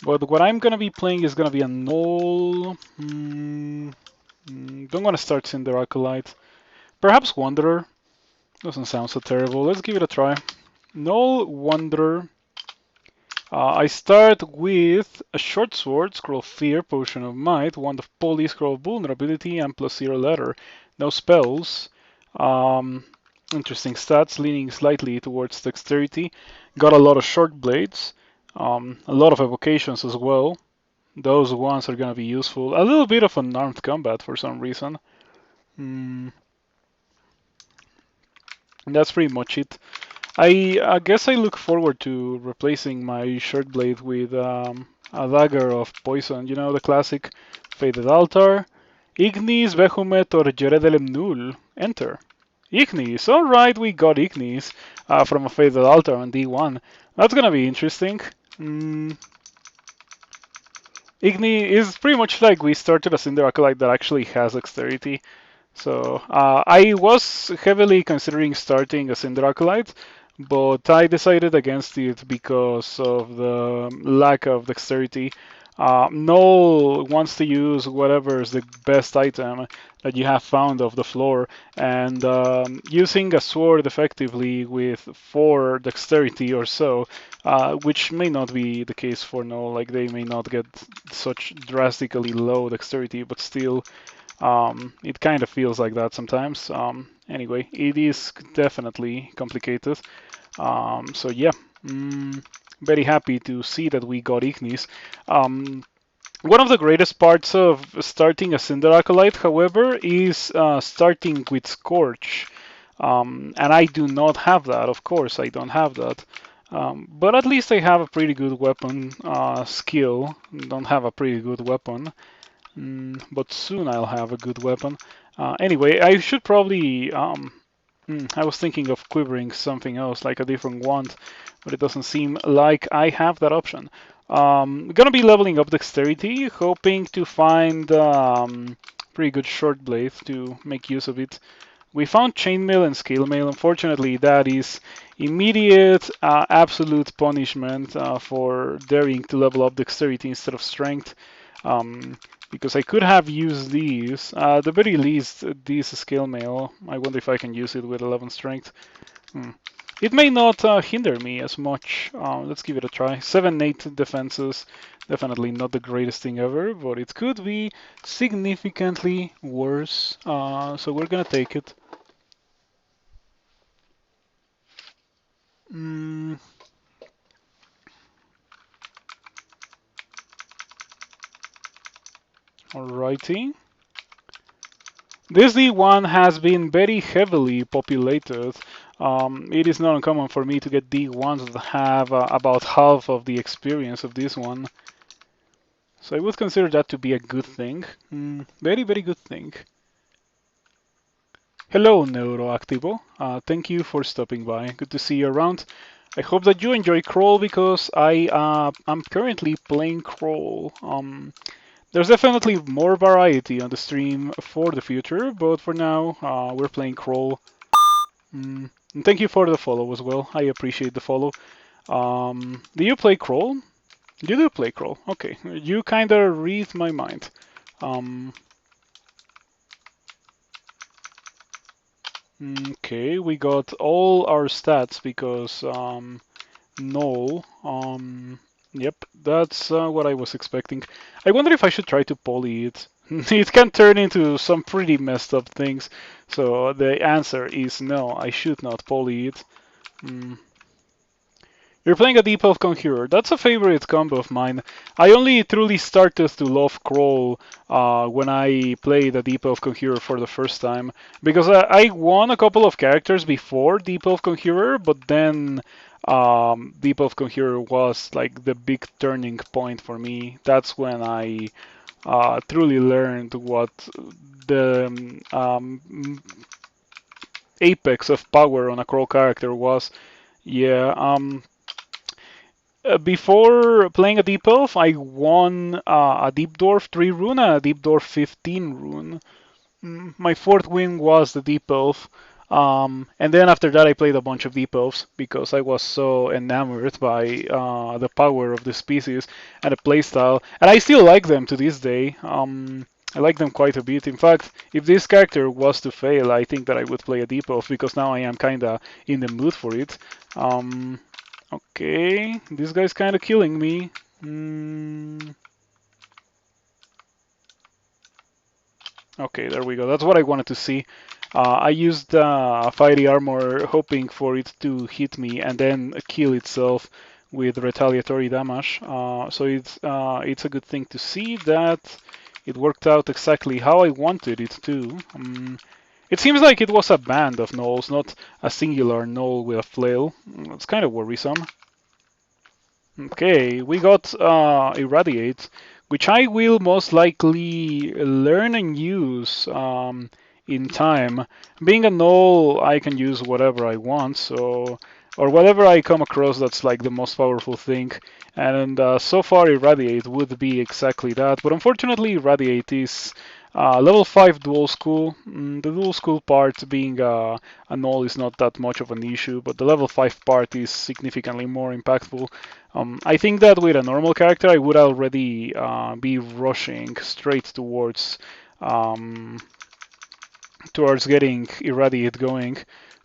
But what I'm gonna be playing is gonna be a Gnoll. Don't want to start Cinder Acolyte. Perhaps Wanderer. Doesn't sound so terrible. Let's give it a try. Gnoll, Wanderer. I start with a short sword, scroll fear, potion of might, wand of poly, scroll vulnerability, and plus 0 letter. No spells. Um, Interesting stats, leaning slightly towards dexterity. Got a lot of short blades. A lot of evocations as well. Those ones are gonna be useful. A little bit of unarmed combat for some reason. Mm, and that's pretty much it. I guess I look forward to replacing my short blade with a dagger of poison. You know, the classic Faded Altar. Ignis, Behumet, or Jeredelem Null. Enter. Ignis. Alright, we got Ignis from a Faded Altar on D1. That's gonna be interesting. Igni is pretty much like we started a Cinder Acolyte that actually has dexterity. So I was heavily considering starting a Cinder Acolyte, but I decided against it because of the lack of dexterity. Null wants to use whatever is the best item that you have found off the floor, and using a sword effectively with 4 dexterity or so, which may not be the case for Null, like they may not get such drastically low dexterity, but still it kind of feels like that sometimes. Anyway, it is definitely complicated. So yeah, very happy to see that we got Ignis. One of the greatest parts of starting a Cinder Acolyte, however, is starting with Scorch. And I do not have that, of course, I don't have that. But at least I have a pretty good weapon skill. Don't have a pretty good weapon. But soon I'll have a good weapon. Anyway, I should probably. I was thinking of quivering something else, like a different wand, but it doesn't seem like I have that option. Gonna be leveling up dexterity, hoping to find pretty good short blade to make use of it. We found chainmail and scalemail. Unfortunately, that is immediate, absolute punishment for daring to level up dexterity instead of strength. Because I could have used these. At the very least, this scale mail. I wonder if I can use it with 11 strength. It may not hinder me as much. Let's give it a try. 7-8 defenses. Definitely not the greatest thing ever, but it could be significantly worse. So we're gonna take it. Alrighty. This D1 has been very heavily populated. It is not uncommon for me to get D1s that have about half of the experience of this one. So I would consider that to be a good thing. Very, very good thing. Hello, Neuroactivo. Thank you for stopping by. Good to see you around. I hope that you enjoy Crawl because I'm currently playing Crawl. There's definitely more variety on the stream for the future, but for now, we're playing Crawl. And thank you for the follow as well. I appreciate the follow. Do you play Crawl? You do play Crawl. Okay, you kind of read my mind. Okay, we got all our stats because Gnoll. Yep, that's what I was expecting. I wonder if I should try to poly it. It can turn into some pretty messed up things. So the answer is no, I should not poly it. You're playing a Deep Elf Conjurer. That's a favorite combo of mine. I only truly started to love Crawl when I played a Deep Elf Conjurer for the first time. Because I won a couple of characters before Deep Elf Conjurer, but then Deep Elf Conjurer was like the big turning point for me. That's when I truly learned what the apex of power on a Crawl character was. Yeah, before playing a Deep Elf, I won a Deep Dwarf 3 rune and a Deep Dwarf 15 rune. My fourth win was the Deep Elf. And then after that, I played a bunch of deep elves because I was so enamored by the power of the species and the playstyle, and I still like them to this day. I like them quite a bit. In fact, if this character was to fail, I think that I would play a deep elf because now I am kinda in the mood for it. Um, okay, this guy's kinda killing me. Mm, okay, there we go. That's what I wanted to see. I used fiery armor hoping for it to hit me and then kill itself with retaliatory damage. So it's a good thing to see that it worked out exactly how I wanted it to. It seems like it was a band of gnolls, not a singular gnoll with a flail. It's kind of worrisome. Okay, we got Irradiate, which I will most likely learn and use in time. Being a null, I can use whatever I want, so or whatever I come across that's like the most powerful thing. And so far, Irradiate would be exactly that. But unfortunately, Irradiate is level 5 dual school. The dual school part being a null is not that much of an issue, but the level 5 part is significantly more impactful. I think that with a normal character, I would already be rushing straight um, towards getting Irradiate going,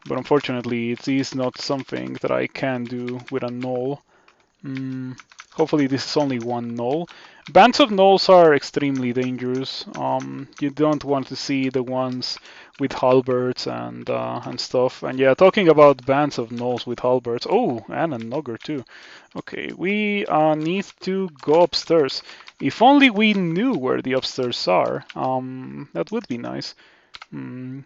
but unfortunately, it is not something that I can do with a null. Mm, hopefully this is only one null. Bands of nulls are extremely dangerous. You don't want to see the ones with halberds and stuff. And yeah, talking about bands of nulls with halberds. Oh, and an ogre too. Okay, we need to go upstairs. If only we knew where the upstairs are. That would be nice. Hmm.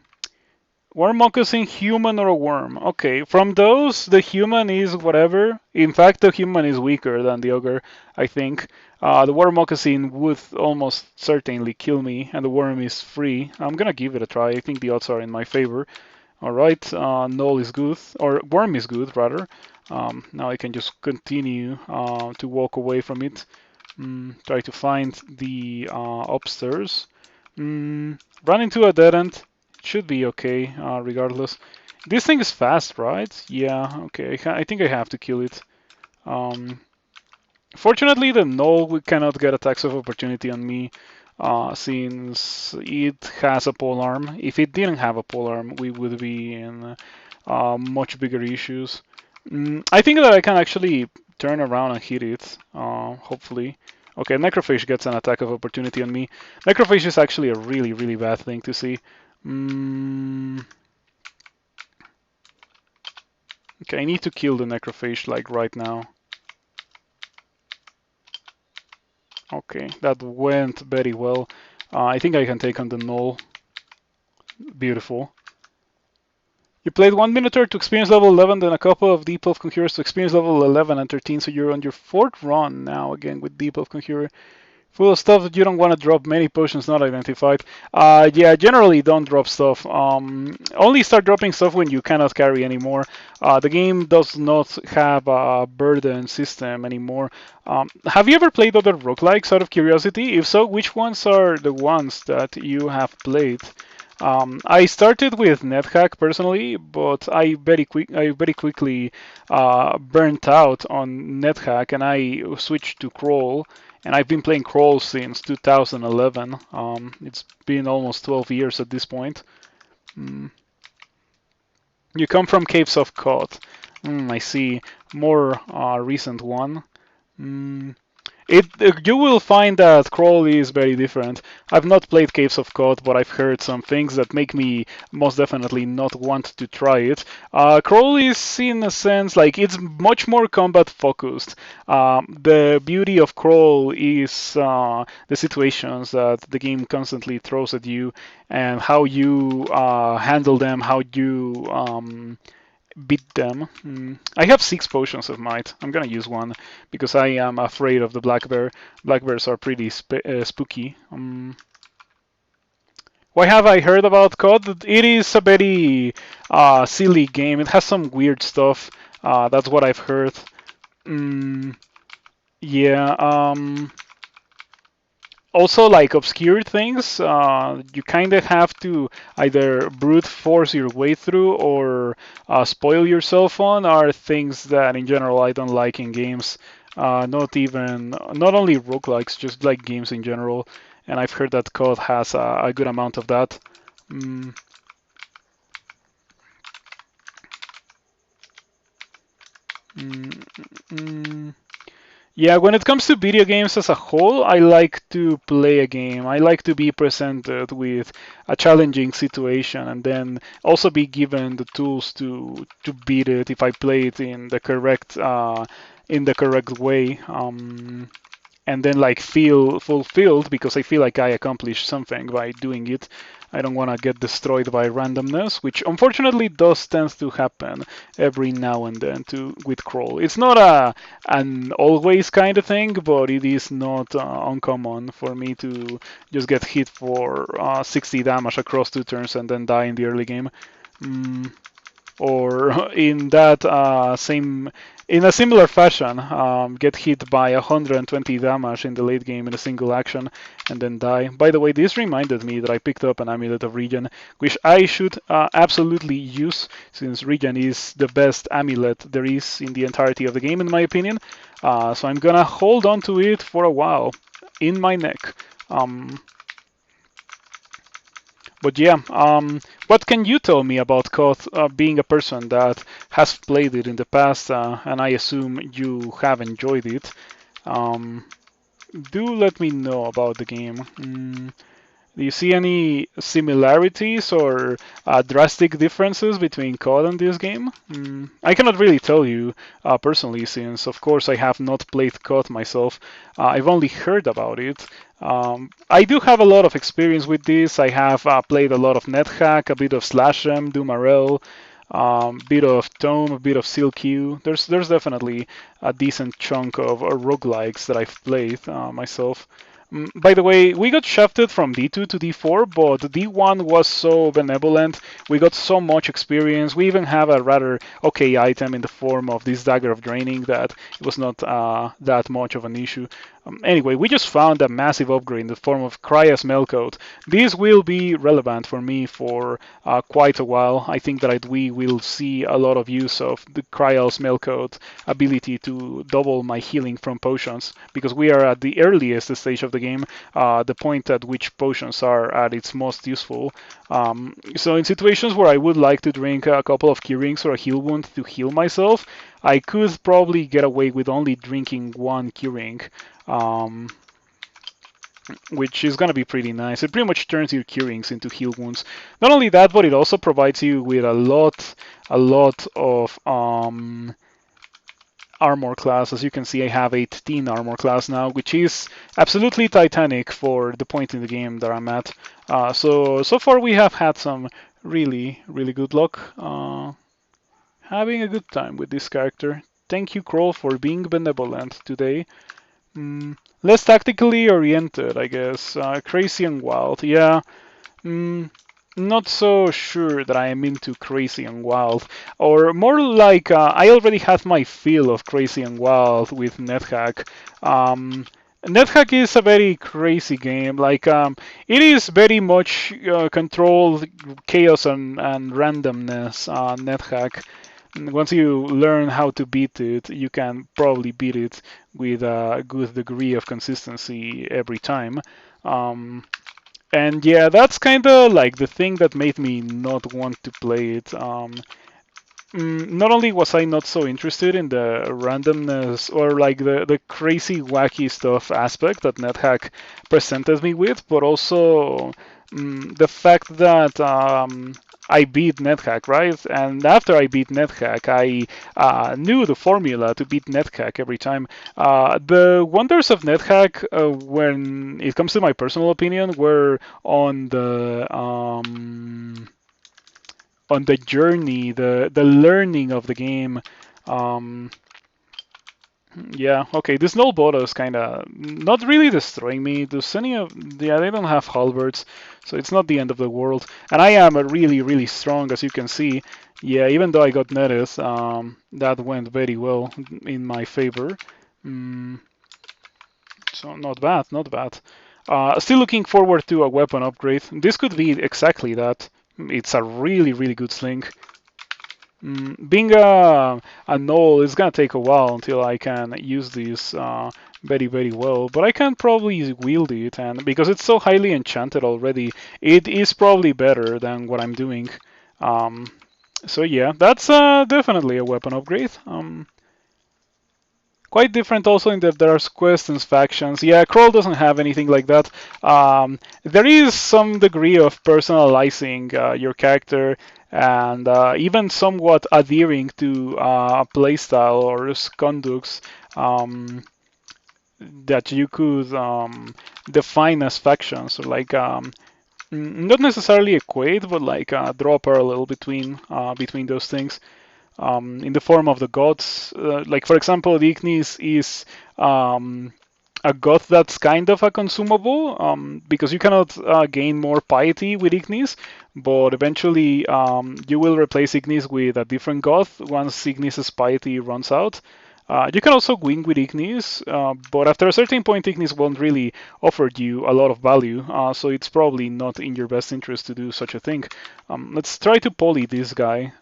Worm moccasin, human or a worm? Okay, from those, the human is whatever. In fact, the human is weaker than the ogre, I think. The worm moccasin would almost certainly kill me, and the worm is free. I'm gonna give it a try. I think the odds are in my favor. Alright, null is good, or worm is good, rather. Now I can just continue to walk away from it. Try to find the upstairs. Run into a dead end. Should be okay, regardless. This thing is fast, right? Yeah, okay. I think I have to kill it. Um, Fortunately, the null cannot get attacks of opportunity on me, since it has a polearm. If it didn't have a polearm, we would be in much bigger issues. I think that I can actually turn around and hit it, hopefully. Okay, Necrophage gets an attack of opportunity on me. Necrophage is actually a really, really bad thing to see. Mm, okay, I need to kill the Necrophage, like, right now. Okay, that went very well. I think I can take on the Gnoll. Beautiful. You played 1 Minotaur to experience level 11, then a couple of Deep Elf Conjurers to experience level 11 and 13, so you're on your 4th run now, again, with Deep Elf Conjurer. Full of stuff that you don't want to drop. Many potions not identified. Yeah, generally don't drop stuff. Only start dropping stuff when you cannot carry anymore. The game does not have a burden system anymore. Have you ever played other roguelikes out of curiosity? If so, which ones are the ones that you have played? I started with NetHack personally, but I very quickly burnt out on NetHack and I switched to Crawl. And I've been playing Crawl since 2011. It's been almost 12 years at this point. Mm. You come from Caves of Cod. I see. More recent one. Mm. You will find that Crawl is very different. I've not played Caves of Cod, but I've heard some things that make me most definitely not want to try it. Crawl is, in a sense, like it's much more combat focused. The beauty of Crawl is the situations that the game constantly throws at you and how you handle them, how you beat them. I have 6 potions of might. I'm gonna use one because I am afraid of the black bear. Black bears are pretty spooky. Why have I heard about COD? It is a very silly game. It has some weird stuff. That's what I've heard. Yeah. Also, like obscure things, you kind of have to either brute force your way through or spoil yourself on, are things that in general I don't like in games. Not only roguelikes, just like games in general. And I've heard that COD has a good amount of that. Mm, mm, mm. Yeah, when it comes to video games as a whole, I like to play a game. I like to be presented with a challenging situation and then also be given the tools to beat it if I play it in the correct way. And then like feel fulfilled because I feel like I accomplished something by doing it. I don't want to get destroyed by randomness, which unfortunately does tend to happen every now and then to with crawl. It's not an always kind of thing, but it is not uncommon for me to just get hit for 60 damage across 2 turns and then die in the early game. Mm, or in that same in a similar fashion, get hit by 120 damage in the late game in a single action and then die. By the way, this reminded me that I picked up an Amulet of Regen, which I should absolutely use since Regen is the best amulet there is in the entirety of the game, in my opinion. So I'm gonna hold on to it for a while in my neck. Um, but yeah, what can you tell me about COD, being a person that has played it in the past, and I assume you have enjoyed it? Um, do let me know about the game. Do you see any similarities or drastic differences between COD and this game? I cannot really tell you personally, since of course I have not played COD myself. I've only heard about it. I do have a lot of experience with this. I have played a lot of NetHack, a bit of Slashem, Doomarel, bit of Tome, a bit of SealQ. There's definitely a decent chunk of roguelikes that I've played myself. By the way, we got shafted from D2 to D4, but D1 was so benevolent. We got so much experience. We even have a rather okay item in the form of this Dagger of Draining that it was not that much of an issue. Anyway, we just found a massive upgrade in the form of Crya Smellcoat. This will be relevant for me for quite a while. I think that we will see a lot of use of the Cryo Smellcoat ability to double my healing from potions, because we are at the earliest stage of the game, the point at which potions are at its most useful. So in situations where I would like to drink a couple of key rings or a heal wound to heal myself, I could probably get away with only drinking one key ring. Um, which is going to be pretty nice. It pretty much turns your key rings into heal wounds. Not only that, but it also provides you with a lot of armor class. As you can see, I have 18 armor class now, which is absolutely titanic for the point in the game that I'm at. So far we have had some really good luck. Having a good time with this character. Thank you, Kroll, for being benevolent today. Less tactically oriented, I guess. Crazy and wild. Yeah. Not so sure that I am into crazy and wild, or more like I already have my feel of crazy and wild with NetHack. NetHack is a very crazy game. It is very much controlled chaos and randomness. NetHack. Once you learn how to beat it, you can probably beat it with a good degree of consistency every time. And yeah, that's kind of like the thing that made me not want to play it. Not only was I not so interested in the randomness or like the crazy wacky stuff aspect that NetHack presented me with, but also the fact that I beat NetHack, right? And after I beat NetHack, I knew the formula to beat NetHack every time. The wonders of NetHack, when it comes to my personal opinion, were on the journey, the learning of the game. Um, yeah, okay, this Gnoll Boda is kind of not really destroying me. Does any of... Yeah, they don't have halberds, so it's not the end of the world. And I am really strong, as you can see. Yeah, even though I got netted, that went very well in my favor. So not bad, not bad. Still looking forward to a weapon upgrade. This could be exactly that. It's a really, really good sling. Being a Gnoll, it's gonna take a while until I can use this very, very well, but I can probably wield it, and because it's so highly enchanted already, it is probably better than what I'm doing. Um, so yeah, that's definitely a weapon upgrade. Quite different also in that there's quests and factions. Yeah, Crawl doesn't have anything like that. There is some degree of personalizing your character and even somewhat adhering to playstyle or conducts that you could define as factions or like not necessarily equate, but like draw a parallel between those things in the form of the gods. Like for example, the Ignis is a god that's kind of a consumable because you cannot gain more piety with Ignis, but eventually you will replace Ignis with a different god once Ignis's piety runs out. You can also win with Ignis, but after a certain point, Ignis won't really offer you a lot of value, so it's probably not in your best interest to do such a thing. Let's try to poly this guy.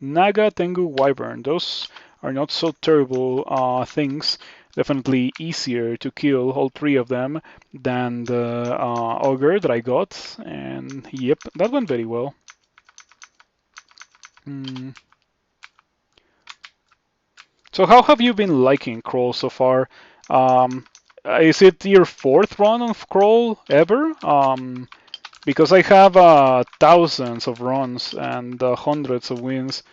Naga, Tengu, Wyvern. Those are not so terrible things. Definitely easier to kill all three of them than the Ogre that I got. And yep, that went very well. Hmm. So how have you been liking Crawl so far? Is it your fourth run of Crawl ever? Because I have thousands of runs and hundreds of wins.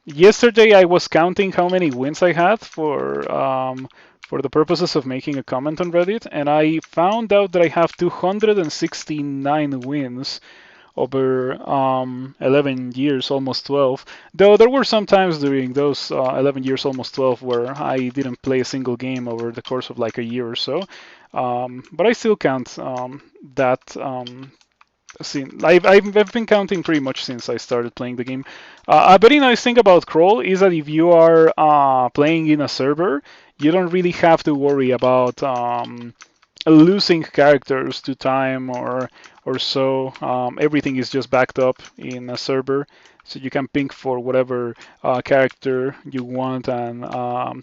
Yesterday I was counting how many wins I had for the purposes of making a comment on Reddit, and I found out that I have 269 wins over 11 years, almost 12. Though there were some times during those 11 years, almost 12, where I didn't play a single game over the course of like a year or so. But I still count that. I've been counting pretty much since I started playing the game. A very nice thing about Crawl is that if you are playing in a server, you don't really have to worry about losing characters to time or so. Everything is just backed up in a server, so you can ping for whatever character you want and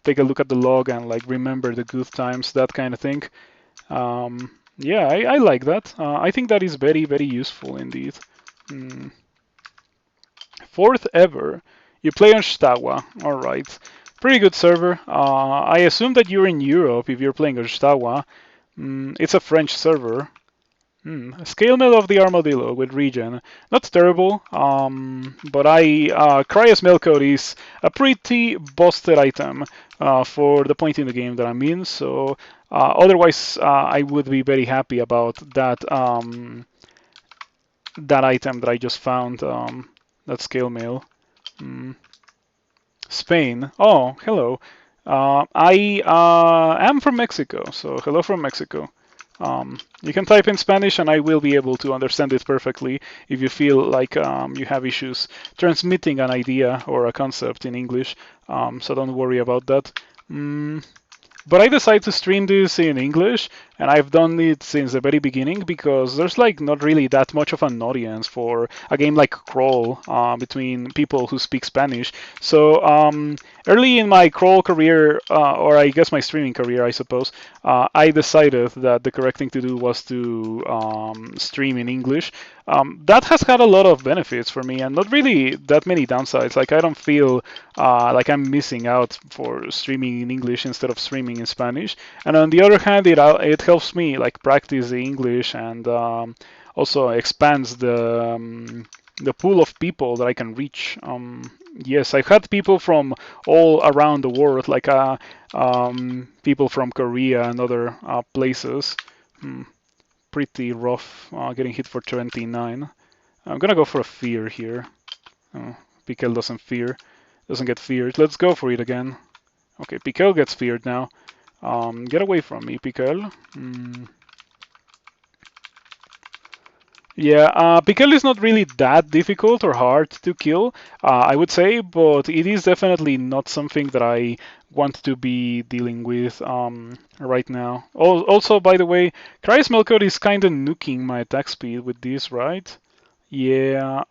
take a look at the log and like remember the good times, that kind of thing. Yeah, I like that. I think that is very, very useful indeed. Mm. Fourth ever. You play on Shtawa. All right. Pretty good server. I assume that you're in Europe if you're playing on Shtawa. It's a French server. Scale mail of the armadillo with regen. Not terrible, but Cryos mail code is a pretty busted item for the point in the game that I'm in. So otherwise, I would be very happy about that item that I just found. That scale mail. Spain. Oh, hello. I am from Mexico, so hello from Mexico. You can type in Spanish and I will be able to understand it perfectly if you feel like you have issues transmitting an idea or a concept in English, so don't worry about that. But I decided to stream this in English, and I've done it since the very beginning because there's like not really that much of an audience for a game like Crawl between people who speak Spanish. So early in my Crawl career, or I guess my streaming career, I suppose, I decided that the correct thing to do was to stream in English. That has had a lot of benefits for me and not really that many downsides. Like I don't feel like I'm missing out for streaming in English instead of streaming in Spanish. And on the other hand, it helps me like practice the English and also expands the pool of people that I can reach. Yes, I've had people from all around the world, like people from Korea and other places. Pretty rough getting hit for 29. I'm gonna go for a fear here. Oh, Pikel doesn't get feared. Let's go for it again. Okay, Pikel gets feared now. Get away from me, Pikel. Yeah, Pickle is not really that difficult or hard to kill, I would say, but it is definitely not something that I want to be dealing with right now. Also, by the way, Cry's Melkor is kind of nuking my attack speed with this, right? Yeah,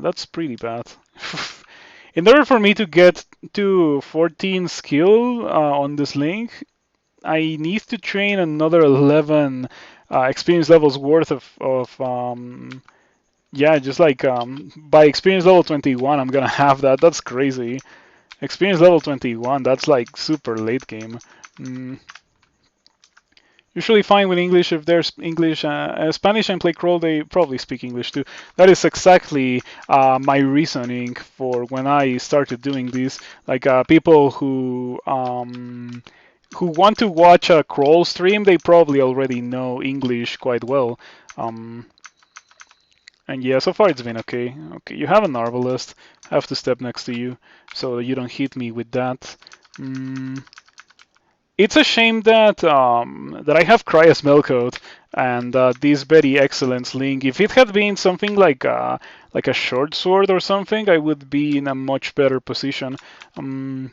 that's pretty bad. In order for me to get to 14 skill on this link, I need to train another 11 experience levels worth of yeah, just like by experience level 21, I'm gonna have that. That's crazy. Experience level 21, that's like super late game. Mm, Usually fine with English if there's English. Spanish and play Crawl, they probably speak English too. That is exactly my reasoning for when I started doing this. Like people who want to watch a Crawl stream, they probably already know English quite well. Um, and yeah, so far it's been okay. Okay, you have an Arbalest. I have to step next to you so you don't hit me with that. Mm, it's a shame that I have Cryas Melcoat and this very excellent sling. If it had been something like a short sword or something, I would be in a much better position. Um,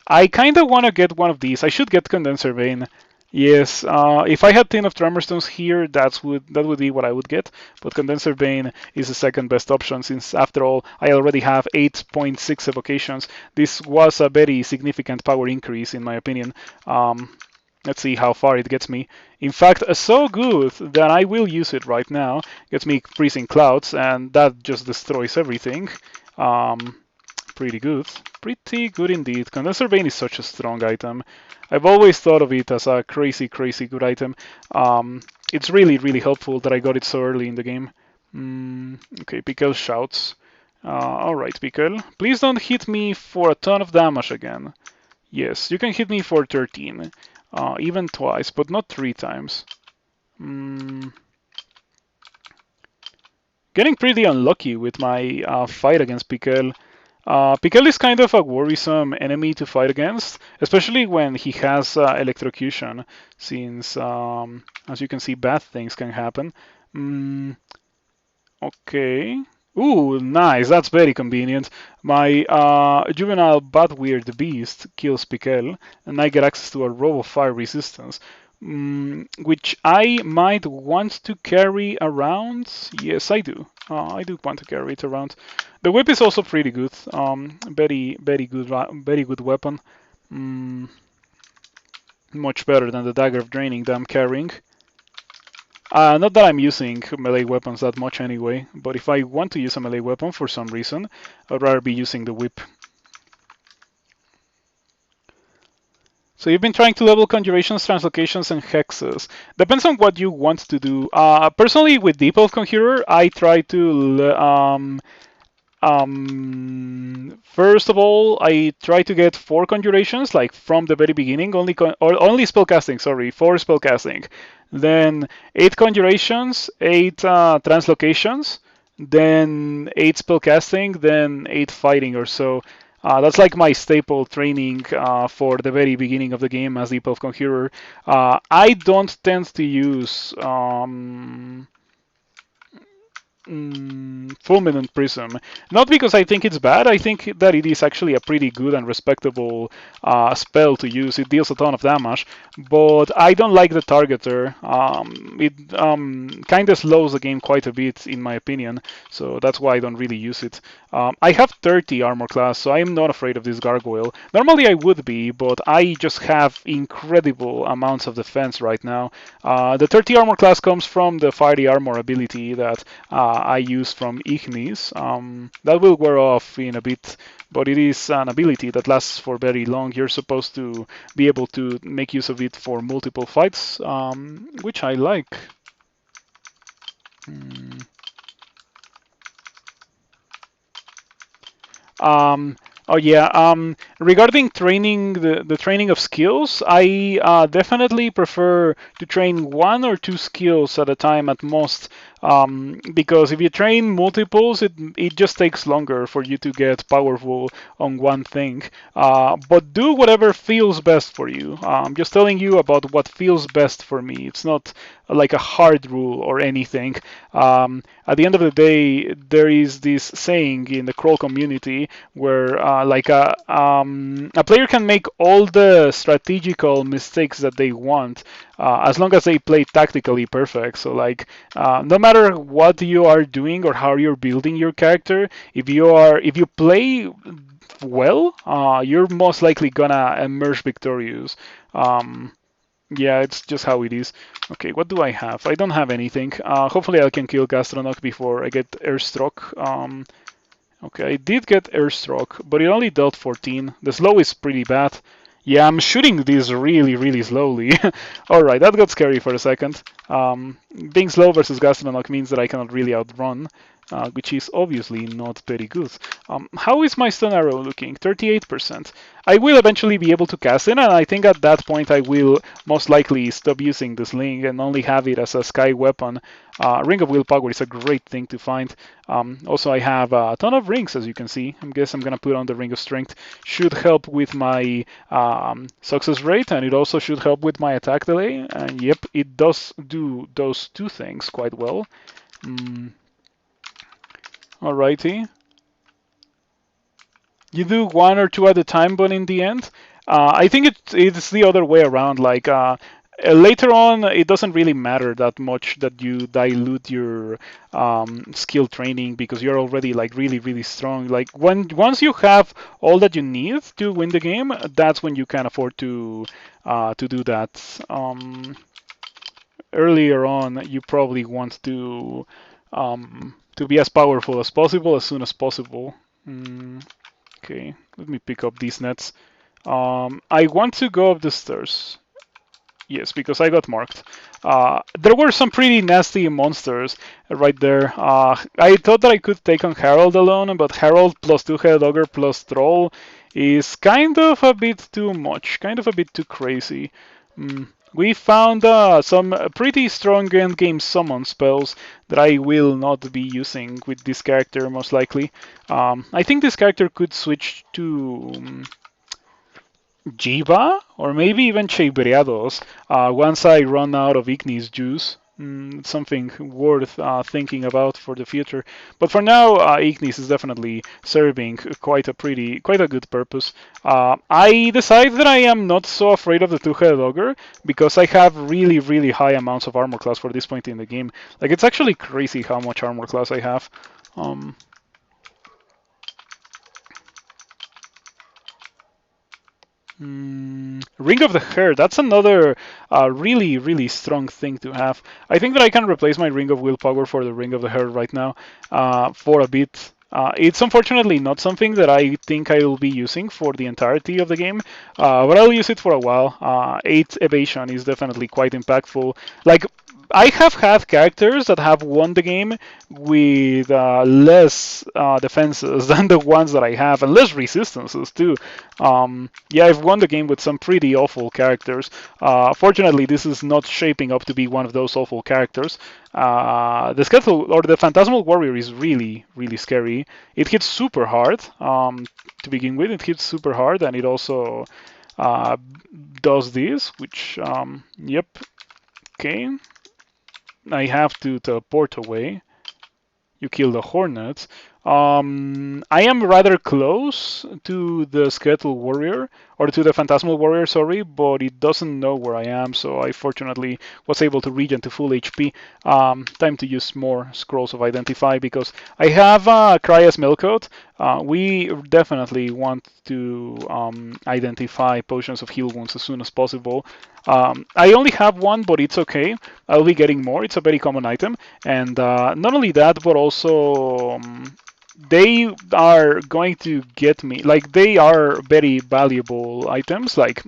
I kind of want to get one of these. I should get Condenser Vein. Yes, if I had 10 of Tremor Stones here, that would be what I would get. But Condenser Vein is the second best option since, after all, I already have 8.6 evocations. This was a very significant power increase, in my opinion. Um, let's see how far it gets me. In fact, so good that I will use it right now. Gets me Freezing Clouds, and that just destroys everything. Um, Pretty good. Pretty good indeed. Condenser Vein is such a strong item. I've always thought of it as a crazy, crazy good item. It's really, really helpful that I got it so early in the game. Okay, Pickle shouts. Alright, Pickle. Please don't hit me for a ton of damage again. Yes, you can hit me for 13. Even twice, but not 3 times. Mm, Getting pretty unlucky with my fight against Pickle. Pickle is kind of a worrisome enemy to fight against, especially when he has electrocution, since, as you can see, bad things can happen. Mm, okay. Ooh, nice. That's very convenient. My juvenile but weird beast kills Piquel, and I get access to a robe of fire resistance, which I might want to carry around. Yes, I do. I do want to carry it around. The whip is also pretty good. Very, very good, very good weapon. Mm, Much better than the dagger of draining that I'm carrying. Not that I'm using melee weapons that much anyway, but if I want to use a melee weapon for some reason, I'd rather be using the whip. So you've been trying to level conjurations, translocations, and hexes. Depends on what you want to do. Personally, with Deep Elf Conjurer, I try to first of all, I try to get 4 conjurations, like from the very beginning, or only spellcasting, sorry, 4 spellcasting. Then 8 conjurations, 8 translocations, then 8 spellcasting, then 8 fighting or so. That's like my staple training for the very beginning of the game as Deep Elf Conjurer. I don't tend to use Fulminant Prism. Not because I think it's bad, I think that it is actually a pretty good and respectable spell to use. It deals a ton of damage, but I don't like the targeter. It kind of slows the game quite a bit, in my opinion, so that's why I don't really use it. I have 30 armor class, so I'm not afraid of this gargoyle. Normally I would be, but I just have incredible amounts of defense right now. The 30 armor class comes from the fiery armor ability that I use from Ignis. That will wear off in a bit, but it is an ability that lasts for very long. You're supposed to be able to make use of it for multiple fights, which I like. Hmm. Um, Oh yeah. Regarding training, the training of skills, I definitely prefer to train one or two skills at a time at most. Because if you train multiples, it just takes longer for you to get powerful on one thing. But do whatever feels best for you. I'm just telling you about what feels best for me. It's not like a hard rule or anything. At the end of the day, there is this saying in the crawl community where a player can make all the strategical mistakes that they want as long as they play tactically perfect. So no matter what you are doing or how you're building your character, if you play well, you're most likely gonna emerge victorious. Um, yeah, it's just how it is. Okay, what do I have? I don't have anything. Hopefully I can kill Gastronok before I get Airstruck. Okay, I did get Airstruck, but it only dealt 14. The slow is pretty bad. Yeah, I'm shooting this really, really slowly. Alright, that got scary for a second. Being slow versus Gastronok means that I cannot really outrun, which is obviously not very good. How is my stun arrow looking? 38%. I will eventually be able to cast it, and I think at that point I will most likely stop using the sling and only have it as a sky weapon. Ring of Willpower is a great thing to find. Also, I have a ton of rings, as you can see. I guess I'm going to put on the Ring of Strength. Should help with my success rate, and it also should help with my attack delay. And yep, it does do those two things quite well. Alrighty. You do one or two at a time, but in the end, I think it's the other way around. Later on, it doesn't really matter that much that you dilute your skill training because you're already like really, really strong. Like once you have all that you need to win the game, that's when you can afford to do that. Earlier on, you probably want to be as powerful as possible as soon as possible. Okay, let me pick up these nets. I want to go up the stairs. Yes, because I got marked. There were some pretty nasty monsters right there. I thought that I could take on Harold alone, but Harold plus two-headed ogre plus troll is kind of a bit too much, kind of a bit too crazy. We found some pretty strong endgame summon spells that I will not be using with this character, most likely. I think this character could switch to Jiyva or maybe even Chebreados once I run out of Ignis juice. Something worth thinking about for the future. But for now, Ignis is definitely serving quite a good purpose. I decide that I am not so afraid of the two-headed ogre because I have really, really high amounts of armor class for this point in the game. Like it's actually crazy how much armor class I have. Ring of the Hair, that's another really, really strong thing to have. I think that I can replace my Ring of Willpower for the Ring of the Hair right now for a bit. It's unfortunately not something that I think I will be using for the entirety of the game, but I'll use it for a while. 8 evasion is definitely quite impactful. Like, I have had characters that have won the game with less defenses than the ones that I have, and less resistances too. Yeah, I've won the game with some pretty awful characters. Fortunately, this is not shaping up to be one of those awful characters. The Skeletal or the Phantasmal Warrior is really, really scary. It hits super hard to begin with. It hits super hard, and it also does this, which, yep, okay. I have to teleport away. You kill the Hornet. I am rather close to the Skeletal Warrior, or to the Phantasmal Warrior, sorry, but it doesn't know where I am, so I fortunately was able to regen to full HP. Time to use more Scrolls of Identify, because I have Cryas Milkcoat. We definitely want to identify potions of heal wounds as soon as possible. I only have one, but it's okay. I'll be getting more. It's a very common item. And not only that, but also they are going to get me. Like, they are very valuable items. Like,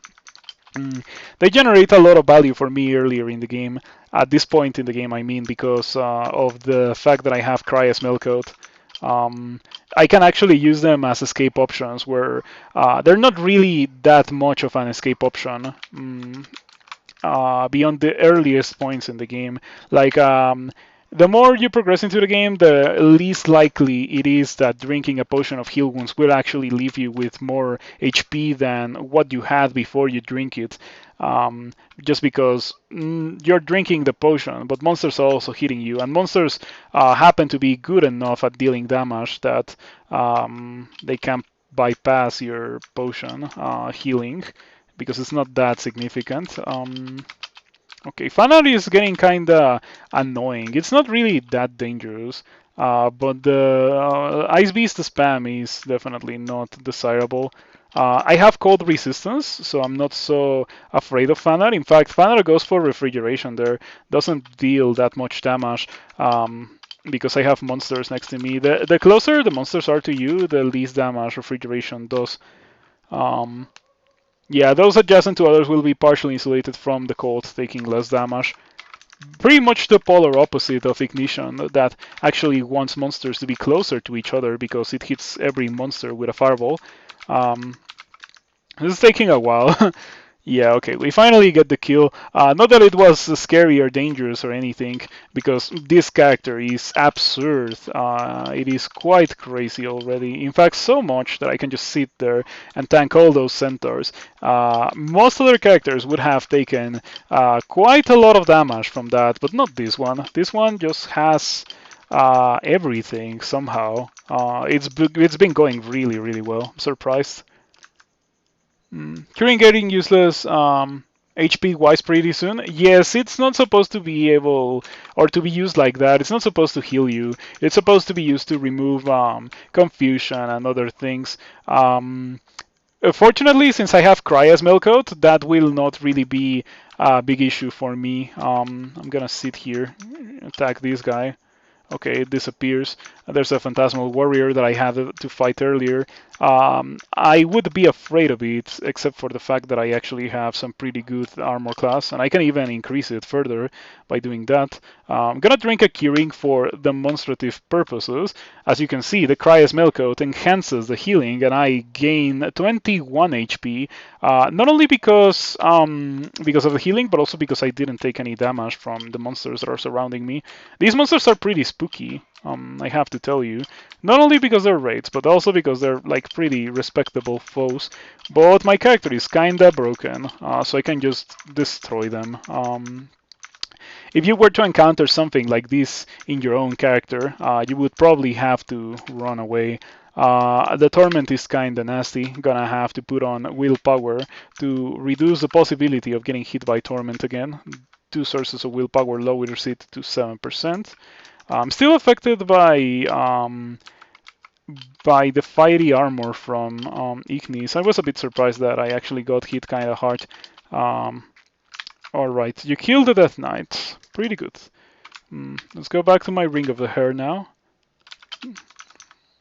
they generate a lot of value for me earlier in the game. At this point in the game, I mean, because of the fact that I have Cryas Milkcoat. I can actually use them as escape options where they're not really that much of an escape option. Beyond the earliest points in the game. Like, the more you progress into the game, the least likely it is that drinking a potion of heal wounds will actually leave you with more HP than what you had before you drink it. Just because you're drinking the potion, but monsters are also hitting you, and monsters happen to be good enough at dealing damage that they can bypass your potion healing because it's not that significant. Okay, Fanar is getting kinda annoying. It's not really that dangerous, but the Ice Beast spam is definitely not desirable. I have cold resistance, so I'm not so afraid of Fanar. In fact, Fanar goes for refrigeration there, doesn't deal that much damage. Because I have monsters next to me. The closer the monsters are to you, the least damage refrigeration does. Um, yeah, those adjacent to others will be partially insulated from the cold, taking less damage. Pretty much the polar opposite of Ignition, that actually wants monsters to be closer to each other because it hits every monster with a fireball. Um, this is taking a while. Yeah, okay, we finally get the kill. Not that it was scary or dangerous or anything, because this character is absurd. It is quite crazy already. In fact, so much that I can just sit there and tank all those centaurs. Most other characters would have taken quite a lot of damage from that, but not this one. This one just has everything somehow. It's been going really, really well. I'm surprised. Curing getting useless HP wise pretty soon. Yes, it's not supposed to be able or to be used like that. It's not supposed to heal you. It's supposed to be used to remove confusion and other things. Fortunately, since I have Cry as Melcoat, that will not really be a big issue for me. I'm gonna sit here, attack this guy. Okay, it disappears. There's a Phantasmal Warrior that I had to fight earlier. I would be afraid of it, except for the fact that I actually have some pretty good armor class, and I can even increase it further by doing that. I'm gonna drink a curing for demonstrative purposes. As you can see, the Cryas Melcoat enhances the healing, and I gain 21 HP. Not only because of the healing, but also because I didn't take any damage from the monsters that are surrounding me. These monsters are pretty spooky, I have to tell you. Not only because they're raids, but also because they're like pretty respectable foes. But my character is kinda broken, so I can just destroy them. If you were to encounter something like this in your own character, you would probably have to run away. The torment is kinda nasty. Gonna have to put on willpower to reduce the possibility of getting hit by torment again. Two sources of willpower lowers it to 7%. I'm still affected by the fiery armor from Ignis. I was a bit surprised that I actually got hit kinda hard. Um, Alright, you killed the Death Knight. Pretty good. Let's go back to my Ring of the Hair now.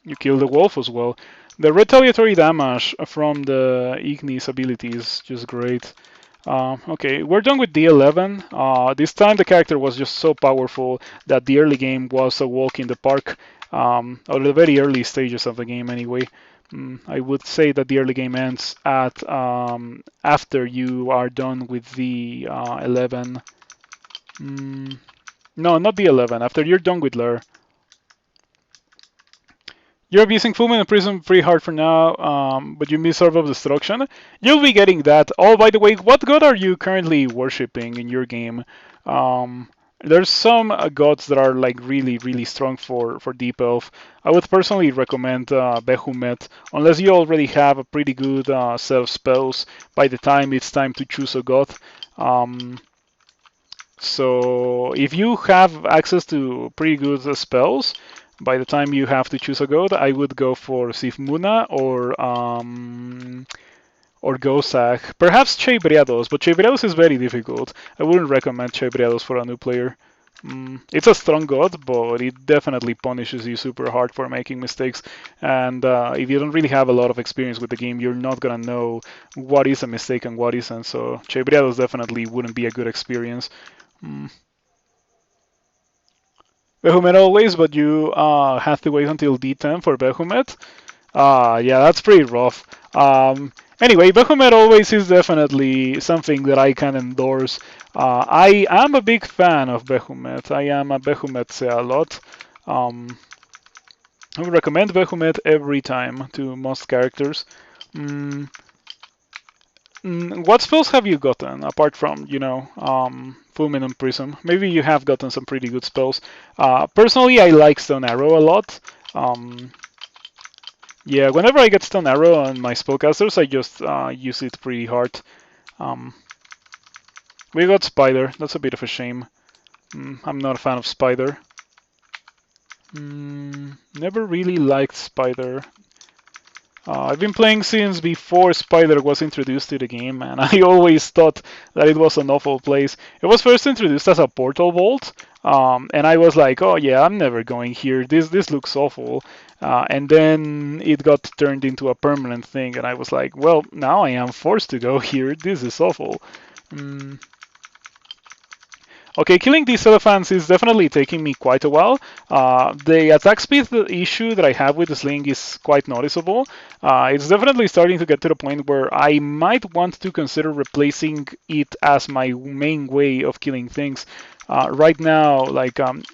You killed the Wolf as well. The retaliatory damage from the Ignis ability is just great. Okay, we're done with D11. This time the character was just so powerful that the early game was a walk in the park. Or the very early stages of the game anyway. I would say that the early game ends at after you are done with the 11. No, not the 11. After you're done with Lure. You're abusing Fulmin and Prism pretty hard for now, but you miss Orb of Destruction. You'll be getting that. Oh, by the way, what god are you currently worshipping in your game? There's some gods that are like really, really strong for Deep Elf. I would personally recommend Behemoth, unless you already have a pretty good set of spells by the time it's time to choose a god. So if you have access to pretty good spells, by the time you have to choose a god, I would go for Sifmuna or Gosag. Perhaps Chebriados, but Chebriados is very difficult. I wouldn't recommend Chebriados for a new player. It's a strong god, but it definitely punishes you super hard for making mistakes. And if you don't really have a lot of experience with the game, you're not gonna know what is a mistake and what isn't. So Chebriados definitely wouldn't be a good experience. Behumet always, but you have to wait until D10 for Behumet. Yeah, that's pretty rough. Anyway, Behumet always is definitely something that I can endorse. I am a big fan of Behumet. I am a Behumet a lot. Um, I would recommend Behumet every time to most characters. Mm, what spells have you gotten apart from, Fulminant Prism? Maybe you have gotten some pretty good spells. Personally, I like Stone Arrow a lot. Um, yeah, whenever I get Stone Arrow on my spellcasters, I just use it pretty hard. Um, we got Spider. That's a bit of a shame. I'm not a fan of Spider. Never really liked Spider. I've been playing since before Spider was introduced to the game, and I always thought that it was an awful place. It was first introduced as a portal vault, and I was like, "Oh yeah, I'm never going here. This looks awful." And then it got turned into a permanent thing, and I was like, "Well, now I am forced to go here. This is awful." Mm, Okay, killing these elephants is definitely taking me quite a while. The attack speed issue that I have with the sling is quite noticeable. It's definitely starting to get to the point where I might want to consider replacing it as my main way of killing things. Right now,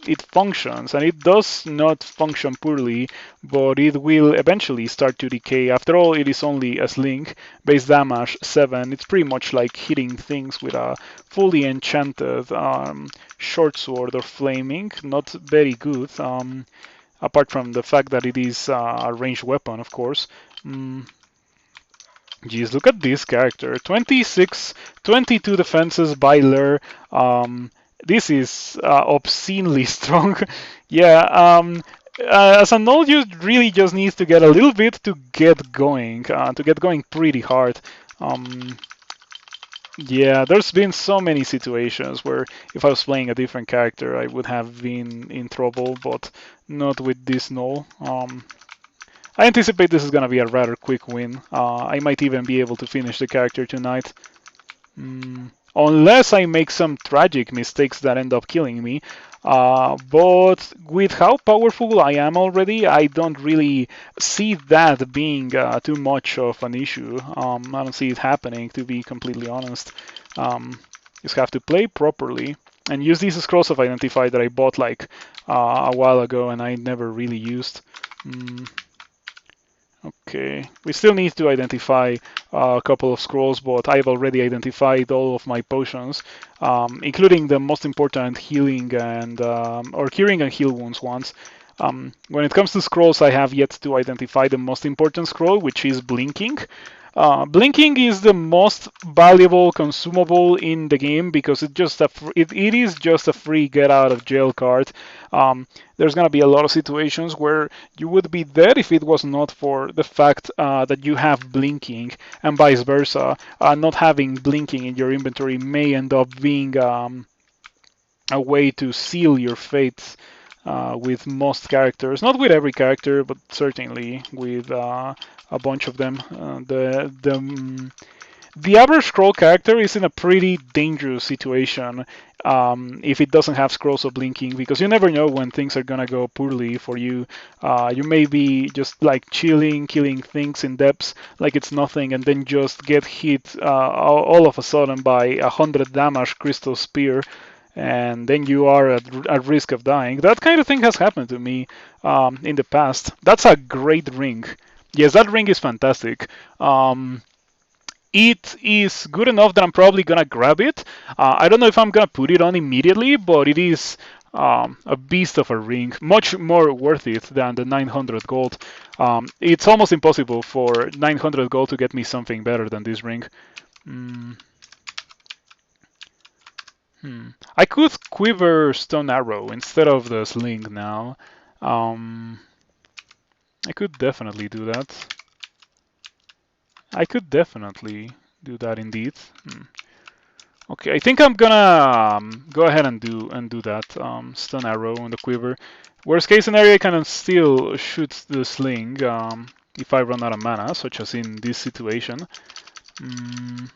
it functions, and it does not function poorly, but it will eventually start to decay. After all, it is only a sling, base damage 7. It's pretty much like hitting things with a fully enchanted short sword or flaming. Not very good, apart from the fact that it is a ranged weapon, of course. Mm, Geez, look at this character. 26, 22 defenses by Lur. This is obscenely strong. Yeah, as a Gnoll, you really just need to get a little bit to get going pretty hard. Um, yeah, there's been so many situations where if I was playing a different character, I would have been in trouble, but not with this Gnoll. I anticipate this is going to be a rather quick win. I might even be able to finish the character tonight. Unless I make some tragic mistakes that end up killing me. But with how powerful I am already, I don't really see that being too much of an issue. I don't see it happening, to be completely honest. Just have to play properly and use these scrolls of identify that I bought like a while ago and I never really used. Mm, Okay, we still need to identify a couple of scrolls, but I've already identified all of my potions, including the most important healing and or curing and heal wounds ones. When it comes to scrolls, I have yet to identify the most important scroll, which is blinking. Blinking is the most valuable consumable in the game because it is just a free get out of jail card. There's gonna be a lot of situations where you would be dead if it was not for the fact that you have blinking, and vice versa. Not having blinking in your inventory may end up being a way to seal your fate with most characters. Not with every character, but certainly with a bunch of them. The average scroll character is in a pretty dangerous situation if it doesn't have scrolls of blinking, because you never know when things are gonna go poorly for you. You may be just like chilling, killing things in depths like it's nothing, and then just get hit all of a sudden by 100 damage crystal spear, and then you are at risk of dying. That kind of thing has happened to me in the past. That's a great ring. Yes, that ring is fantastic. It is good enough that I'm probably gonna grab it. I don't know if I'm gonna put it on immediately, but it is a beast of a ring, much more worth it than the 900 gold. It's almost impossible for 900 gold to get me something better than this ring. Mm, I could quiver stone arrow instead of the sling now. Um, I could definitely do that. I could definitely do that indeed. Okay, I think I'm gonna go ahead and do that. Stun arrow on the quiver. Worst case scenario, I can still shoot the sling if I run out of mana, such as in this situation. Mm,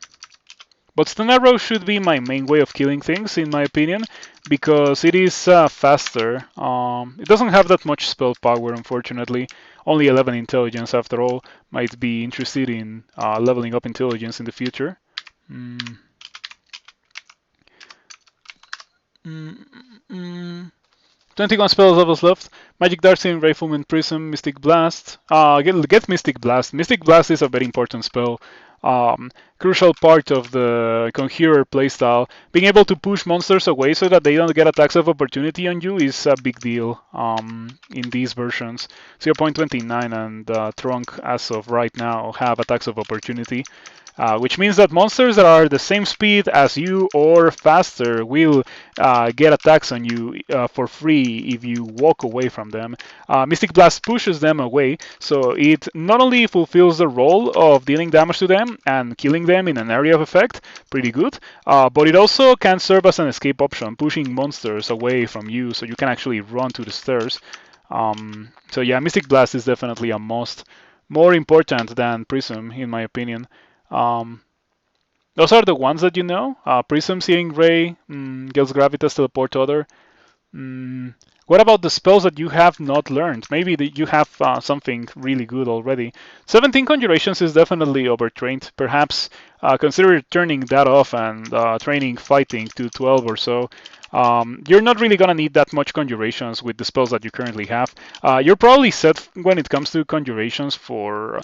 But stun arrow should be my main way of killing things, in my opinion, because it is faster. It doesn't have that much spell power, unfortunately. Only 11 intelligence, after all. Might be interested in leveling up intelligence in the future. Mm. Mm, mm. 21 spells levels left. Magic Darting, Rifleman Prism, Mystic Blast. Get Mystic Blast. Mystic Blast is a very important spell. Crucial part of the Conjurer playstyle. Being able to push monsters away so that they don't get attacks of opportunity on you is a big deal in these versions. 0.29 and Trunk, as of right now, have attacks of opportunity. Which means that monsters that are the same speed as you or faster will get attacks on you for free if you walk away from them. Mystic Blast pushes them away, so it not only fulfills the role of dealing damage to them and killing them in an area of effect, pretty good, but it also can serve as an escape option, pushing monsters away from you so you can actually run to the stairs. So yeah, Mystic Blast is definitely a must. More important than Prism, in my opinion. Um, those are the ones that you know. Prism, Searing Ray, Gale's Gravitas, Teleport Other. Mm, what about the spells that you have not learned? Maybe you have something really good already. 17 Conjurations is definitely overtrained. Perhaps consider turning that off and training Fighting to 12 or so. You're not really gonna need that much Conjurations with the spells that you currently have. You're probably set when it comes to Conjurations for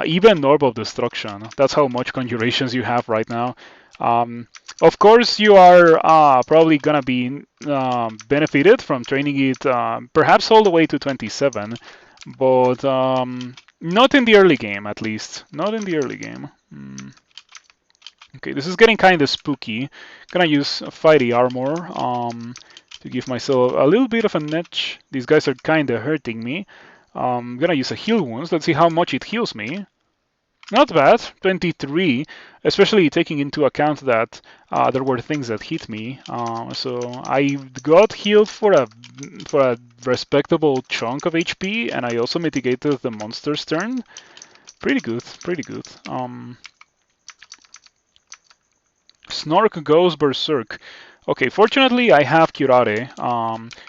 even Orb of Destruction. That's how much Conjurations you have right now. Um, of course, you are probably gonna be benefited from training it perhaps all the way to 27, but not in the early game, at least. Not in the early game. Okay, this is getting kind of spooky. Gonna use Fighty Armor to give myself a little bit of an edge. These guys are kind of hurting me. Gonna use a Heal Wounds. Let's see how much it heals me. Not bad, 23, especially taking into account that there were things that hit me. So I got healed for a respectable chunk of HP, and I also mitigated the monster's turn. Pretty good, pretty good. Snork goes Berserk. Okay, fortunately I have Curare.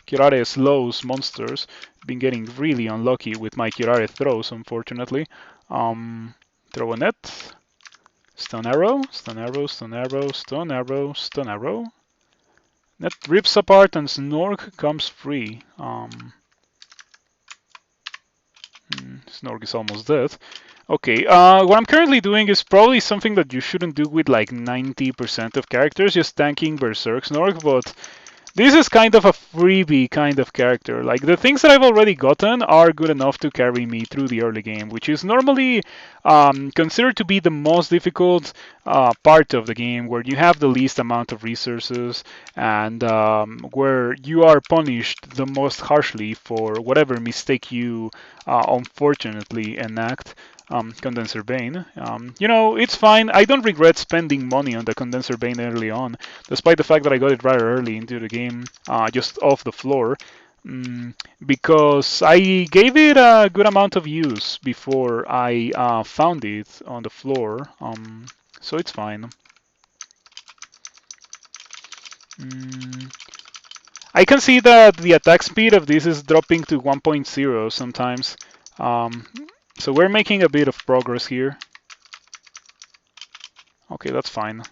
Curare slows monsters. Been getting really unlucky with my Curare throws, unfortunately. Throw a net. Stun arrow, stun arrow, stun arrow, stun arrow, stun arrow. Net rips apart and Snork comes free. Snork is almost dead. Okay, what I'm currently doing is probably something that you shouldn't do with like 90% of characters, just tanking Berserk Snork, but this is kind of a freebie kind of character. Like, the things that I've already gotten are good enough to carry me through the early game, which is normally considered to be the most difficult part of the game, where you have the least amount of resources and where you are punished the most harshly for whatever mistake you unfortunately enact. Condenser Bane. It's fine. I don't regret spending money on the Condenser Bane early on, despite the fact that I got it rather early into the game, just off the floor, because I gave it a good amount of use before I found it on the floor, so it's fine. I can see that the attack speed of this is dropping to 1.0 sometimes. So we're making a bit of progress here. Okay, that's fine.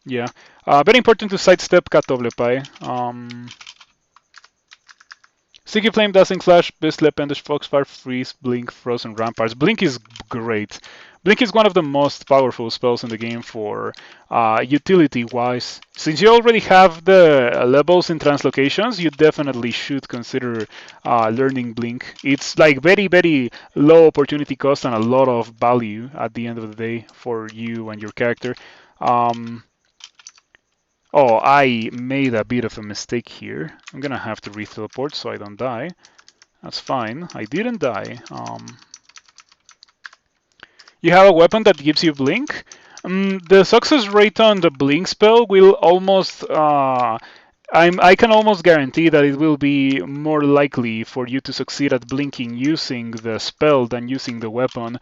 Yeah, very important to sidestep Cat Pai. Sticky Flame, Dazzling Flash, Beastly Appendage, Foxfire, Freeze, Blink, Frozen Ramparts. Blink is great. Blink is one of the most powerful spells in the game for utility-wise. Since you already have the levels in translocations, you definitely should consider learning Blink. It's like very, very low opportunity cost and a lot of value at the end of the day for you and your character. Oh, I made a bit of a mistake here. I'm gonna have to re-teleport so I don't die. That's fine. I didn't die. You have a weapon that gives you blink. The success rate on the blink spell will almost... I can almost guarantee that it will be more likely for you to succeed at blinking using the spell than using the weapon.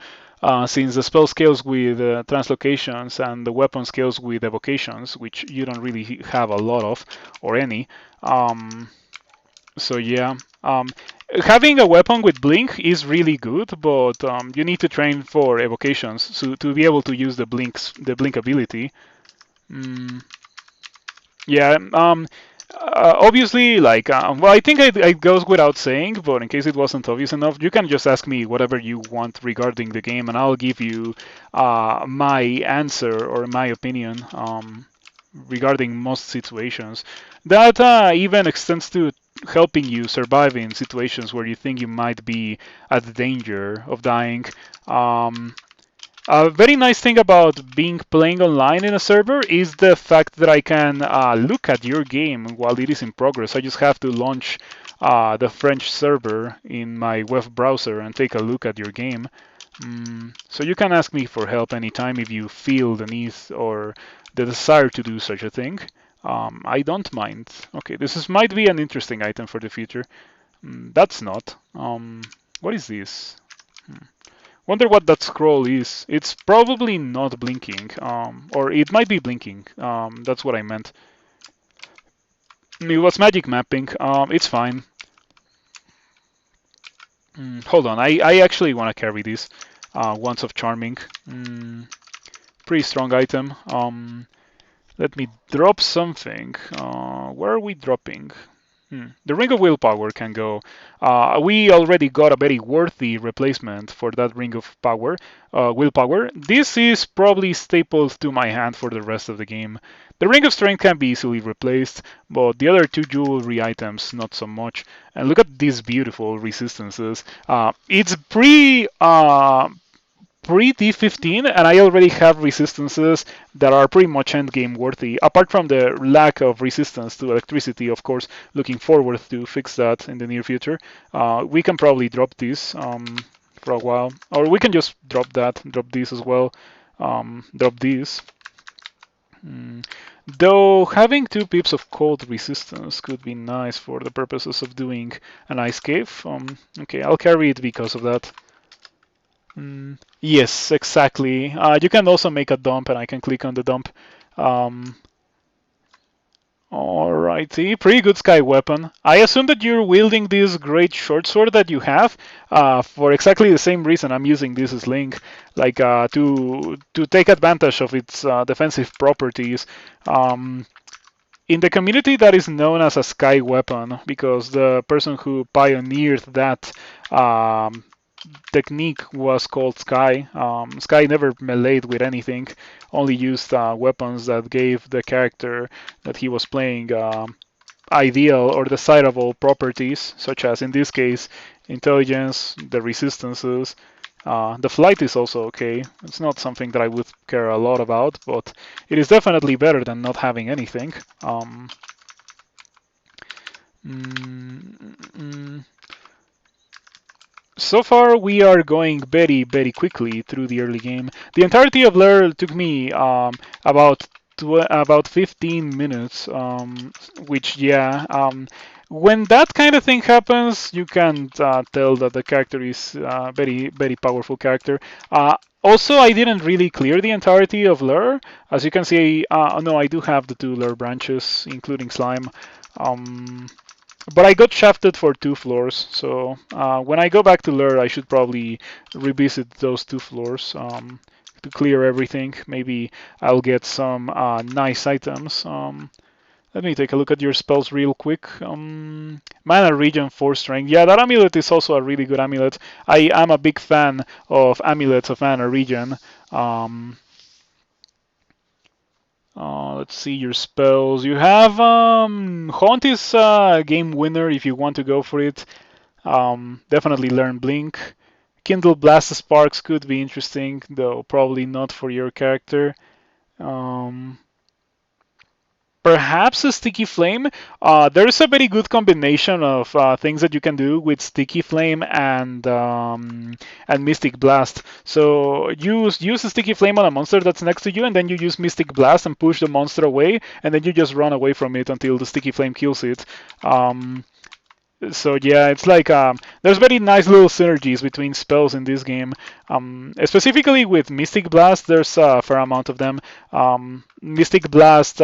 since the spell scales with translocations and the weapon scales with evocations, which you don't really have a lot of or any. Um, so yeah, having a weapon with blink is really good, but you need to train for evocations so to be able to use the blink ability. Mm, yeah, obviously, like, well, I think it goes without saying, but in case it wasn't obvious enough, you can just ask me whatever you want regarding the game, and I'll give you my answer or my opinion regarding most situations. That even extends to helping you survive in situations where you think you might be at danger of dying. Um, a very nice thing about being playing online in a server is the fact that I can look at your game while it is in progress. I just have to launch the French server in my web browser and take a look at your game. So you can ask me for help anytime if you feel the need or the desire to do such a thing. I don't mind. Okay, might be an interesting item for the future. That's not. What is this? Wonder what that scroll is. It's probably not blinking, or it might be blinking. That's what I meant. It was magic mapping. It's fine. Hold on, I actually want to carry this. Wands of Charming. Pretty strong item. Let me drop something. Where are we dropping? The Ring of Willpower can go. We already got a very worthy replacement for that Ring of Willpower. This is probably stapled to my hand for the rest of the game. The Ring of Strength can be easily replaced, but the other two jewelry items not so much. And look at these beautiful resistances. It's pre-D15, and I already have resistances that are pretty much endgame worthy. Apart from the lack of resistance to electricity, of course, looking forward to fix that in the near future. We can probably drop this for a while, or we can just drop this as well, drop this. Though having 2 pips of cold resistance could be nice for the purposes of doing an ice cave. Okay, I'll carry it because of that. Yes, exactly. You can also make a dump, and I can click on the dump. Um, Alrighty, pretty good sky weapon. I assume that you're wielding this great short sword that you have for exactly the same reason I'm using this as Link, like to take advantage of its defensive properties. In the community, that is known as a sky weapon because the person who pioneered that technique was called Sky. Sky never meleeed with anything, only used weapons that gave the character that he was playing ideal or desirable properties, such as in this case, intelligence, the resistances. The flight is also okay. It's not something that I would care a lot about, but it is definitely better than not having anything. So far, we are going very, very quickly through the early game. The entirety of Lair took me about 15 minutes, which, yeah, when that kind of thing happens, you can tell that the character is a very, very powerful character. Also, I didn't really clear the entirety of Lure. As you can see, no, I do have the 2 Lure branches, including Slime. But I got shafted for 2 floors, so when I go back to Lure, I should probably revisit those 2 floors to clear everything. Maybe I'll get some nice items. Let me take a look at your spells real quick. Mana Regen 4 Strength. Yeah, that amulet is also a really good amulet. I am a big fan of amulets of Mana Regen. Let's see your spells. You have Haunt is a game winner if you want to go for it. Definitely learn Blink. Kindle Blast Sparks could be interesting, though probably not for your character. Perhaps a Sticky Flame. There's a very good combination of things that you can do with Sticky Flame and Mystic Blast. So use a Sticky Flame on a monster that's next to you, and then you use Mystic Blast and push the monster away, and then you just run away from it until the Sticky Flame kills it. So yeah, it's like there's very nice little synergies between spells in this game. Specifically with Mystic Blast, there's a fair amount of them. Mystic Blast,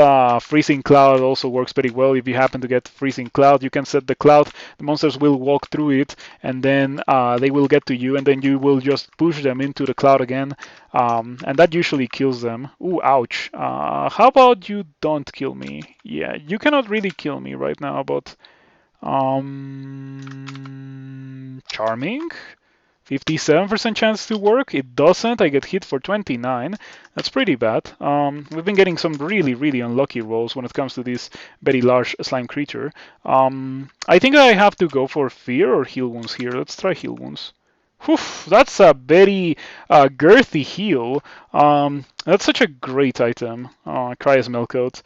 Freezing Cloud also works very well. If you happen to get Freezing Cloud, you can set the cloud. The monsters will walk through it, and then they will get to you, and then you will just push them into the cloud again, and that usually kills them. Ooh, ouch. How about you don't kill me? Yeah, you cannot really kill me right now, but charming. 57% chance to work. It doesn't. I get hit for 29. That's pretty bad. We've been getting some really, really unlucky rolls when it comes to this very large slime creature. I think I have to go for fear or heal wounds here. Let's try heal wounds. Whew, that's a very girthy heal. That's such a great item, Cryas Meltcoat.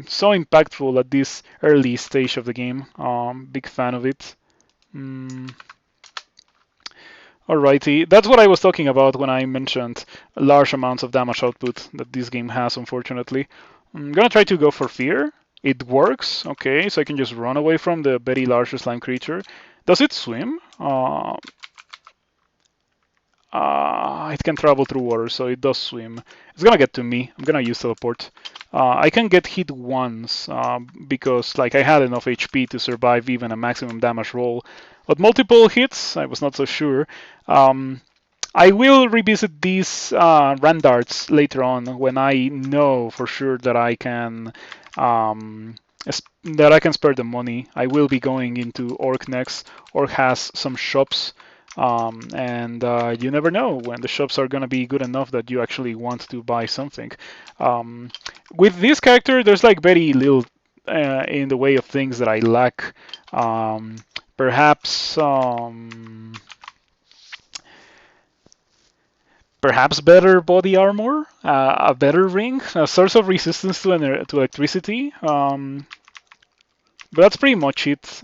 So impactful at this early stage of the game. Big fan of it. Alrighty, that's what I was talking about when I mentioned large amounts of damage output that this game has, unfortunately. I'm gonna try to go for fear. It works, okay, so I can just run away from the very large slime creature. Does it swim? It can travel through water, so it does swim. It's gonna get to me. I'm gonna use teleport. I can get hit once because like I had enough HP to survive even a maximum damage roll. But multiple hits, I was not so sure. I will revisit these Randarts later on when I know for sure that I can spare the money. I will be going into Orc next. Orc has some shops. And you never know when the shops are gonna be good enough that you actually want to buy something. With this character, there's like very little in the way of things that I lack. Perhaps perhaps better body armor, a better ring, a source of resistance to electricity. But that's pretty much it.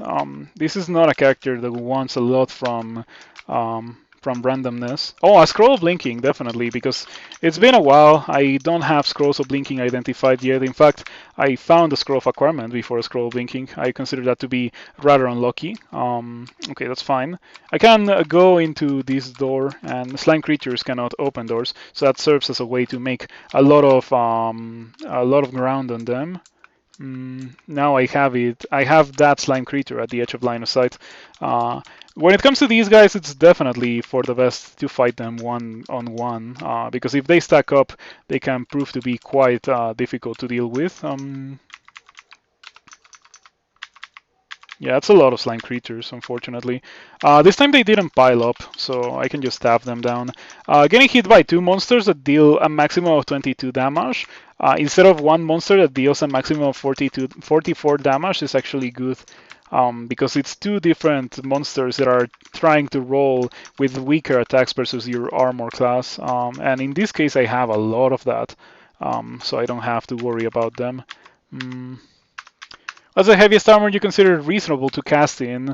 This is not a character that wants a lot from randomness. Oh, a scroll of blinking, definitely, because it's been a while. I don't have scrolls of blinking identified yet. In fact, I found a scroll of acquirement before a scroll of blinking. I consider that to be rather unlucky. Okay, that's fine. I can go into this door, and slime creatures cannot open doors, so that serves as a way to make a lot of ground on them. Now I have it. I have that slime creature at the edge of line of sight. When it comes to these guys, it's definitely for the best to fight them one-on-one, because if they stack up, they can prove to be quite difficult to deal with. Yeah, it's a lot of slime creatures, unfortunately. This time they didn't pile up, so I can just stab them down. Getting hit by two monsters that deal a maximum of 22 damage, instead of one monster that deals a maximum of 44 damage is actually good. Because it's two different monsters that are trying to roll with weaker attacks versus your armor class. And in this case, I have a lot of that, so I don't have to worry about them. What's the heaviest armor you consider reasonable to cast in?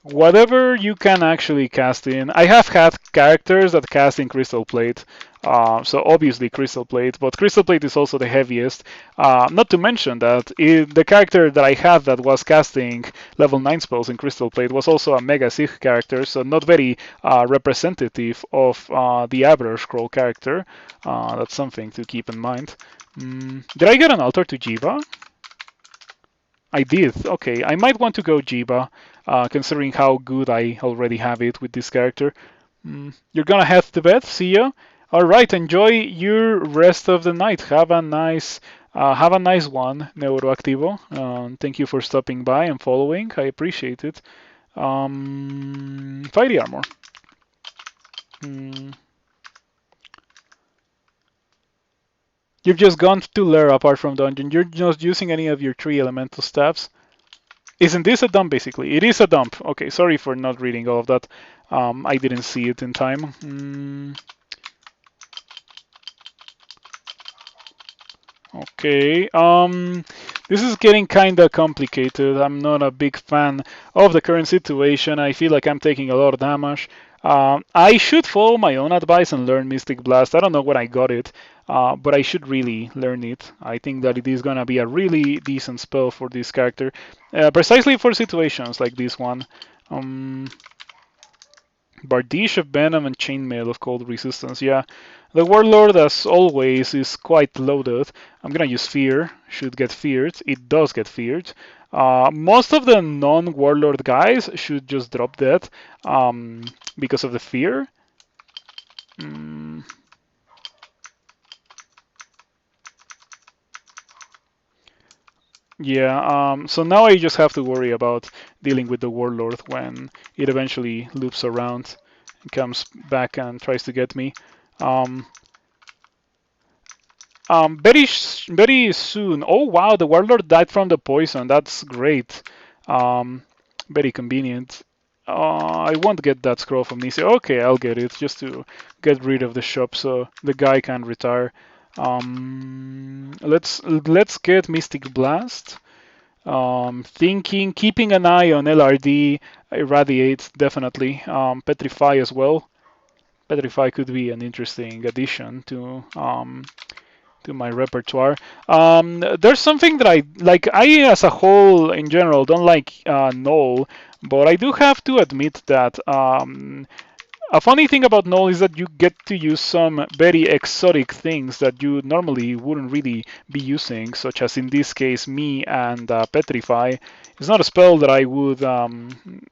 Whatever you can actually cast in. I have had characters that cast in Crystal Plate, so obviously Crystal Plate, but Crystal Plate is also the heaviest. Not to mention that the character that I had that was casting level 9 spells in Crystal Plate was also a Mega Sig character, so not very representative of the average scroll character. That's something to keep in mind. Did I get an altar to Jiyva? I did. Okay, I might want to go Jiyva, considering how good I already have it with this character. You're gonna head to bed. See ya. All right. Enjoy your rest of the night. Have a nice one, Neuroactivo. Thank you for stopping by and following. I appreciate it. Fiery armor. You've just gone to lair apart from dungeon. You're not using any of your 3 elemental staffs. Isn't this a dump, basically? It is a dump. Okay, sorry for not reading all of that. I didn't see it in time. Okay, this is getting kinda complicated. I'm not a big fan of the current situation. I feel like I'm taking a lot of damage. I should follow my own advice and learn Mystic Blast. I don't know when I got it, but I should really learn it. I think that it is gonna be a really decent spell for this character, precisely for situations like this one. Um, Bardiche of Venom and Chainmail of Cold Resistance. Yeah, the Warlord, as always, is quite loaded. I'm gonna use Fear. Should get feared. It does get feared. Most of the non-Warlord guys should just drop dead because of the fear. Mm, yeah, so now I just have to worry about dealing with the Warlord when it eventually loops around and comes back and tries to get me. Um, very soon. Oh wow, the Warlord died from the poison. That's great. Um, very convenient. I won't get that scroll from Nisi. Okay, I'll get it just to get rid of the shop so the guy can retire. Let's get Mystic Blast. Keeping an eye on LRD, Irradiate definitely. Petrify as well. Petrify could be an interesting addition to my repertoire. There's something that I like. I, as a whole, in general, don't like Gnoll, but I do have to admit that a funny thing about Gnoll is that you get to use some very exotic things that you normally wouldn't really be using, such as in this case, me and Petrify. It's not a spell that I would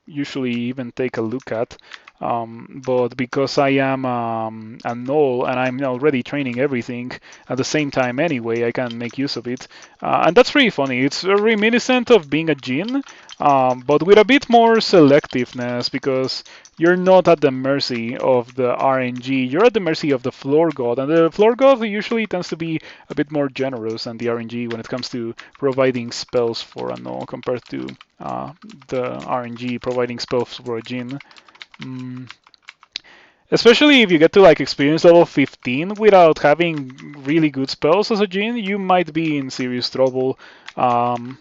usually even take a look at. But because I am a Gnoll and I'm already training everything at the same time anyway, I can make use of it. And that's really funny. It's reminiscent of being a Jinn, but with a bit more selectiveness because you're not at the mercy of the RNG. You're at the mercy of the floor god, and the floor god usually tends to be a bit more generous than the RNG when it comes to providing spells for a Gnoll compared to the RNG providing spells for a Jinn. Mm. Especially if you get to like experience level 15 without having really good spells as a Jinn, you might be in serious trouble. Um,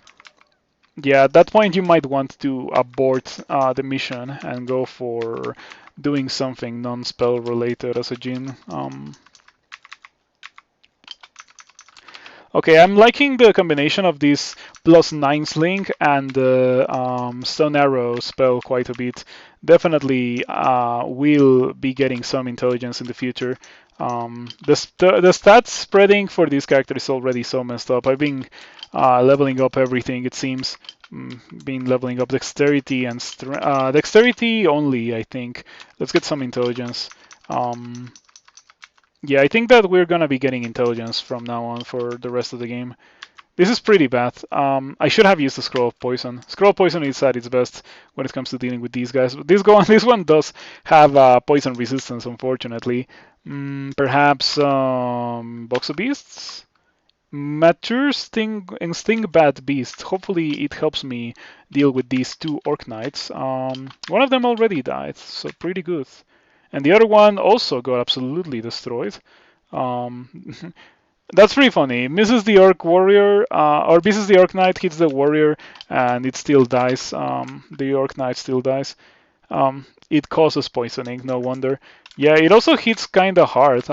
yeah, at that point you might want to abort the mission and go for doing something non-spell related as a Jinn. Okay, I'm liking the combination of this +9 sling and the stone arrow spell quite a bit. Definitely will be getting some intelligence in the future. The stats spreading for this character is already so messed up. I've been leveling up everything, it seems. Been leveling up dexterity and dexterity only, I think. Let's get some intelligence. Yeah, I think that we're gonna be getting intelligence from now on for the rest of the game. This is pretty bad. I should have used the Scroll of Poison. Scroll of Poison is at its best when it comes to dealing with these guys. But this one does have poison resistance, unfortunately. Perhaps Box of Beasts? Mature Sting and Sting Bad Beast. Hopefully it helps me deal with these two Orc Knights. One of them already died, so pretty good. And the other one also got absolutely destroyed. Um, that's pretty funny. Misses the Orc Warrior, or misses the Orc Knight, hits the Warrior, and it still dies. The Orc Knight still dies. It causes poisoning, no wonder. Yeah, it also hits kinda hard.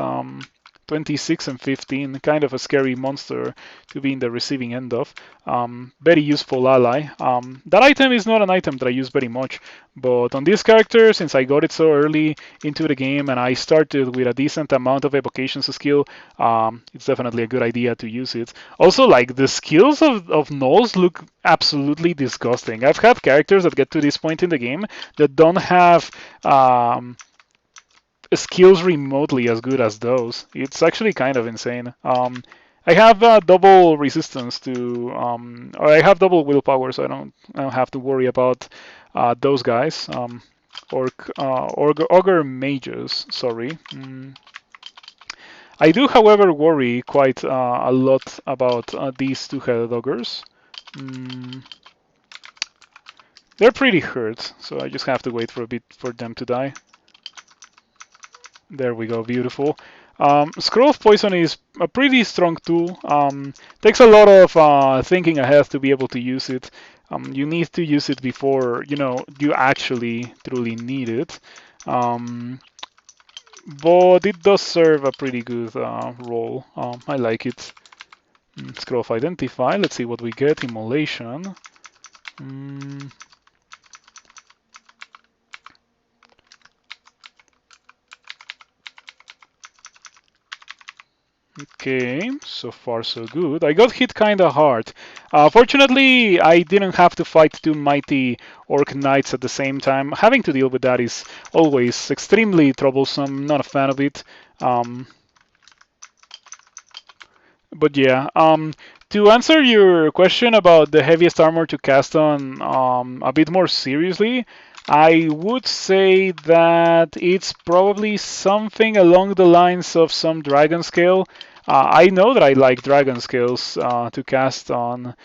26 and 15, kind of a scary monster to be in the receiving end of. Very useful ally. That item is not an item that I use very much, but on this character, since I got it so early into the game and I started with a decent amount of evocations skill, it's definitely a good idea to use it. Also, like, the skills of Gnolls look absolutely disgusting. I've had characters that get to this point in the game that don't have skills remotely as good as those. It's actually kind of insane. I have double resistance to, or I have double willpower, so I don't have to worry about those guys. Ogre mages, sorry. I do, however, worry quite a lot about these two-headed ogres. They're pretty hurt, so I just have to wait for a bit for them to die. There we go, beautiful. Scroll of Poison is a pretty strong tool. Takes a lot of thinking ahead to be able to use it. You need to use it before you actually truly need it. Um, but it does serve a pretty good role. I like it. Scroll of Identify. Let's see what we get. Immolation. Mm, Okay, so far so good. I got hit kinda hard. Fortunately, I didn't have to fight two mighty orc knights at the same time. Having to deal with that is always extremely troublesome. Not a fan of it. Um, but yeah, to answer your question about the heaviest armor to cast on a bit more seriously, I would say that it's probably something along the lines of some dragon scale. I know that I like dragon scales to cast on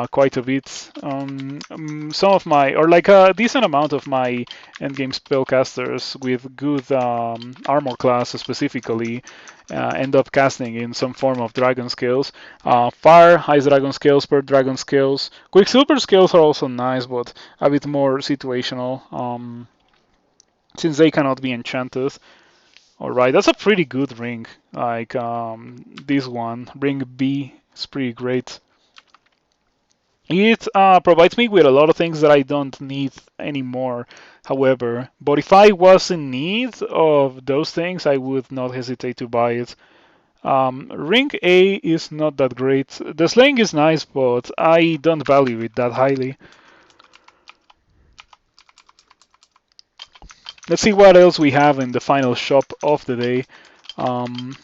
quite a bit. Some of my, or like a decent amount of my endgame spellcasters with good armor class specifically end up casting in some form of dragon scales. Fire has dragon scales, per dragon scales. Quicksilver scales are also nice, but a bit more situational since they cannot be enchanted. Alright, that's a pretty good ring. Like this one, ring B, is pretty great. It provides me with a lot of things that I don't need anymore, however. But if I was in need of those things, I would not hesitate to buy it. Ring A is not that great. The slaying is nice, but I don't value it that highly. Let's see what else we have in the final shop of the day. Um,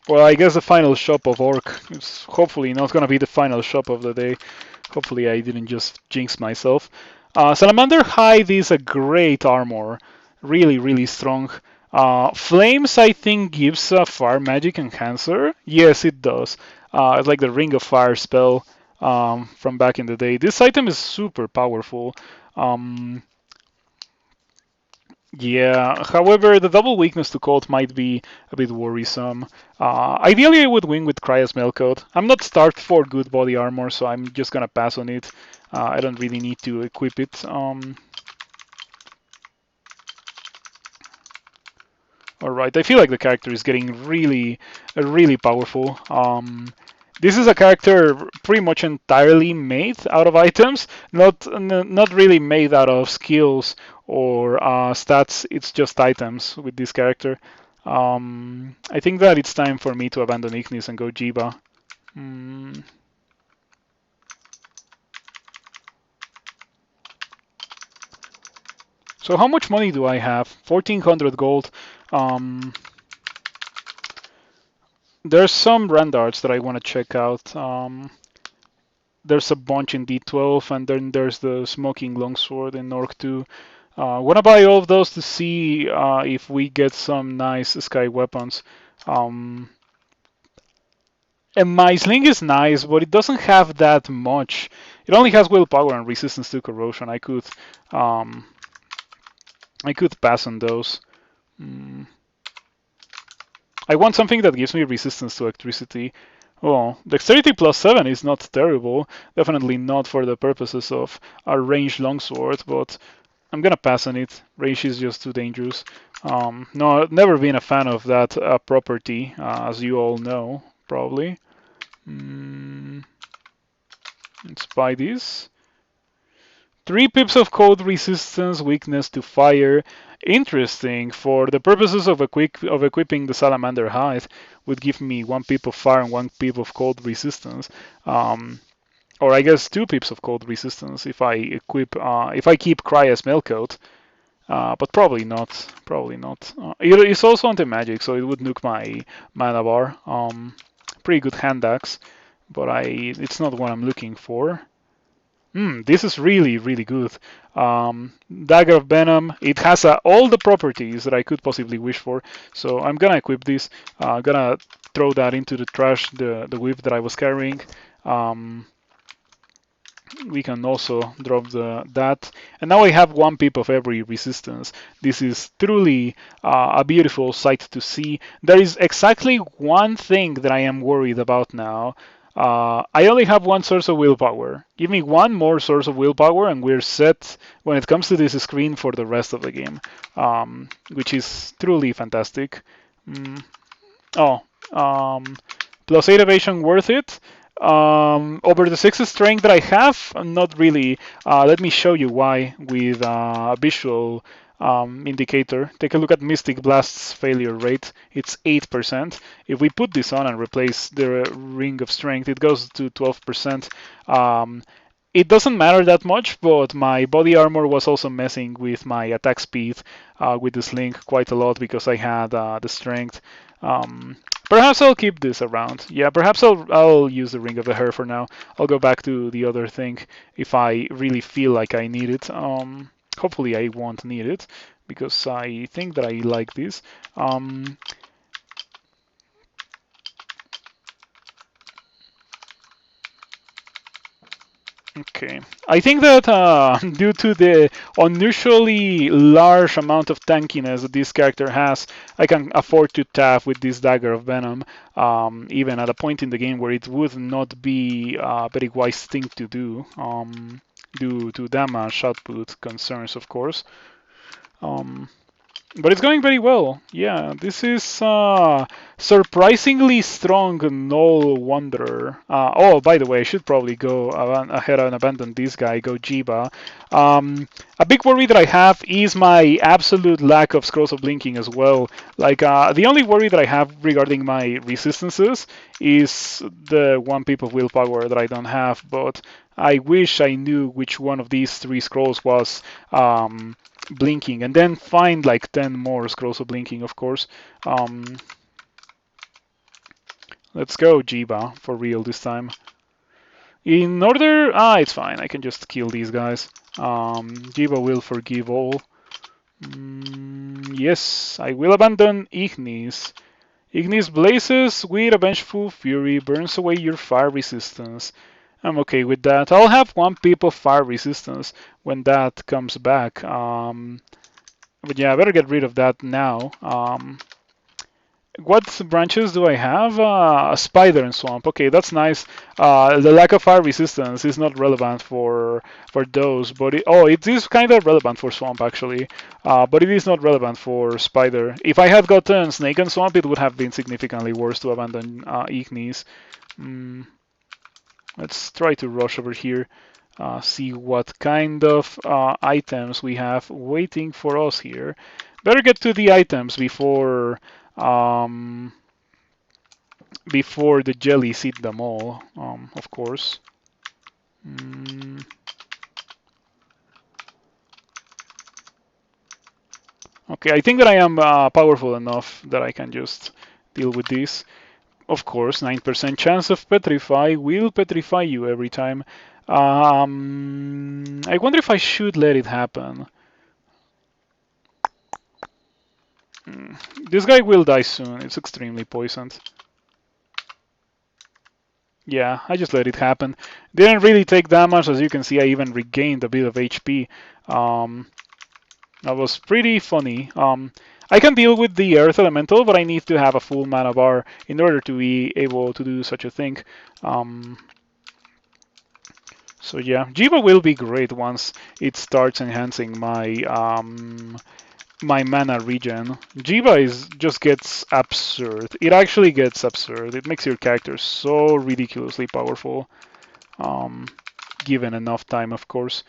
well, I guess the final shop of Orc is hopefully not going to be the final shop of the day. Hopefully I didn't just jinx myself. Salamander Hide is a great armor. Really, really strong. Flames, I think, gives a fire magic enhancer. Yes, it does. It's like the Ring of Fire spell from back in the day. This item is super powerful. Um, yeah, however, the double weakness to cold might be a bit worrisome. Ideally, I would win with Cryas Melcoat. I'm not starved for good body armor, so I'm just gonna pass on it. I don't really need to equip it. Alright, I feel like the character is getting really, really powerful. This is a character pretty much entirely made out of items, not really made out of skills or stats. It's just items with this character. I think that it's time for me to abandon Ignis and go Jiyva. Mm. So how much money do I have? 1400 gold. Um, there's some Randards that I want to check out. There's a bunch in D12, and then there's the Smoking Longsword in Orc 2. Want to buy all of those to see if we get some nice sky weapons. Um, and my sling is nice, but it doesn't have that much. It only has willpower and resistance to corrosion. Um, I could pass on those. Mm. I want something that gives me resistance to electricity. Well, dexterity plus 7 is not terrible. Definitely not for the purposes of a ranged longsword, but I'm gonna pass on it. Range is just too dangerous. No, I've never been a fan of that property, as you all know, probably. Let's buy this. 3 pips of cold resistance, weakness to fire. Interesting. For the purposes of equipping the Salamander Hide, would give me 1 pip of fire and 1 pip of cold resistance. Or I guess 2 pips of cold resistance if if I keep Cryas Melcoat. But probably not. Probably not. It's also anti-magic, so it would nuke my mana bar. Pretty good hand axe, but it's not what I'm looking for. This is really, really good. Dagger of Venom. It has all the properties that I could possibly wish for. So I'm gonna equip this. Gonna throw that into the trash, the whip that I was carrying. We can also drop that. And now I have 1 pip of every resistance. This is truly a beautiful sight to see. There is exactly one thing that I am worried about now. I only have one source of willpower. Give me one more source of willpower, and we're set when it comes to this screen for the rest of the game, which is truly fantastic. Mm. Oh, plus 8 evasion worth it. Over the 6 strength that I have, not really. Let me show you why with a visual indicator. Take a look at Mystic Blast's failure rate. It's 8%. If we put this on and replace the Ring of Strength, it goes to 12%. It doesn't matter that much, but my body armor was also messing with my attack speed with this link quite a lot because I had the strength. Perhaps I'll keep this around. Yeah, perhaps I'll use the Ring of the Hair for now. I'll go back to the other thing if I really feel like I need it. Hopefully I won't need it because I think that I like this. Okay. I think that due to the unusually large amount of tankiness that this character has, I can afford to tap with this Dagger of Venom, even at a point in the game where it would not be a very wise thing to do, due to damage output concerns, of course. Um, but it's going very well. Yeah, this is surprisingly strong Gnoll Wanderer. Oh, by the way, I should probably go ahead and abandon this guy, go Jiyva. A big worry that I have is my absolute lack of Scrolls of Blinking as well. Like, the only worry that I have regarding my resistances is the one pip of willpower that I don't have, but I wish I knew which one of these 3 scrolls was blinking, and then find like 10 more scrolls of blinking, of course. Let's go Jiyva for real this time. In order, it's fine. I can just kill these guys. Jiyva will forgive all. Yes, I will abandon Ignis. Ignis blazes with a vengeful fury, burns away your fire resistance. I'm okay with that. I'll have 1 pip of fire resistance when that comes back. But yeah, I better get rid of that now. What branches do I have? A spider and swamp. Okay, that's nice. The lack of fire resistance is not relevant for those, but it is kind of relevant for swamp actually. But it is not relevant for spider. If I had gotten snake and swamp, it would have been significantly worse to abandon Ignis. Let's try to rush over here. See what kind of items we have waiting for us here. Better get to the items before the jellies eat them all, of course. Okay, I think that I am powerful enough that I can just deal with this. Of course, 9% chance of petrify will petrify you every time. I wonder if I should let it happen. This guy will die soon. It's extremely poisoned. Yeah, I just let it happen. Didn't really take damage. As you can see, I even regained a bit of HP. That was pretty funny. I can deal with the Earth Elemental, but I need to have a full mana bar in order to be able to do such a thing. So yeah, Jiyva will be great once it starts enhancing my mana regen. Jiyva just gets absurd. It actually gets absurd. It makes your character so ridiculously powerful, given enough time, of course.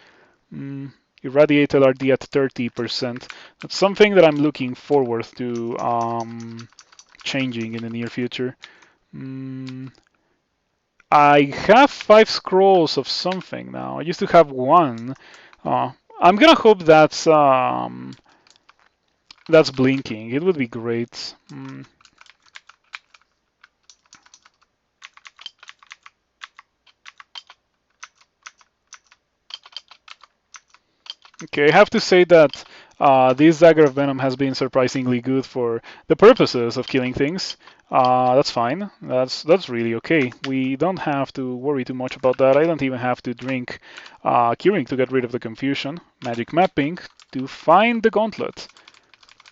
Irradiate LRD at 30%. That's something that I'm looking forward to changing in the near future. I have 5 scrolls of something now. I used to have 1. I'm gonna hope that's blinking. It would be great. Okay, I have to say that this Dagger of Venom has been surprisingly good for the purposes of killing things. That's fine. That's really okay. We don't have to worry too much about that. I don't even have to drink Curing to get rid of the confusion. Magic Mapping to find the gauntlet.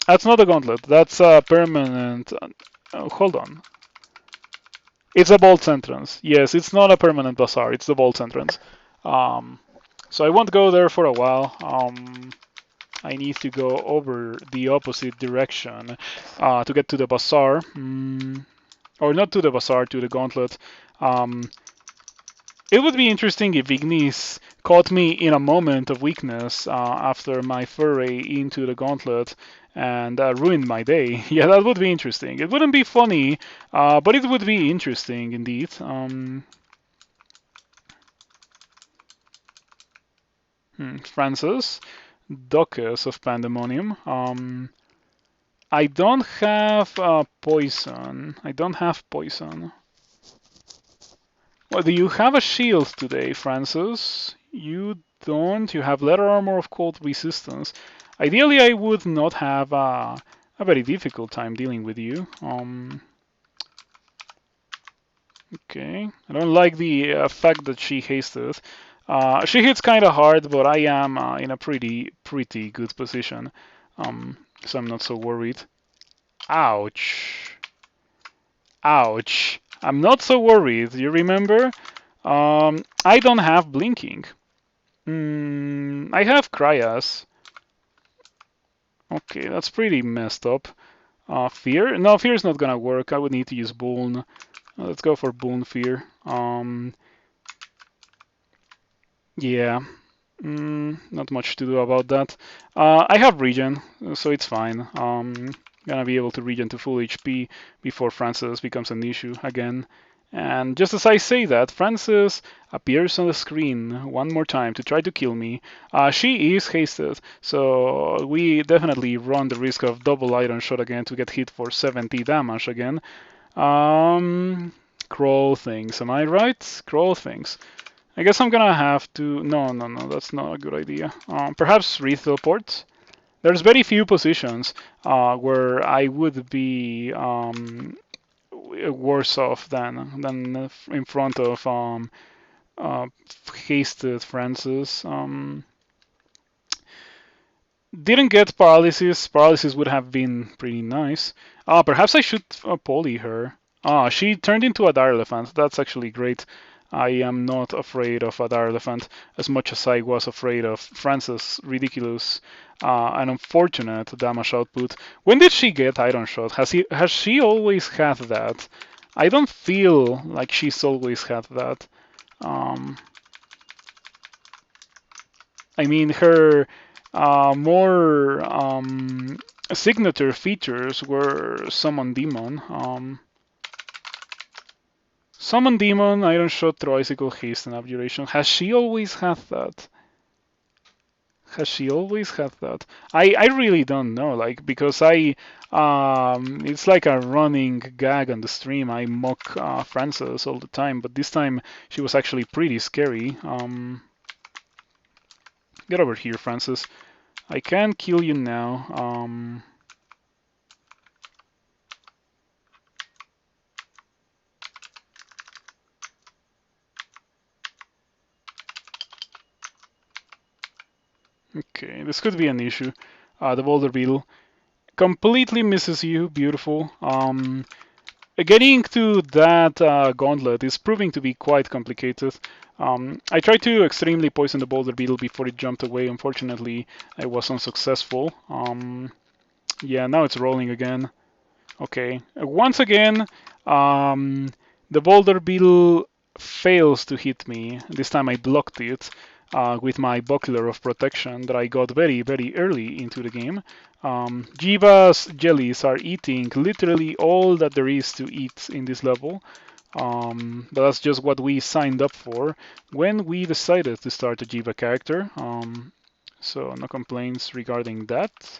That's not a gauntlet. That's a permanent. Oh, hold on. It's a vault entrance. Yes, it's not a permanent bazaar. It's the vault entrance. Um, so I won't go there for a while. I need to go over the opposite direction to get to the bazaar. Or not to the bazaar, to the gauntlet. Um, it would be interesting if Ignis caught me in a moment of weakness after my foray into the gauntlet and ruined my day. Yeah, that would be interesting. It wouldn't be funny, but it would be interesting indeed. Francis, Duchess of Pandemonium. I don't have poison. I don't have poison. Well, do you have a shield today, Francis? You don't. You have letter armor of cold resistance. Ideally, I would not have a very difficult time dealing with you. Okay. I don't like the fact that she hasted. She hits kind of hard, but I am in a pretty good position. So I'm not so worried. Ouch. Ouch. I'm not so worried. You remember? I don't have blinking. I have Cryas. Okay, that's pretty messed up. Fear? No, fear is not gonna work. I would need to use Boon. Let's go for Boon Fear. Yeah. Not much to do about that. I have regen, so it's fine. Gonna be able to regen to full HP before Francis becomes an issue again. And just as I say that, Francis appears on the screen one more time to try to kill me. She is hasted, so we definitely run the risk of double iron shot again to get hit for 70 damage again. Crawl things, am I right? Crawl things. I guess I'm gonna have to. No, no, no, that's not a good idea. Perhaps reteleport. There's very few positions where I would be worse off than in front of hasted Francis. Didn't get paralysis. Paralysis would have been pretty nice. Perhaps I should poly her. She turned into a dire elephant. That's actually great. I am not afraid of a dire elephant as much as I was afraid of Francis' ridiculous and unfortunate damage output. When did she get Iron Shot? Has she always had that? I don't feel like she's always had that. I mean, her more signature features were Summon Demon. Summon Demon, Iron Shot, Tricycle, Haste, and Abjuration. Has she always had that? Has she always had that? I really don't know, like, because it's like a running gag on the stream. I mock Frances all the time, but this time she was actually pretty scary. Get over here, Frances. I can kill you now. Okay, this could be an issue. The Boulder Beetle completely misses you. Beautiful. Getting to that gauntlet is proving to be quite complicated. I tried to extremely poison the Boulder Beetle before it jumped away. Unfortunately, I was unsuccessful. Yeah, now it's rolling again. Okay, once again, the Boulder Beetle fails to hit me. This time I blocked it with my Buckler of Protection that I got very early into the game. Jiyva's jellies are eating literally all that there is to eat in this level. But that's just what we signed up for when we decided to start a Jiyva character. So no complaints regarding that.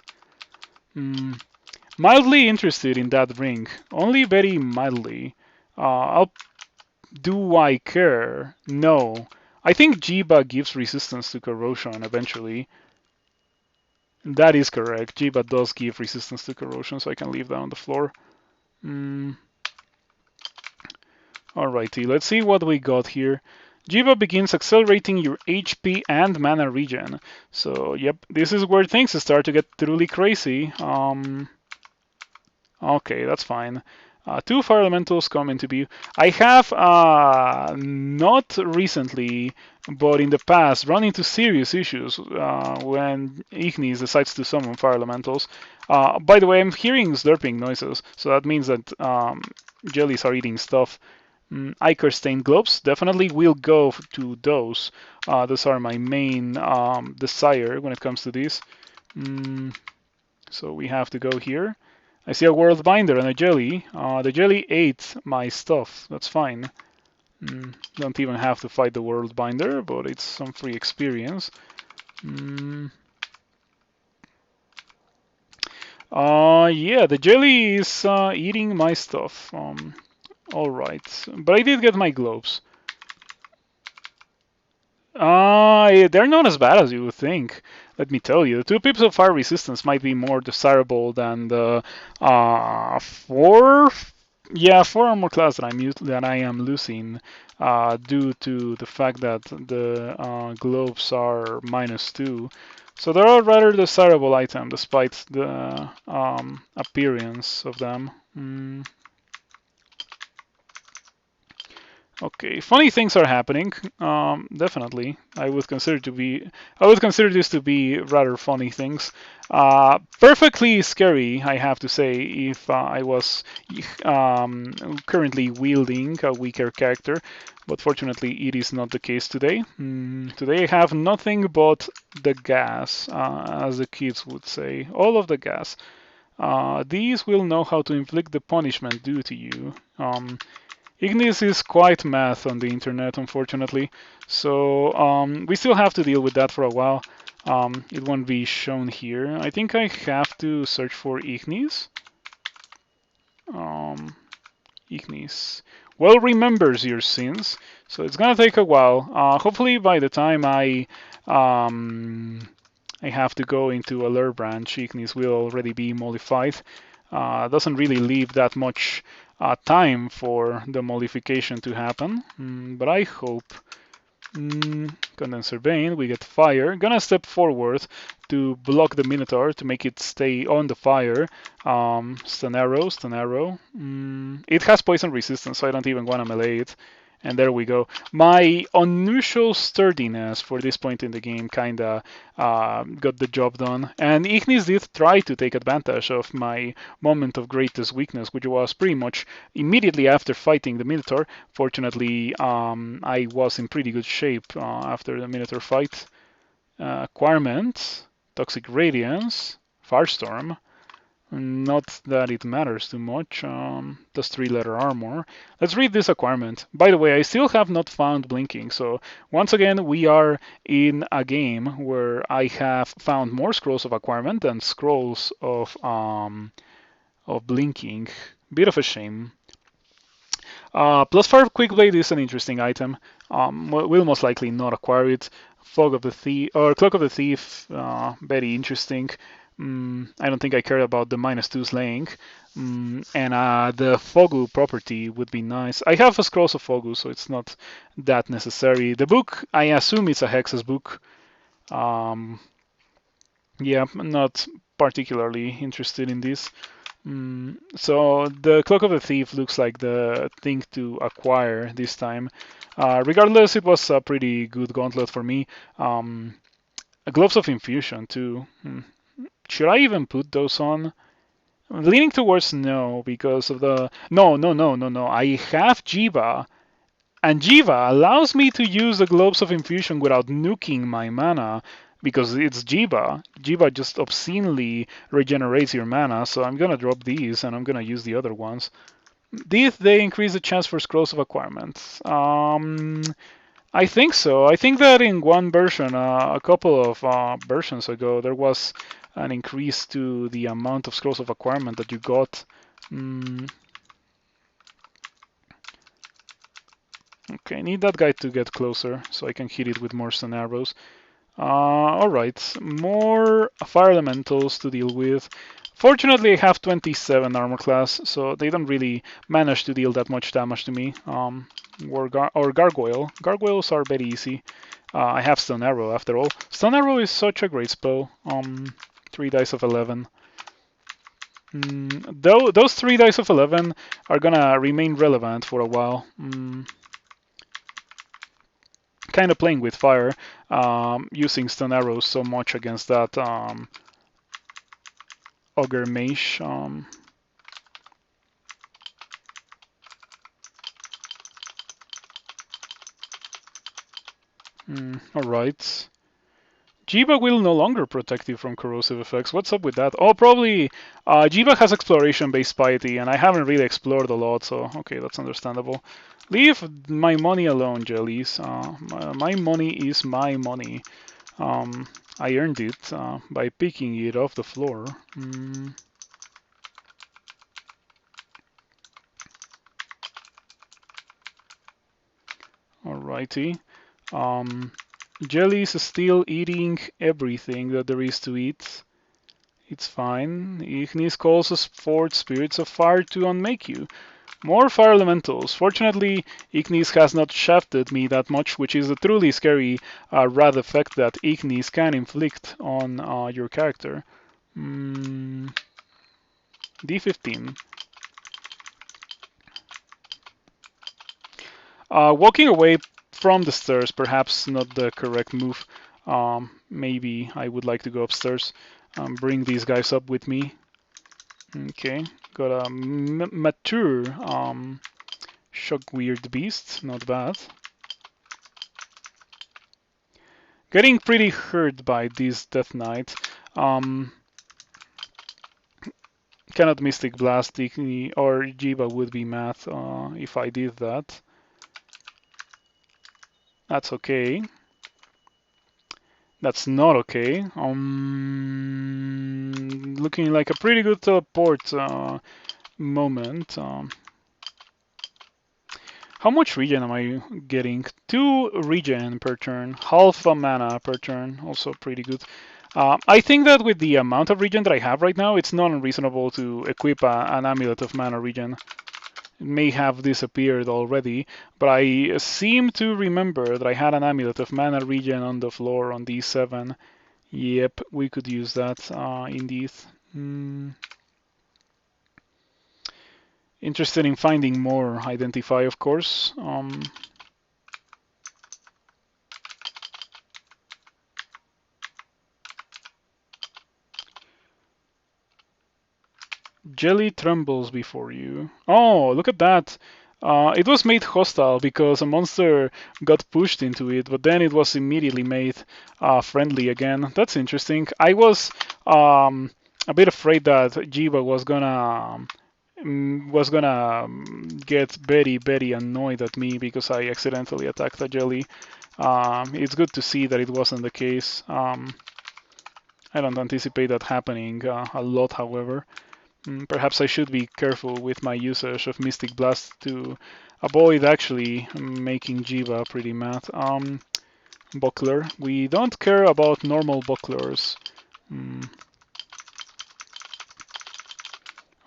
Mildly interested in that ring, only very mildly. Do I care? No. I think Jiyva gives resistance to corrosion eventually. That is correct. Jiyva does give resistance to corrosion, so I can leave that on the floor. Alrighty, let's see what we got here. Jiyva begins accelerating your HP and mana regen. So, yep, this is where things start to get truly crazy. Okay, that's fine. Two fire elementals come into view. I have not recently, but in the past, run into serious issues when Ignis decides to summon fire elementals. By the way, I'm hearing slurping noises, so that means that jellies are eating stuff. Ichor stained globes, definitely will go to those. Those are my main desire when it comes to this. So we have to go here. I see a world binder and a jelly. The jelly ate my stuff. That's fine. Don't even have to fight the world binder, but it's some free experience. Yeah, the jelly is eating my stuff. All right, but I did get my globes. They're not as bad as you would think. Let me tell you, the 2 pips of fire resistance might be more desirable than the 4, yeah, 4 armor class that I am losing due to the fact that the globes are -2. So they're a rather desirable item despite the appearance of them. Okay, funny things are happening. Definitely, I would consider this to be rather funny things. Perfectly scary, I have to say, if I was currently wielding a weaker character, but fortunately it is not the case today. Today I have nothing but the gas, as the kids would say, all of the gas. These will know how to inflict the punishment due to you. Ignis is quite math on the internet, unfortunately, so we still have to deal with that for a while. It won't be shown here. I think I have to search for Ignis. Ignis. Well remembers your sins, so it's gonna take a while. Hopefully by the time I have to go into a lure branch, Ignis will already be mollified. Doesn't really leave that much time for the mollification to happen, but I hope. Condenser Bane, we get fire. Gonna step forward to block the Minotaur to make it stay on the fire. Stun arrow, stun arrow. It has poison resistance, so I don't even want to melee it. And there we go. My unusual sturdiness for this point in the game kinda got the job done. And Ignis did try to take advantage of my moment of greatest weakness, which was pretty much immediately after fighting the Minotaur. Fortunately, I was in pretty good shape after the Minotaur fight. Acquirement, Toxic Radiance, Firestorm. Not that it matters too much. Does 3-letter armor. Let's read this acquirement. By the way, I still have not found blinking, so once again we are in a game where I have found more scrolls of acquirement than scrolls of blinking. Bit of a shame. +5 Quick Blade is an interesting item. We'll most likely not acquire it. Fog of the Thief or Cloak of the Thief, very interesting. I don't think I care about the -2 slaying. And the Fogu property would be nice. I have a Scrolls of Fogu, so it's not that necessary. The book, I assume it's a Hexes book. Yeah, I'm not particularly interested in this. So the Cloak of the Thief looks like the thing to acquire this time. Regardless, it was a pretty good gauntlet for me. Gloves of Infusion too. Should I even put those on? I'm leaning towards no because of the... No. I have Jiyva. And Jiyva allows me to use the Globes of Infusion without nuking my mana because it's Jiyva. Jiyva just obscenely regenerates your mana, so I'm gonna drop these and I'm gonna use the other ones. Did they increase the chance for Scrolls of Acquirement? I think so. I think that in one version, a couple of versions ago, there was an increase to the amount of Scrolls of Acquirement that you got. Okay, I need that guy to get closer so I can hit it with more stun arrows. Alright, more fire elementals to deal with. Fortunately, I have 27 armor class, so they don't really manage to deal that much damage to me. Or Gargoyle. Gargoyles are very easy. I have Stun Arrow after all. Stun Arrow is such a great spell. 3 dice of 11. Those 3 dice of 11 are gonna remain relevant for a while. Kind of playing with fire, using stun arrows so much against that ogre mage. All right. Jiyva will no longer protect you from corrosive effects. What's up with that? Oh, probably Jiyva has exploration-based piety, and I haven't really explored a lot, so okay, that's understandable. Leave my money alone, jellies. My money is my money. I earned it by picking it off the floor. Alrighty. Jelly's still eating everything that there is to eat. It's fine. Ignis calls us forth spirits of fire to unmake you. More fire elementals. Fortunately, Ignis has not shafted me that much, which is a truly scary rad effect that Ignis can inflict on your character. D15. Walking away from the stairs, perhaps not the correct move. Maybe I would like to go upstairs. Bring these guys up with me. Okay, got a mature shock weird beast, not bad. Getting pretty hurt by this Death Knight. Cannot Mystic Blast Igni or Jiyva would be mad if I did that. That's okay. That's not okay. Looking like a pretty good teleport moment. How much regen am I getting? 2 regen per turn, half a mana per turn, also pretty good. I think that with the amount of regen that I have right now, it's not unreasonable to equip an amulet of mana regen. It may have disappeared already, but I seem to remember that I had an amulet of mana regen on the floor on D7. Yep, we could use that indeed. Interested in finding more identify, of course. Jelly trembles before you. Oh, look at that. It was made hostile because a monster got pushed into it, but then it was immediately made friendly again. That's interesting. I was a bit afraid that Jiyva was gonna get very annoyed at me because I accidentally attacked a jelly. It's good to see that it wasn't the case. I don't anticipate that happening a lot, however. Perhaps I should be careful with my usage of Mystic Blast to avoid actually making Jiyva pretty mad. Buckler. We don't care about normal bucklers.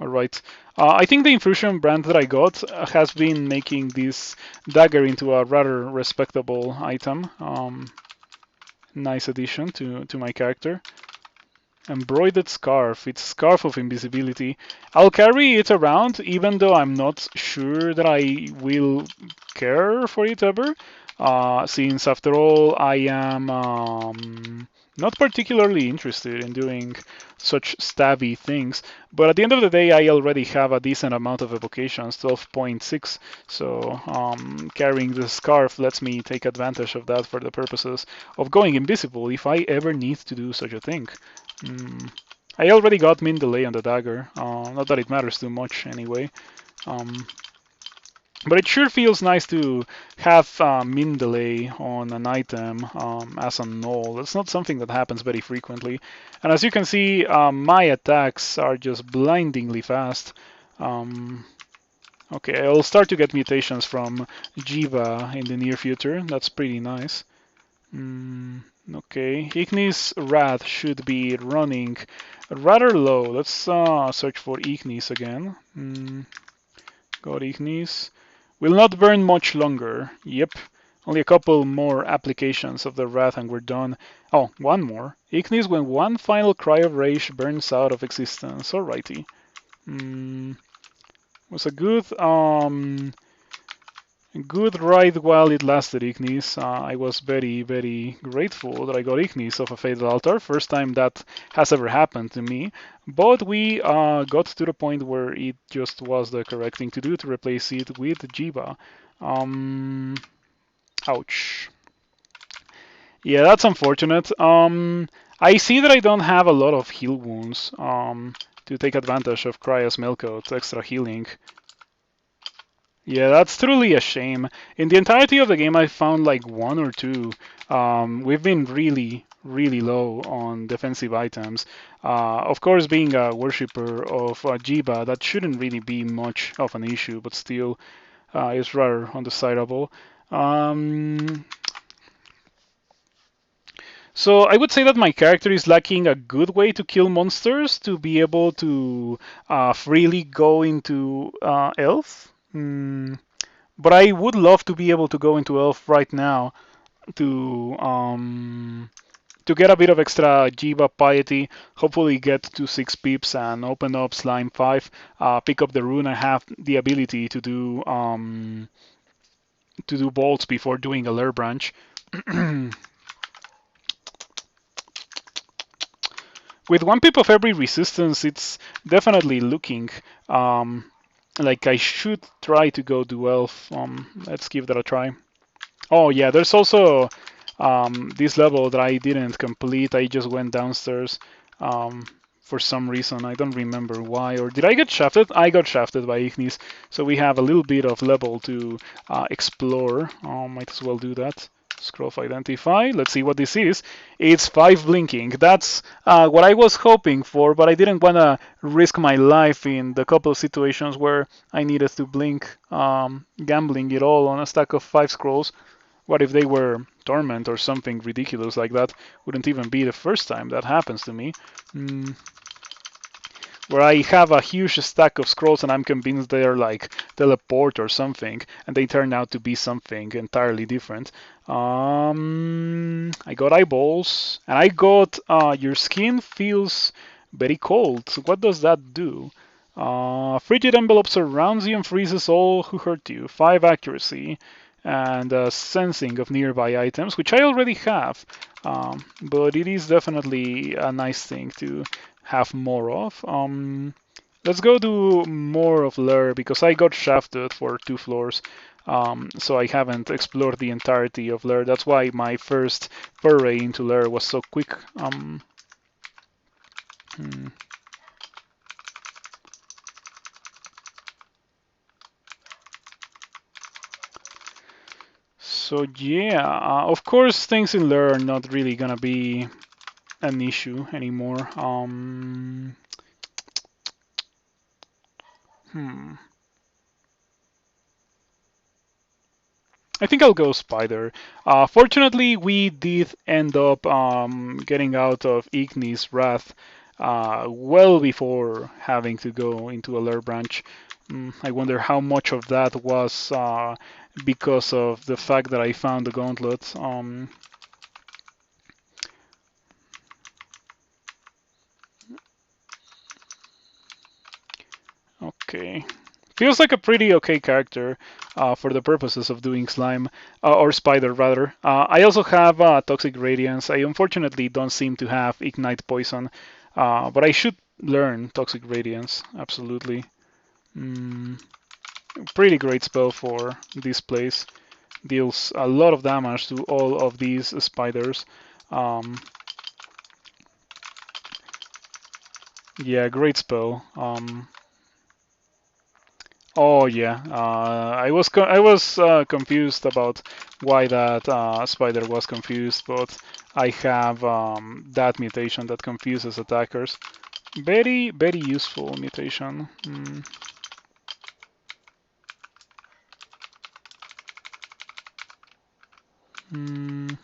Alright. I think the Infusion brand that I got has been making this dagger into a rather respectable item. Nice addition to my character. Embroidered scarf. It's scarf of invisibility. I'll carry it around even though I'm not sure that I will care for it ever. Since after all I am not particularly interested in doing such stabby things. But at the end of the day, I already have a decent amount of evocations, 12.6. So carrying the scarf lets me take advantage of that for the purposes of going invisible if I ever need to do such a thing. I already got min delay on the dagger, not that it matters too much anyway. But it sure feels nice to have min delay on an item as a Gnoll. It's not something that happens very frequently. And as you can see, my attacks are just blindingly fast. Okay, I'll start to get mutations from Jiyva in the near future. That's pretty nice. Okay, Ignis Rat should be running rather low. Let's search for Ignis again. Got Ignis. Will not burn much longer. Yep, only a couple more applications of the Wrath and we're done. Oh, one more. Ignis when one final cry of rage burns out of existence. Alrighty. Mm, was a good ride while it lasted, Ignis. I was very, very grateful that I got Ignis of a Fatal Altar. First time that has ever happened to me. But we got to the point where it just was the correct thing to do to replace it with Jiyva. Um, ouch. Yeah, that's unfortunate. I see that I don't have a lot of heal wounds to take advantage of Crya's Milko's extra healing. Yeah, that's truly a shame. In the entirety of the game, I found like one or two. We've been really, really low on defensive items. Of course, being a worshipper of Jiyva, that shouldn't really be much of an issue, but still, it's rather undesirable. Um, so I would say that my character is lacking a good way to kill monsters to be able to freely go into Elf. But I would love to be able to go into Elf right now to get a bit of extra Jiyva piety, hopefully get to 6 pips and open up Slime 5, pick up the rune and have the ability to do bolts before doing a lair branch. With 1 pip of every resistance, it's definitely looking like I should try to go do Elf. Let's give that a try. Oh yeah, there's also this level that I didn't complete. I just went downstairs for some reason. I don't remember why. Or did I get shafted? I got shafted by Ignis. So we have a little bit of level to explore. Might as well do that. Scroll of identify. Let's see what this is. It's 5 blinking. That's what I was hoping for, but I didn't want to risk my life in the couple of situations where I needed to blink, gambling it all on a stack of 5 scrolls. What if they were Torment or something ridiculous like that? Wouldn't even be the first time that happens to me. Where I have a huge stack of scrolls and I'm convinced they're like teleport or something, and they turn out to be something entirely different. I got eyeballs, and I got your skin feels very cold. What does that do? Frigid envelope surrounds you and freezes all who hurt you. 5 accuracy and sensing of nearby items, which I already have, but it is definitely a nice thing to have more of. Let's go do more of Lair because I got shafted for 2 floors, so I haven't explored the entirety of Lair. That's why my first foray into Lair was so quick. Hmm. So yeah, of course things in Lair are not really gonna be an issue anymore. Hmm. I think I'll go Spider. Fortunately, we did end up getting out of Ignis' wrath well before having to go into a lair branch. I wonder how much of that was because of the fact that I found the gauntlet. Okay. Feels like a pretty okay character for the purposes of doing slime, or spider rather. I also have toxic radiance. I unfortunately don't seem to have ignite poison, but I should learn toxic radiance. Absolutely. Mm, Pretty great spell for this place. Deals a lot of damage to all of these spiders. Um, yeah, great spell. Oh yeah, I was confused about why that spider was confused, but I have that mutation that confuses attackers. Very very useful mutation. Mm.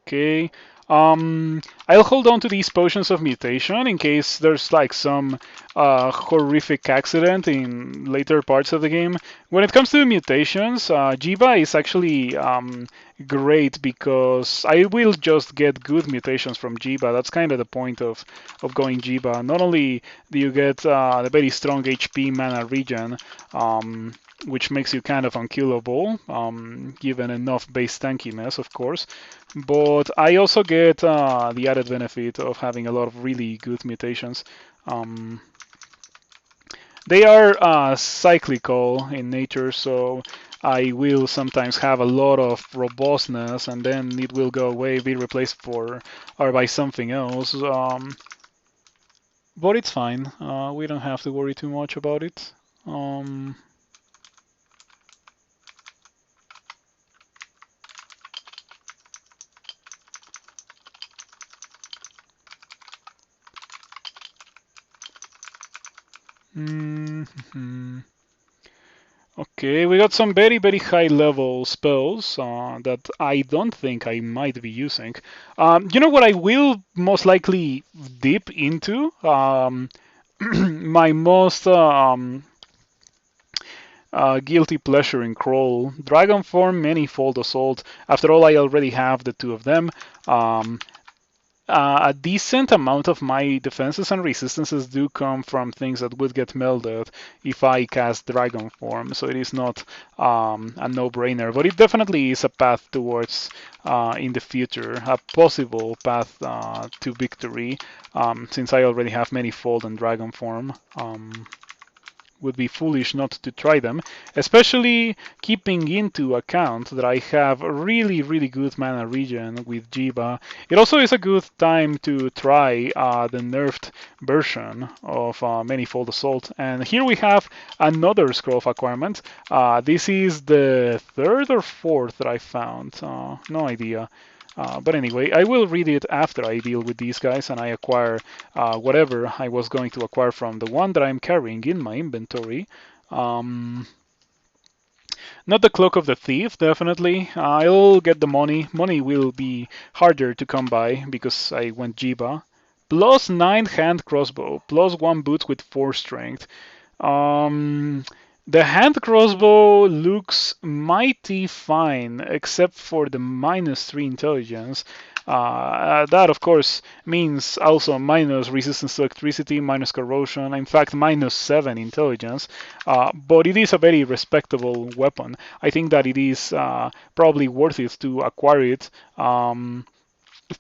Okay. I'll hold on to these potions of mutation in case there's like some horrific accident in later parts of the game. When it comes to mutations, Jiyva is actually great because I will just get good mutations from Jiyva. That's kind of the point of going Jiyva. Not only do you get the very strong HP mana regen, which makes you kind of unkillable, given enough base tankiness, of course. But I also get the added benefit of having a lot of really good mutations. Um, they are cyclical in nature, so I will sometimes have a lot of robustness, and then it will go away, be replaced for or by something else. But it's fine. We don't have to worry too much about it. Um, mm-hmm. Okay, we got some very, very high level spells that I don't think I might be using. You know what I will most likely dip into? My most guilty pleasure in Crawl. Dragon Form, Manifold Assault. After all, I already have the two of them. Um, a decent amount of my defenses and resistances do come from things that would get melded if I cast Dragon Form, so it is not a no-brainer, but it definitely is a path towards, in the future, a possible path to victory, since I already have Manifold and Dragon Form. Would be foolish not to try them, especially keeping into account that I have a really, really good mana regen with Jiyva. It also is a good time to try the nerfed version of Manifold Assault. And here we have another scroll of acquirement. This is the third or fourth that I found. No idea. But anyway, I will read it after I deal with these guys and I acquire whatever I was going to acquire from the one that I'm carrying in my inventory. Um, Not the Cloak of the Thief, definitely. I'll get the money. Money will be harder to come by because I went Jiyva. Plus 9 hand crossbow, plus 1 boots with 4 strength. Um, the hand crossbow looks mighty fine, except for the -3 intelligence. That, of course, means also minus resistance to electricity, minus corrosion, in fact, -7 intelligence. But it is a very respectable weapon. I think that it is probably worth it to acquire it.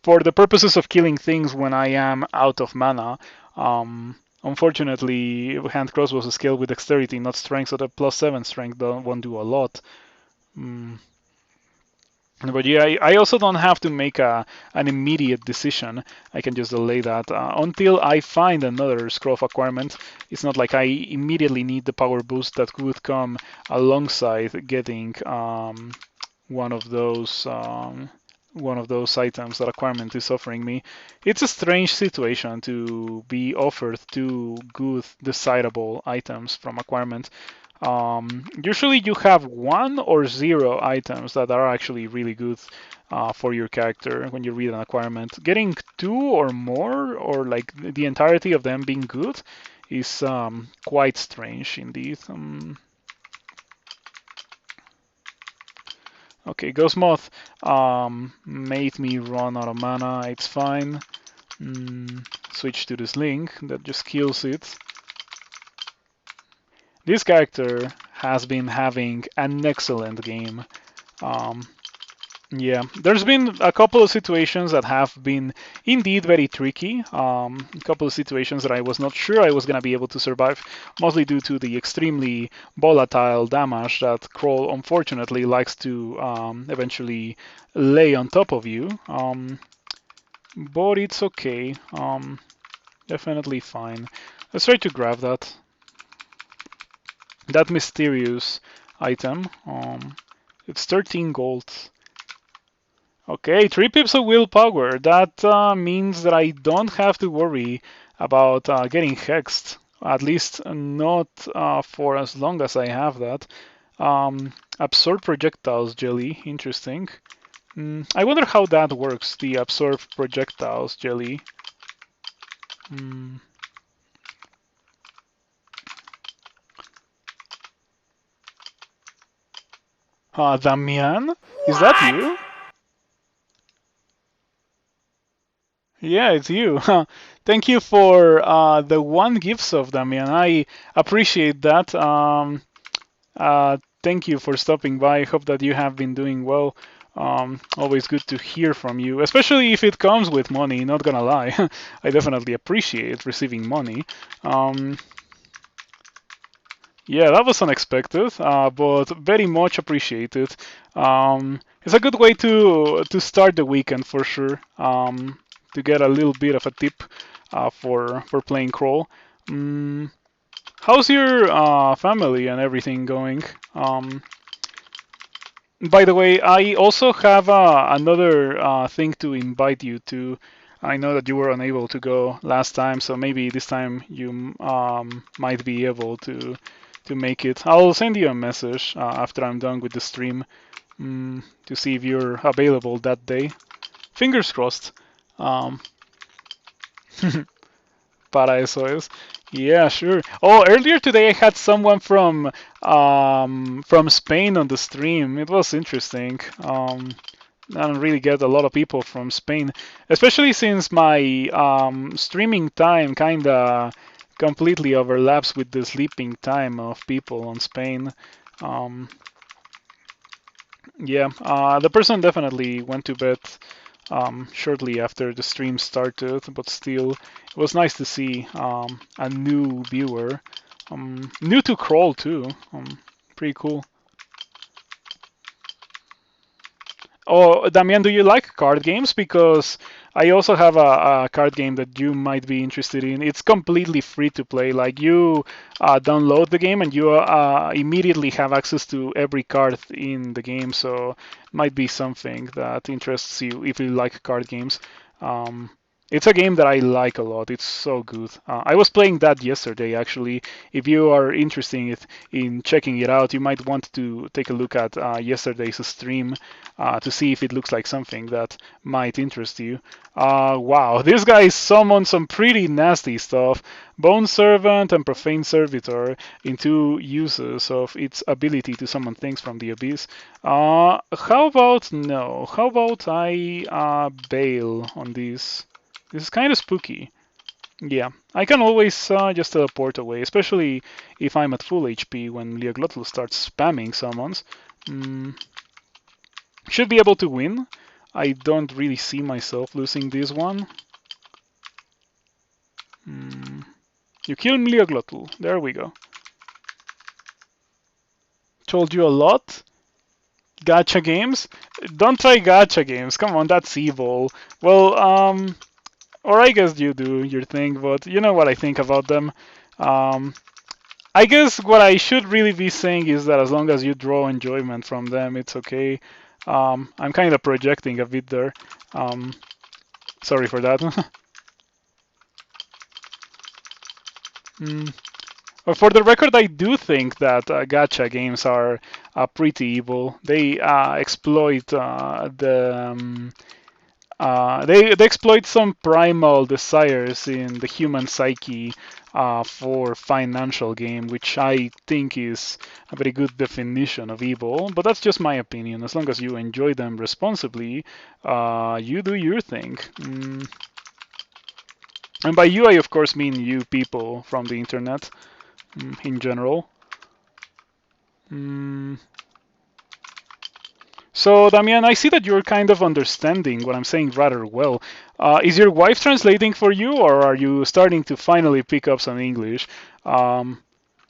For the purposes of killing things when I am out of mana. Unfortunately, hand crossbow is scaled with dexterity, not strength, so the +7 strength won't do a lot. Mm. But yeah, I also don't have to make an immediate decision. I can just delay that until I find another scroll of acquirement. It's not like I immediately need the power boost that would come alongside getting one of those items that acquirement is offering me. It's a strange situation to be offered two good desirable items from acquirement. Usually you have 1 or 0 items that are actually really good for your character when you read an acquirement. Getting 2 or more, or like the entirety of them being good, is quite strange indeed. Okay, Ghost Moth made me run out of mana. It's fine. Switch to this link that just kills it. This character has been having an excellent game. Yeah, there's been a couple of situations that have been indeed very tricky. A couple of situations that I was not sure I was going to be able to survive, mostly due to the extremely volatile damage that Kroll unfortunately likes to eventually lay on top of you. But it's okay. Definitely fine. Let's try to grab that mysterious item. It's 13 gold. Okay, 3 pips of willpower. That means that I don't have to worry about getting hexed. At least not for as long as I have that. Absorb projectiles jelly. Interesting. I wonder how that works, the absorb projectiles jelly. Mm. Damian? Is that you? Yeah, it's you. Thank you for the one gift of Damian. I appreciate that. Thank you for stopping by. I hope that you have been doing well. Always good to hear from you, especially if it comes with money. Not gonna lie, I definitely appreciate receiving money. Um, yeah, that was unexpected, but very much appreciated. It's a good way to start the weekend for sure. To get a little bit of a tip for playing crawl. Um, how's your family and everything going? By the way, I also have another thing to invite you to. I know that you were unable to go last time, so maybe this time you might be able to make it. I'll send you a message after I'm done with the stream to see if you're available that day. Fingers crossed. Um, Para eso es. Yeah, sure. Oh, earlier today I had someone from Spain on the stream. It was interesting. I don't really get a lot of people from Spain, especially since my streaming time kinda completely overlaps with the sleeping time of people on Spain. Um, yeah, the person definitely went to bed shortly after the stream started, but still, it was nice to see a new viewer. New to Crawl too. Pretty cool. Oh, Damian, do you like card games? Because I also have a card game that you might be interested in. It's completely free to play. Like you download the game and you immediately have access to every card in the game. So it might be something that interests you if you like card games. Um, it's a game that I like a lot. It's so good. I was playing that yesterday, actually. If you are interested in checking it out, you might want to take a look at yesterday's stream to see if it looks like something that might interest you. Wow, this guy summoned some pretty nasty stuff. Bone Servant and Profane Servitor in two uses of its ability to summon things from the abyss. How about no? How about I bail on this? This is kind of spooky. Yeah, I can always just teleport away, especially if I'm at full HP when Leoglotl starts spamming summons. Mm, should be able to win. I don't really see myself losing this one. Mm, you kill Leoglotl. There we go. Told you a lot. Gacha games? Don't try gacha games. Come on, that's evil. Well, or I guess you do your thing, but you know what I think about them. Um, I guess what I should really be saying is that as long as you draw enjoyment from them, it's okay. I'm kind of projecting a bit there. Um, sorry for that. mm. But for the record, I do think that gacha games are pretty evil. They exploit they exploit some primal desires in the human psyche for financial game, which I think is a very good definition of evil. But that's just my opinion. As long as you enjoy them responsibly, you do your thing. And by you, I of course mean you people from the internet in general. So, Damian, I see that you're kind of understanding what I'm saying rather well. Is your wife translating for you, or are you starting to finally pick up some English? Um,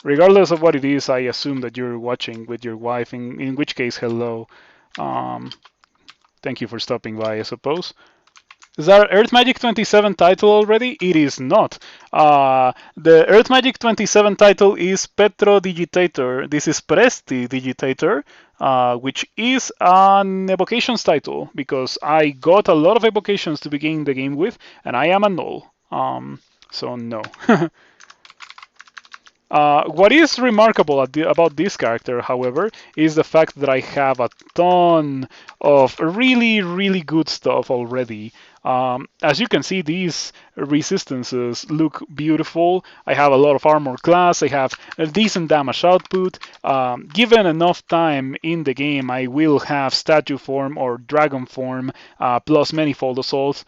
regardless of what it is, I assume that you're watching with your wife, in which case, hello. Um, thank you for stopping by, I suppose. Is that Earth Magic 27 title already? It is not. The Earth Magic 27 title is Petro Digitator. This is Presti Digitator, which is an evocations title because I got a lot of evocations to begin the game with, and I am a Gnoll. So no. What is remarkable about this character, however, is the fact that I have a ton of really, really good stuff already. As you can see, these resistances look beautiful. I have a lot of armor class. I have a decent damage output. Given enough time in the game, I will have statue form or dragon form plus manifold assault.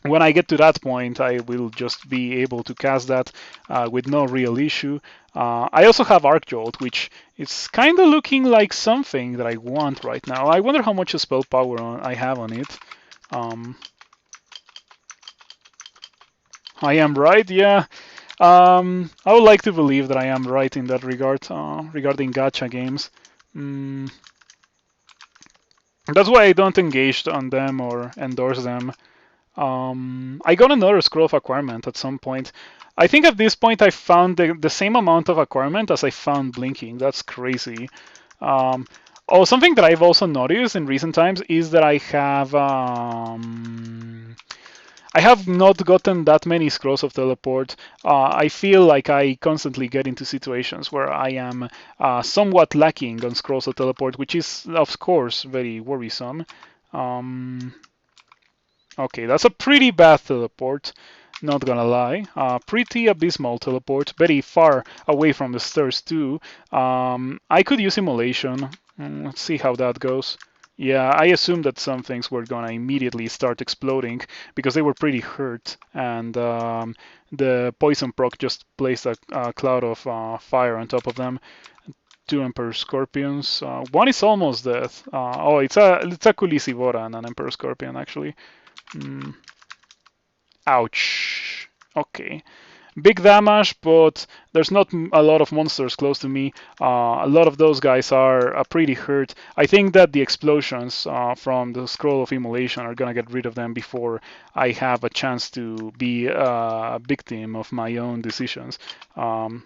When I get to that point, I will just be able to cast that with no real issue. I also have Arc Jolt, which is kind of looking like something that I want right now. I wonder how much spell power I have on it. Um, I am right, yeah. I would like to believe that I am right in that regard regarding gacha games. Mm, that's why I don't engage on them or endorse them. I got another scroll of acquirement at some point. I think at this point I found the same amount of acquirement as I found blinking. That's crazy. Um, oh, something that I've also noticed in recent times is that I have not gotten that many scrolls of teleport. I feel like I constantly get into situations where I am somewhat lacking on scrolls of teleport, which is of course very worrisome. Um, Okay, that's a pretty bad teleport, not gonna lie. Pretty abysmal teleport, very far away from the stairs too. I could use immolation. Let's see how that goes. Yeah, I assumed that some things were gonna immediately start exploding because they were pretty hurt, and the poison proc just placed a cloud of fire on top of them. Two Emperor Scorpions. One is almost dead. Oh, it's a Kulisivora and an Emperor Scorpion actually. Mm, ouch. Okay. Big damage, but there's not a lot of monsters close to me. A lot of those guys are pretty hurt. I think that the explosions from the Scroll of Immolation are gonna get rid of them before I have a chance to be a victim of my own decisions. The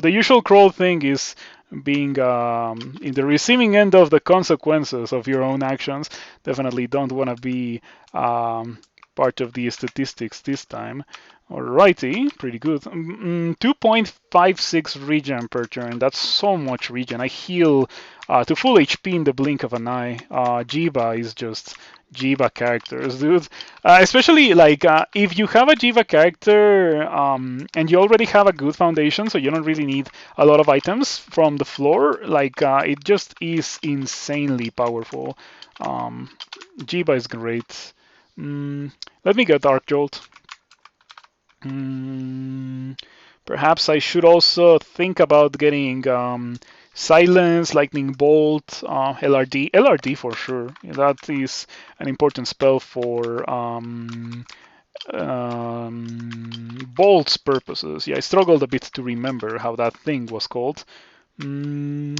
usual crawl thing is being in the receiving end of the consequences of your own actions. Definitely don't want to be part of the statistics this time. Alrighty, pretty good. 2.56 regen per turn. That's so much regen. I heal to full HP in the blink of an eye. Jiyva is just Jiyva characters, dude. Especially like if you have a Jiyva character and you already have a good foundation, so you don't really need a lot of items from the floor. Like it just is insanely powerful. Jiyva is great. Let me get Dark Jolt. Perhaps I should also think about getting Silence, Lightning Bolt, LRD. LRD for sure. That is an important spell for Bolt's purposes. Yeah, I struggled a bit to remember how that thing was called. Gonna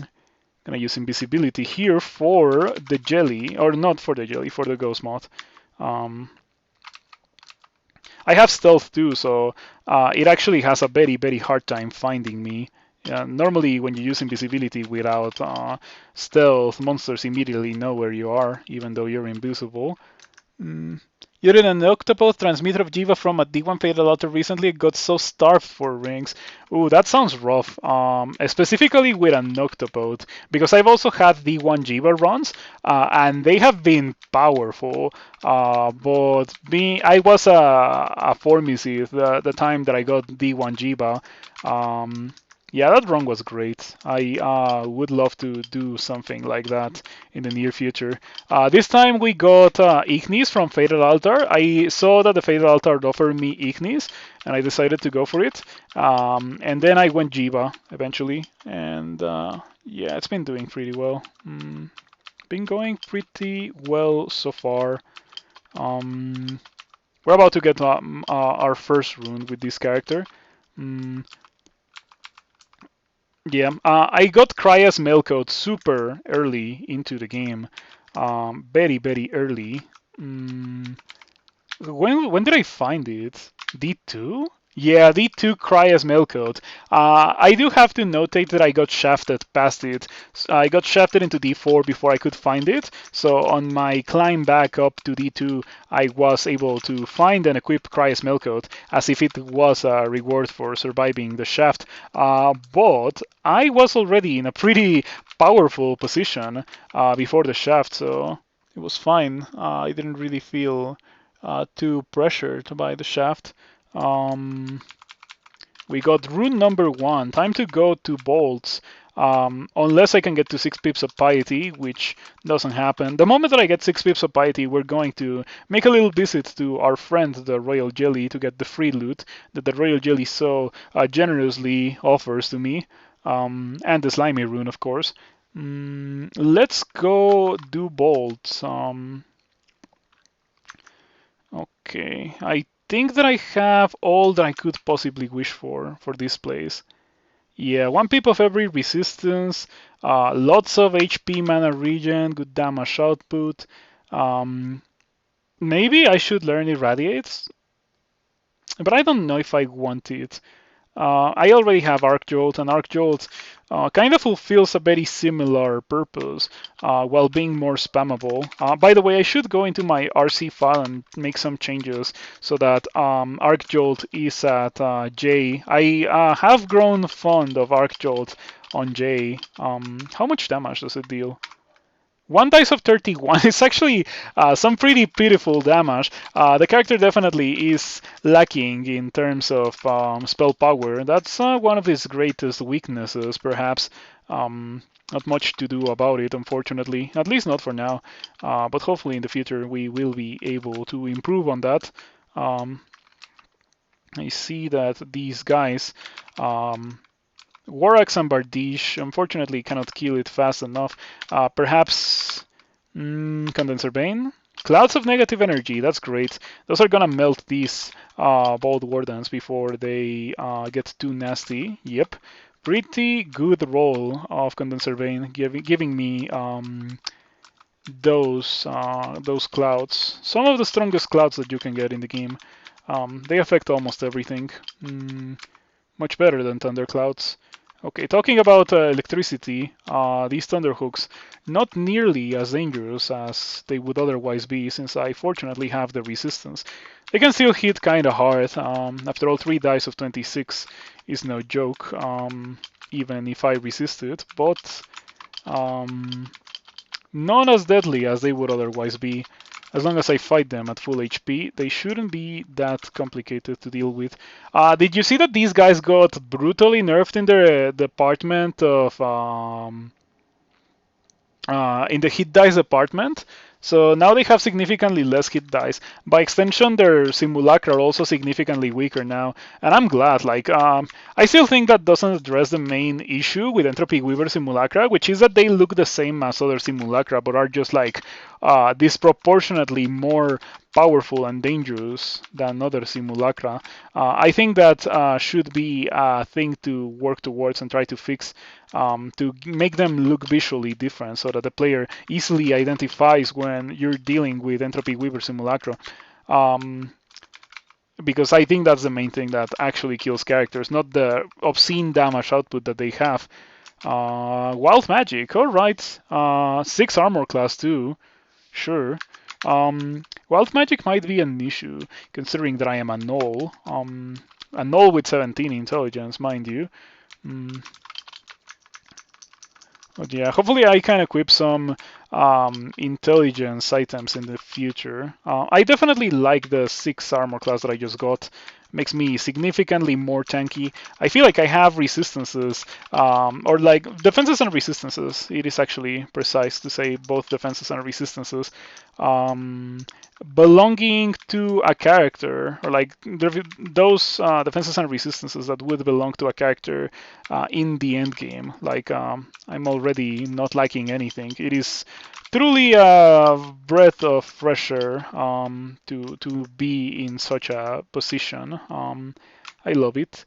use invisibility here for the jelly, or not for the jelly, for the ghost moth. I have stealth too, so it actually has a very, very hard time finding me. Normally, when you use invisibility without stealth, monsters immediately know where you are, even though you're invisible. You're in an octopus transmitter of Jiyva from a D1 Fatal Altar recently. Got so starved for rings. Ooh, that sounds rough. Specifically with an octopod, because I've also had D1 Jiyva runs, and they have been powerful. But I was a Formicid the time that I got D1 Jiyva. Yeah, that run was great. I would love to do something like that in the near future. This time we got Ignis from Fatal Altar. I saw that the Fatal Altar offered me Ignis, and I decided to go for it. And then I went Jiyva eventually, and yeah, it's been doing pretty well. Been going pretty well so far. We're about to get our first rune with this character. Yeah, I got Krya's mailcoat super early into the game, very very early. When did I find it? D2? Yeah, D2 Cry as Mailcode. I do have to notate that I got shafted past it. I got shafted into D4 before I could find it. So on my climb back up to D2, I was able to find and equip Cry as Mailcode as if it was a reward for surviving the shaft. But I was already in a pretty powerful position before the shaft, so it was fine. I didn't really feel too pressured by the shaft. Um, we got rune number 1. Time to go to bolts. Unless I can get to 6 pips of piety, which doesn't happen. The moment that I get 6 pips of piety, we're going to make a little visit to our friend, the Royal Jelly, to get the free loot that the Royal Jelly so generously offers to me. And the slimy rune, of course. Let's go do bolts. Okay, I think that I have all that I could possibly wish for this place. Yeah, 1 pip of every resistance, lots of HP mana regen, good damage output. Um, Maybe I should learn Irradiate, but I don't know if I want it. I already have Arc Jolt, and Arc Jolt kind of fulfills a very similar purpose while being more spammable. By the way, I should go into my RC file and make some changes so that Arc Jolt is at J. I have grown fond of Arc Jolt on J. How much damage does it deal? 1 dice of 31 is actually some pretty pitiful damage. The character definitely is lacking in terms of spell power. That's one of his greatest weaknesses, perhaps. Not much to do about it, unfortunately. At least not for now. But hopefully in the future we will be able to improve on that. Um, I see that these guys Warax and Bardiche, unfortunately, cannot kill it fast enough. Perhaps Condenser Bane? Clouds of negative energy, that's great. Those are gonna melt these Bold Wardens before they get too nasty. Yep. Pretty good roll of Condenser Bane, giving me those clouds. Some of the strongest clouds that you can get in the game. They affect almost everything. Much better than thunderclouds. Okay, talking about electricity, these thunderhooks not nearly as dangerous as they would otherwise be, since I fortunately have the resistance. They can still hit kinda hard. After all, 3 dice of 26 is no joke, even if I resist it, but not as deadly as they would otherwise be. As long as I fight them at full HP, they shouldn't be that complicated to deal with. Did you see that these guys got brutally nerfed in their department of in the hit dice department? So now they have significantly less hit dice. By extension, their simulacra are also significantly weaker now, and I'm glad. Like, I still think that doesn't address the main issue with Entropy Weaver simulacra, which is that they look the same as other simulacra, but are just like disproportionately more powerful and dangerous than other simulacra. I think that should be a thing to work towards and try to fix to make them look visually different so that the player easily identifies when you're dealing with Entropy Weaver simulacra. Because I think that's the main thing that actually kills characters, not the obscene damage output that they have. Wild Magic, alright. 6 armor class too. Sure. Wild Magic might be an issue, considering that I am a Gnoll. A Gnoll with 17 intelligence, mind you. But yeah, hopefully I can equip some intelligence items in the future. I definitely like the 6 armor class that I just got. Makes me significantly more tanky. I feel like I have resistances, or like defenses and resistances. It is actually precise to say both defenses and resistances. Belonging to a character, or like those defenses and resistances that would belong to a character in the end game. Like I'm already not liking anything. It is truly a breath of fresh air to be in such a position. I love it.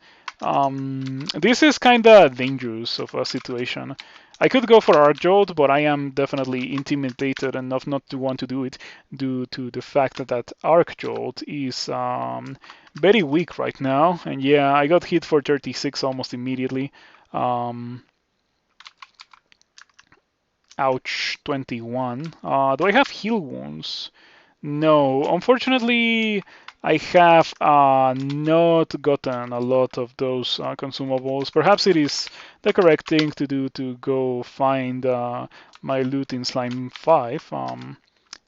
This is kind of dangerous of a situation. I could go for Arc Jolt, but I am definitely intimidated enough not to want to do it due to the fact that Arc Jolt is very weak right now. And yeah, I got hit for 36 almost immediately. Ouch, 21. Do I have heal wounds? No, unfortunately, I have not gotten a lot of those consumables. Perhaps it is the correct thing to do to go find my loot in Slime 5,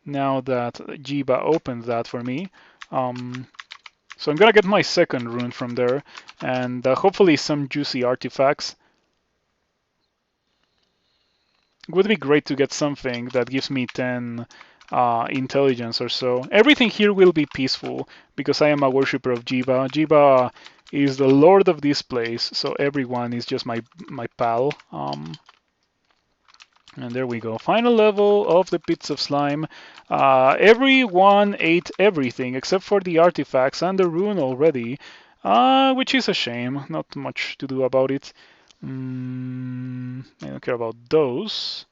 now that Jiyva opened that for me. So I'm gonna get my second rune from there, and hopefully some juicy artifacts. It would be great to get something that gives me 10 intelligence or so. Everything here will be peaceful because I am a worshipper of Jiyva. Jiyva is the lord of this place, so everyone is just my pal. And there we go. Final level of the Pits of Slime. Everyone ate everything except for the artifacts and the rune already, which is a shame. Not much to do about it. I don't care about those.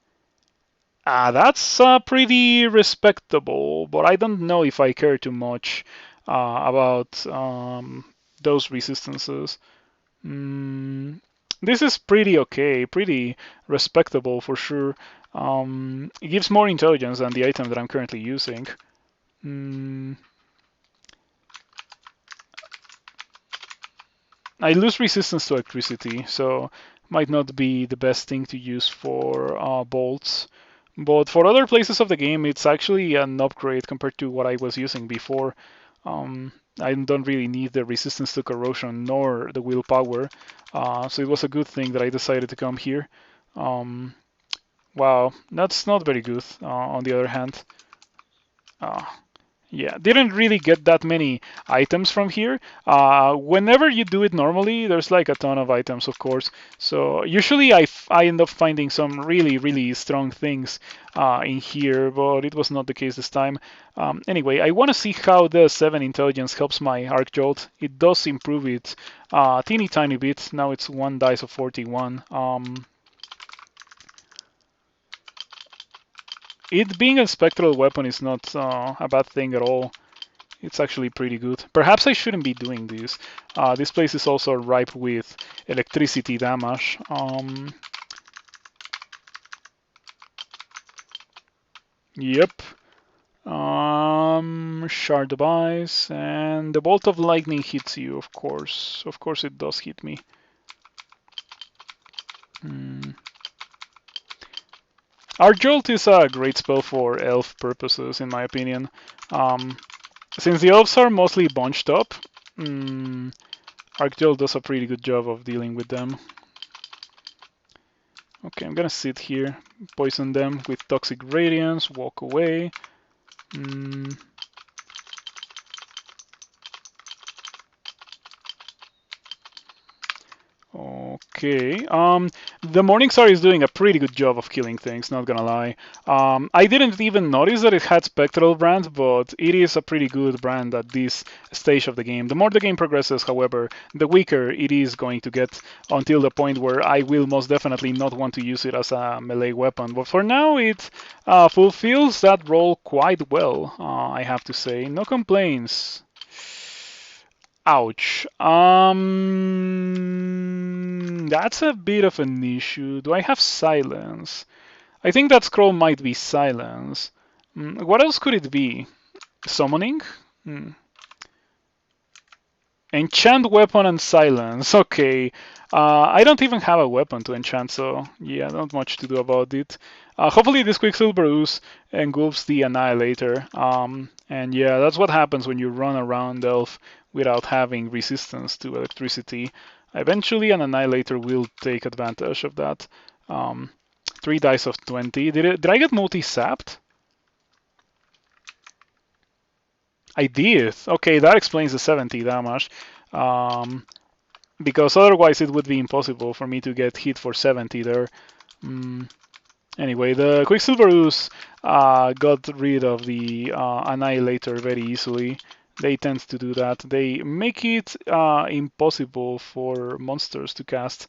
That's pretty respectable, but I don't know if I care too much about those resistances. This is pretty okay, pretty respectable for sure. It gives more intelligence than the item that I'm currently using. I lose resistance to electricity, so might not be the best thing to use for bolts. But for other places of the game, it's actually an upgrade compared to what I was using before. I don't really need the resistance to corrosion nor the willpower, so it was a good thing that I decided to come here. Wow, that's not very good, on the other hand. Yeah, didn't really get that many items from here. Whenever you do it normally, there's like a ton of items, of course. So usually I end up finding some really strong things in here, but it was not the case this time. Anyway, I want to see how the 7 intelligence helps my Arc Jolt. It does improve it a teeny tiny bit. Now it's 1 dice of 41. It being a spectral weapon is not a bad thing at all. It's actually pretty good. Perhaps I shouldn't be doing this. This place is also ripe with electricity damage. Yep. Shard of Ice, and the Bolt of Lightning hits you, of course. Of course it does hit me. Arc Jolt is a great spell for elf purposes, in my opinion. Since the elves are mostly bunched up, Arc Jolt does a pretty good job of dealing with them. Okay, I'm gonna sit here, poison them with Toxic Radiance, walk away. Okay. The Morningstar is doing a pretty good job of killing things, not gonna lie. I didn't even notice that it had Spectral brand, but it is a pretty good brand at this stage of the game. The more the game progresses, however, the weaker it is going to get until the point where I will most definitely not want to use it as a melee weapon. But for now, it fulfills that role quite well, I have to say. No complaints. Ouch. That's a bit of an issue. Do I have silence? I think that scroll might be silence. What else could it be? Summoning? Enchant weapon and silence. Okay. I don't even have a weapon to enchant, so yeah, not much to do about it. Hopefully this Quicksilver Ooze engulfs the Annihilator. And yeah, that's what happens when you run around Elf without having resistance to electricity. Eventually an Annihilator will take advantage of that. 3 dice of 20. Did I get multi-sapped? I did. Okay, that explains the 70 damage. Because otherwise it would be impossible for me to get hit for 70 there. Anyway, the Quicksilver Ooze got rid of the Annihilator very easily. They tend to do that. They make it impossible for monsters to cast.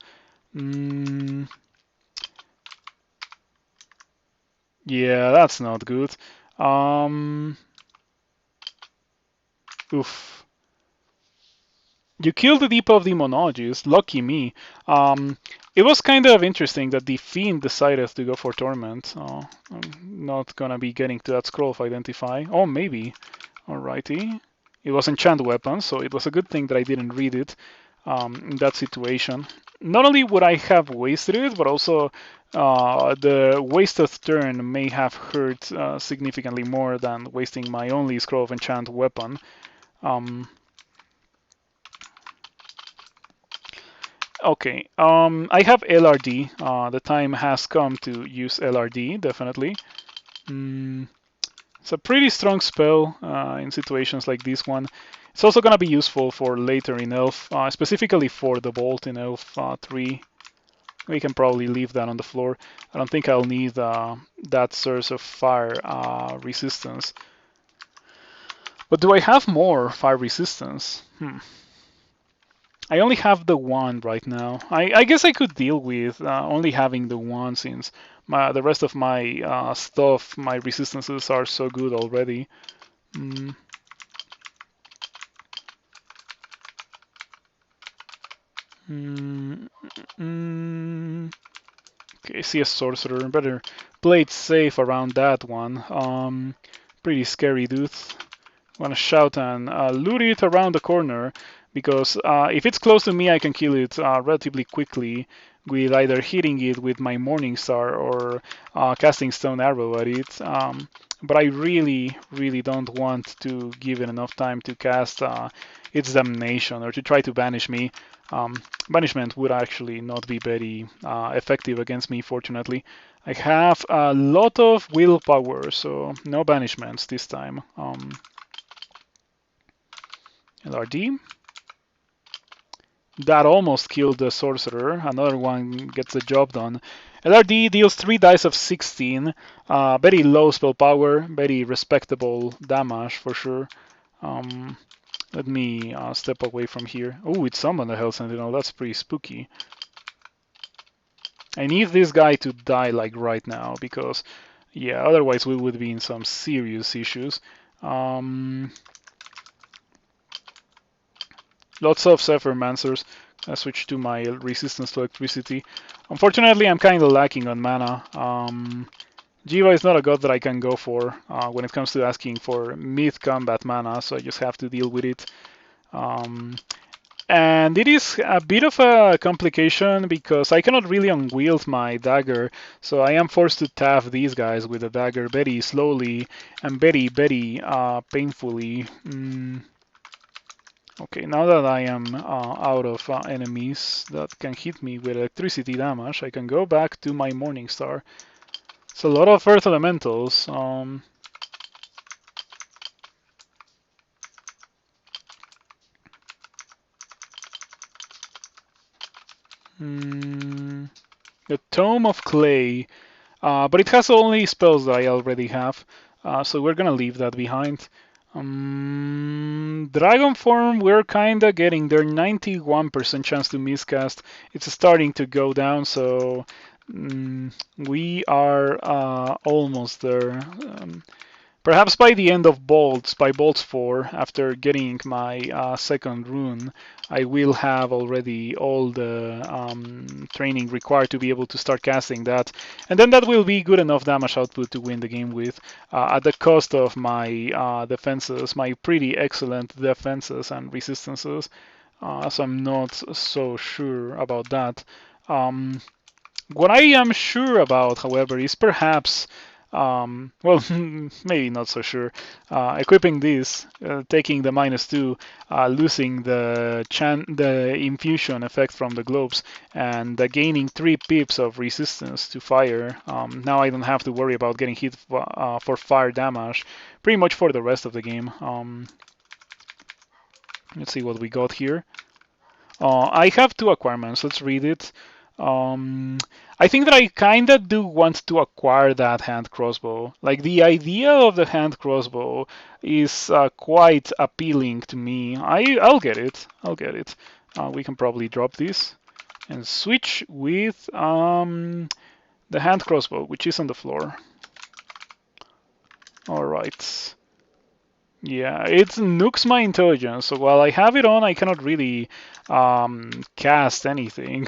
Yeah, that's not good. Oof. You killed the Deep of Demonologist, lucky me. It was kind of interesting that the Fiend decided to go for Torment. I'm not gonna be getting to that scroll of Identify. Oh, maybe. Alrighty. It was Enchant Weapon, so it was a good thing that I didn't read it in that situation. Not only would I have wasted it, but also the wasted turn may have hurt significantly more than wasting my only scroll of Enchant Weapon. Um, Okay, I have LRD. The time has come to use LRD, definitely. Mm, it's a pretty strong spell in situations like this one. It's also going to be useful for later in Elf, specifically for the Bolt in Elf 3. We can probably leave that on the floor. I don't think I'll need that source of fire resistance. But do I have more fire resistance? I only have the one right now. I guess I could deal with only having the one since the rest of my stuff, my resistances are so good already. Mm. Mm, mm. Okay, I see a sorcerer. Better play it safe around that one. Pretty scary, dude. Want to shout and loot it around the corner because if it's close to me, I can kill it relatively quickly with either hitting it with my Morning Star or casting Stone Arrow at it. But I really, really don't want to give it enough time to cast its Damnation or to try to banish me. Banishment would actually not be very effective against me, fortunately. I have a lot of willpower, so no banishments this time. LRD. That almost killed the sorcerer. Another one gets the job done. LRD deals 3 dice of 16. Very low spell power, very respectable damage for sure. Let me step away from here. Oh, it's summoned the Hell Sentinel. That's pretty spooky. I need this guy to die like right now because, yeah, otherwise we would be in some serious issues. Lots of Zephyrmancers. I switch to my resistance to electricity. Unfortunately, I'm kind of lacking on mana. Jiyva is not a god that I can go for when it comes to asking for mid-combat mana, so I just have to deal with it. And it is a bit of a complication because I cannot really unwield my dagger, so I am forced to tap these guys with the dagger very slowly and very painfully. Okay, now that I am out of enemies that can hit me with electricity damage, I can go back to my Morning Star. It's a lot of Earth Elementals. The Tome of Clay, but it has only spells that I already have, so we're gonna leave that behind. Dragon form, we're kinda getting there. 91% chance to miscast. It's starting to go down, so we are almost there. Perhaps by the end of Bolts, by Bolts 4, after getting my second rune, I will have already all the training required to be able to start casting that. And then that will be good enough damage output to win the game with, at the cost of my defenses, my pretty excellent defenses and resistances. So I'm not so sure about that. What I am sure about, however, is perhaps well, maybe not so sure. Equipping this, taking the -2, losing the infusion effect from the globes, and gaining 3 pips of resistance to fire. Now I don't have to worry about getting hit for fire damage pretty much for the rest of the game. Let's see what we got here. I have 2 acquirements. Let's read it. I think that I kinda do want to acquire that hand crossbow. Like the idea of the hand crossbow is quite appealing to me. I'll get it. I'll get it. We can probably drop this and switch with the hand crossbow, which is on the floor. Alright. Yeah, it nukes my intelligence, so while I have it on, I cannot really cast anything.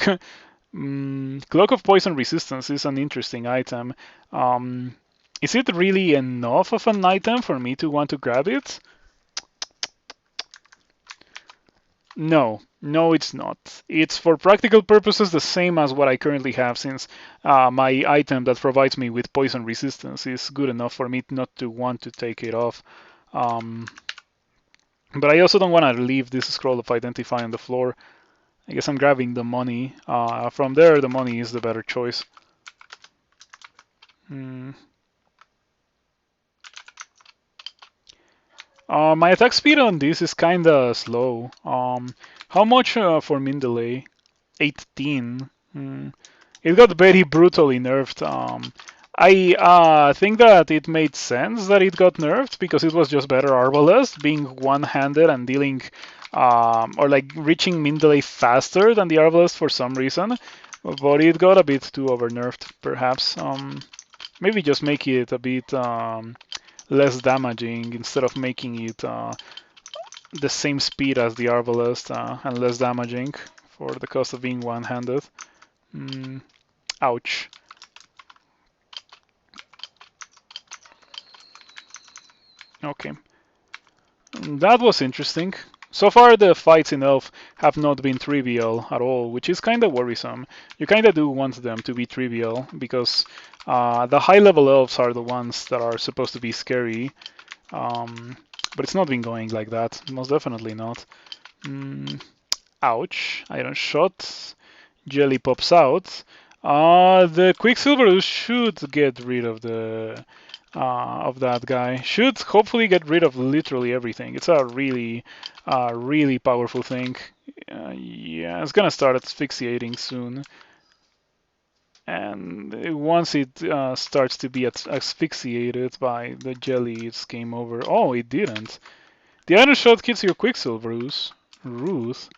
Cloak of Poison Resistance is an interesting item. Um, is it really enough of an item for me to want to grab it? No, no, it's not. It's for practical purposes the same as what I currently have, since my item that provides me with poison resistance is good enough for me not to want to take it off. Um, but I also don't want to leave this scroll of identify on the floor. I guess I'm grabbing the money. From there, the money is the better choice. Hmm. My attack speed on this is kinda slow. How much for min delay? 18. It got very brutally nerfed. I think that it made sense that it got nerfed because it was just better Arbalest, being one-handed and dealing, or like reaching min delay faster than the Arbalest for some reason. But it got a bit too over-nerfed, perhaps. Maybe just make it a bit less damaging instead of making it the same speed as the Arbalest and less damaging for the cost of being one-handed. Ouch. Okay. That was interesting. So far, the fights in Elf have not been trivial at all, which is kind of worrisome. You kind of do want them to be trivial, because the high-level Elves are the ones that are supposed to be scary. But it's not been going like that. Most definitely not. Ouch. Iron shot. Jelly pops out. The Quicksilver should get rid of that guy. Should hopefully get rid of literally everything. It's a really powerful thing. Yeah, it's gonna start asphyxiating soon. And once it starts to be asphyxiated by the jelly, it's game over. Oh, it didn't. The iron shot kills your Quicksilver, Ruth.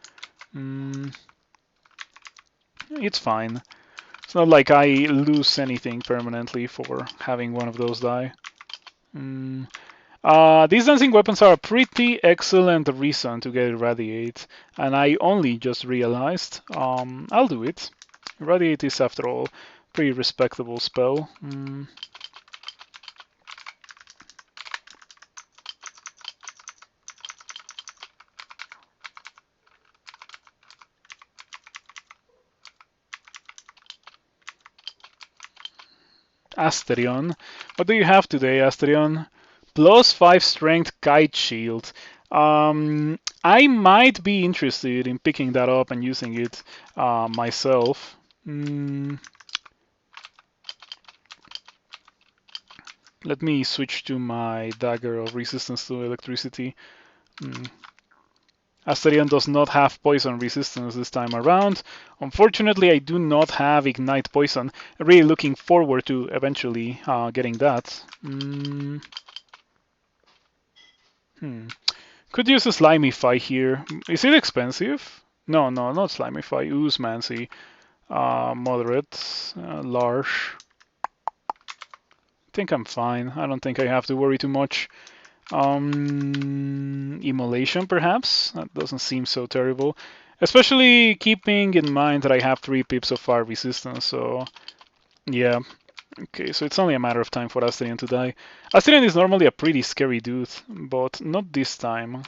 It's fine. It's not like I lose anything permanently for having one of those die. These dancing weapons are a pretty excellent reason to get Irradiate, and I only just realized. I'll do it. Irradiate is, after all, pretty respectable spell. Asterion. What do you have today, Asterion? +5 strength kite shield. I might be interested in picking that up and using it myself. Let me switch to my dagger of resistance to electricity. Asterion does not have poison resistance this time around. Unfortunately, I do not have Ignite Poison. I'm really looking forward to eventually getting that. Could use a Slimify here. Is it expensive? No, not Slimify. Oozemancy. Moderate. Large. I think I'm fine. I don't think I have to worry too much. Immolation, perhaps? That doesn't seem so terrible. Especially keeping in mind that I have 3 pips of fire resistance, so yeah. Okay, so it's only a matter of time for Asterion to die. Asterion is normally a pretty scary dude, but not this time.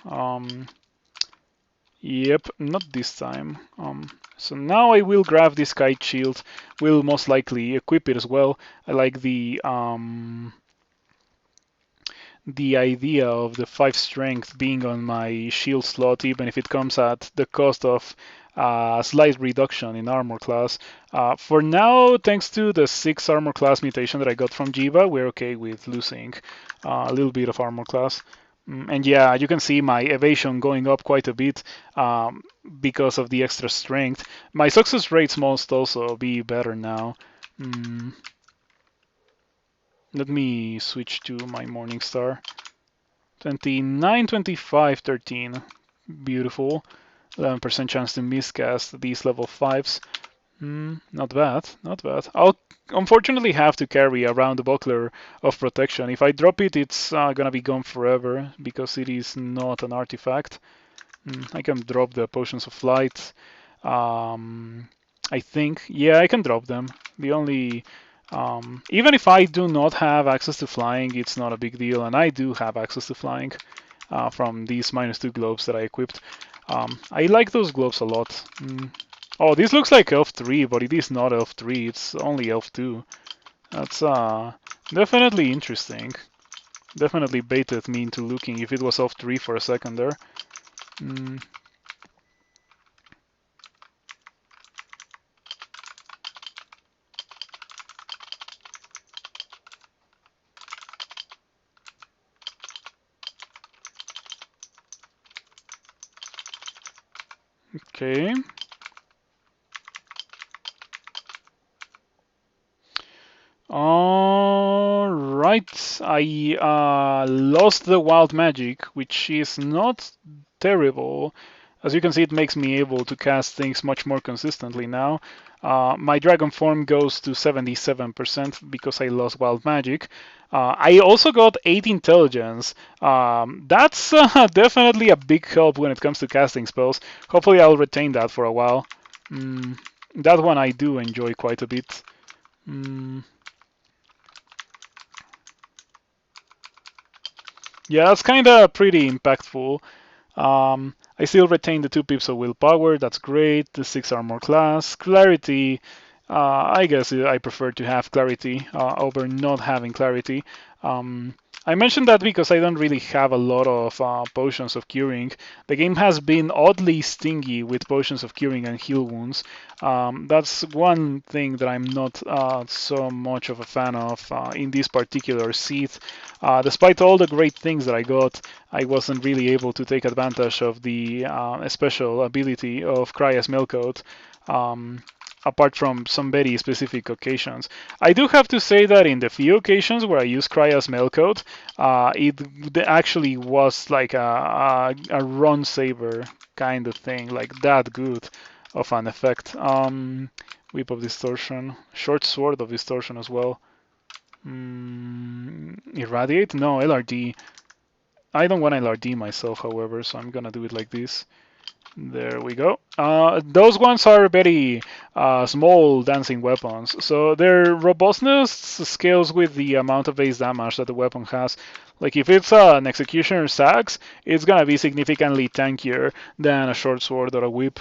Yep, not this time. So now I will grab this kite shield. Will most likely equip it as well. I like the idea of the 5 strength being on my shield slot, even if it comes at the cost of a slight reduction in armor class. For now, thanks to the 6 armor class mutation that I got from Jiyva, we're okay with losing a little bit of armor class. And yeah, you can see my evasion going up quite a bit because of the extra strength. My success rates must also be better now. Let me switch to my Morningstar. 29, 25, 13. Beautiful. 11% chance to miscast these level 5s. Not bad, not bad. I'll unfortunately have to carry around the buckler of protection. If I drop it, it's gonna be gone forever because it is not an artifact. I can drop the potions of flight. I think, yeah, I can drop them. The only, even if I do not have access to flying, it's not a big deal, and I do have access to flying from these -2 globes that I equipped. I like those globes a lot. Oh, this looks like Elf 3, but it is not Elf 3, it's only Elf 2. That's definitely interesting. Definitely baited me into looking if it was Elf 3 for a second there. Okay. All right. I lost the wild magic, which is not terrible. As you can see, it makes me able to cast things much more consistently now. My dragon form goes to 77% because I lost wild magic. I also got 8 intelligence. That's definitely a big help when it comes to casting spells. Hopefully, I'll retain that for a while. That one I do enjoy quite a bit. Yeah, that's kind of pretty impactful. I still retain the 2 pips of willpower, that's great. The 6 armor class. Clarity, I guess I prefer to have clarity over not having clarity. I mentioned that because I don't really have a lot of potions of curing. The game has been oddly stingy with potions of curing and heal wounds. That's one thing that I'm not so much of a fan of in this particular seat. Despite all the great things that I got, I wasn't really able to take advantage of the special ability of Cryas Melcoat. Apart from some very specific occasions. I do have to say that in the few occasions where I use Cryas Melcoat, it actually was like a run saver kind of thing, like that good of an effect. Whip of Distortion, Short Sword of Distortion as well. Irradiate? No, LRD. I don't want LRD myself, however, so I'm gonna do it like this. There we go. Those ones are very small dancing weapons, so their robustness scales with the amount of base damage that the weapon has. Like if it's an executioner sax, it's gonna be significantly tankier than a short sword or a whip.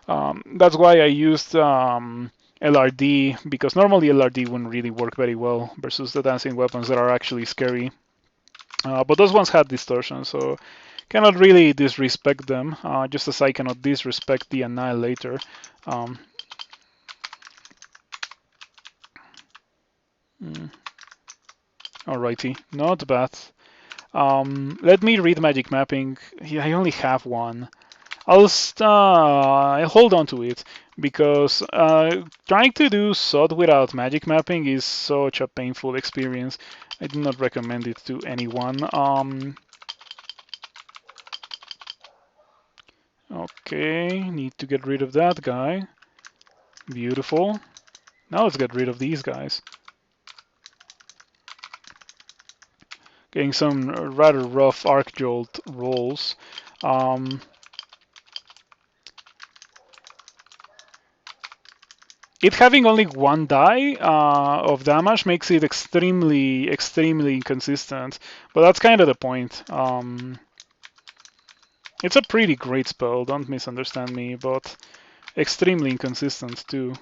That's why I used LRD, because normally LRD wouldn't really work very well versus the dancing weapons that are actually scary. But those ones had distortion, so cannot really disrespect them, just as I cannot disrespect the Annihilator. Alrighty, not bad. Let me read magic mapping. Yeah, I only have one. I'll hold on to it because trying to do SOD without magic mapping is such a painful experience. I do not recommend it to anyone. Okay, need to get rid of that guy. Beautiful. Now let's get rid of these guys. Getting some rather rough arc jolt rolls. It having only one die of damage makes it extremely inconsistent, but that's kind of the point. It's a pretty great spell, don't misunderstand me, but extremely inconsistent too.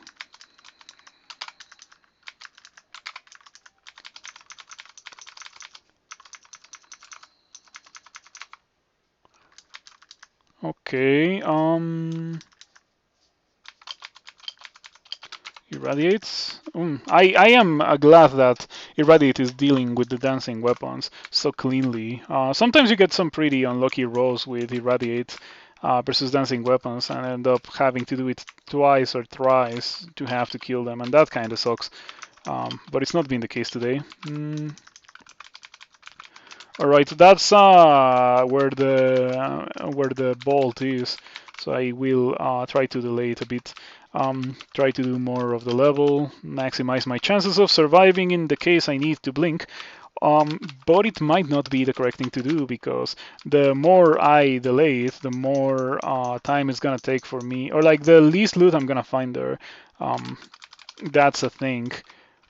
Okay, Irradiates. I am glad that Irradiate is dealing with the dancing weapons so cleanly. Sometimes you get some pretty unlucky rolls with Irradiate versus dancing weapons and end up having to do it twice or thrice to have to kill them, and that kind of sucks. But it's not been the case today. All right, that's where the bolt is. So I will try to delay it a bit. Try to do more of the level, maximize my chances of surviving in the case I need to blink. But it might not be the correct thing to do because the more I delay it, the more time it's gonna take for me, or like the least loot I'm gonna find there. That's a thing.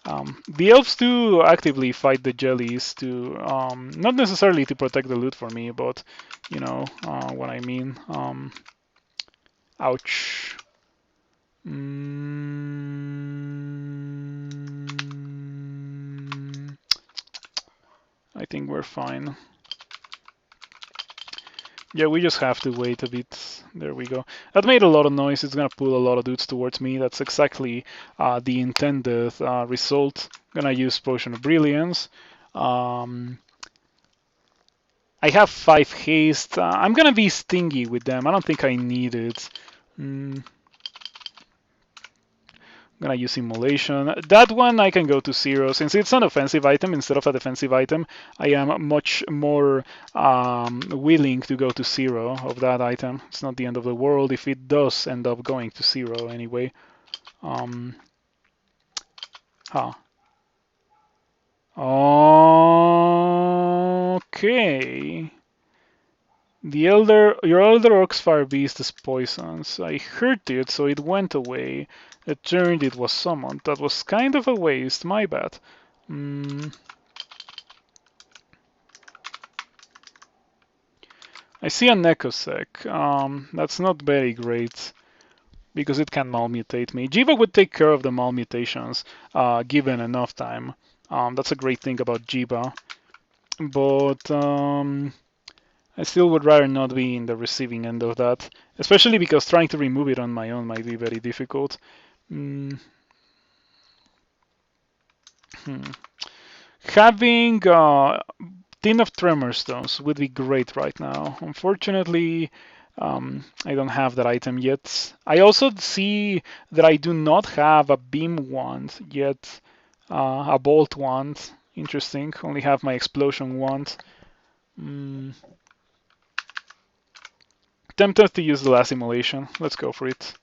The elves do actively fight the jellies to, not necessarily to protect the loot for me, but you know what I mean. Ouch. I think we're fine. Yeah, we just have to wait a bit. There we go. That made a lot of noise. It's gonna pull a lot of dudes towards me. That's exactly the intended result. Gonna use Potion of Brilliance. I have 5 haste. I'm gonna be stingy with them. I don't think I need it. Gonna use Immolation. That one I can go to 0. Since it's an offensive item instead of a defensive item, I am much more willing to go to 0 of that item. It's not the end of the world if it does end up going to 0 anyway. Huh. Okay. Your elder Oxfire Beast is poisons. I hurt it, so it went away. It turned it was summoned. That was kind of a waste, my bad. I see a Necosec. That's not very great because it can malmutate me. Jiyva would take care of the malmutations given enough time. That's a great thing about Jiyva. But I still would rather not be in the receiving end of that, especially because trying to remove it on my own might be very difficult. Having Tin of Tremor Stones would be great right now. Unfortunately, I don't have that item yet. I also see that I do not have a Beam Wand yet, a Bolt Wand. Interesting, only have my Explosion Wand. Tempted to use the last immolation. Let's go for it.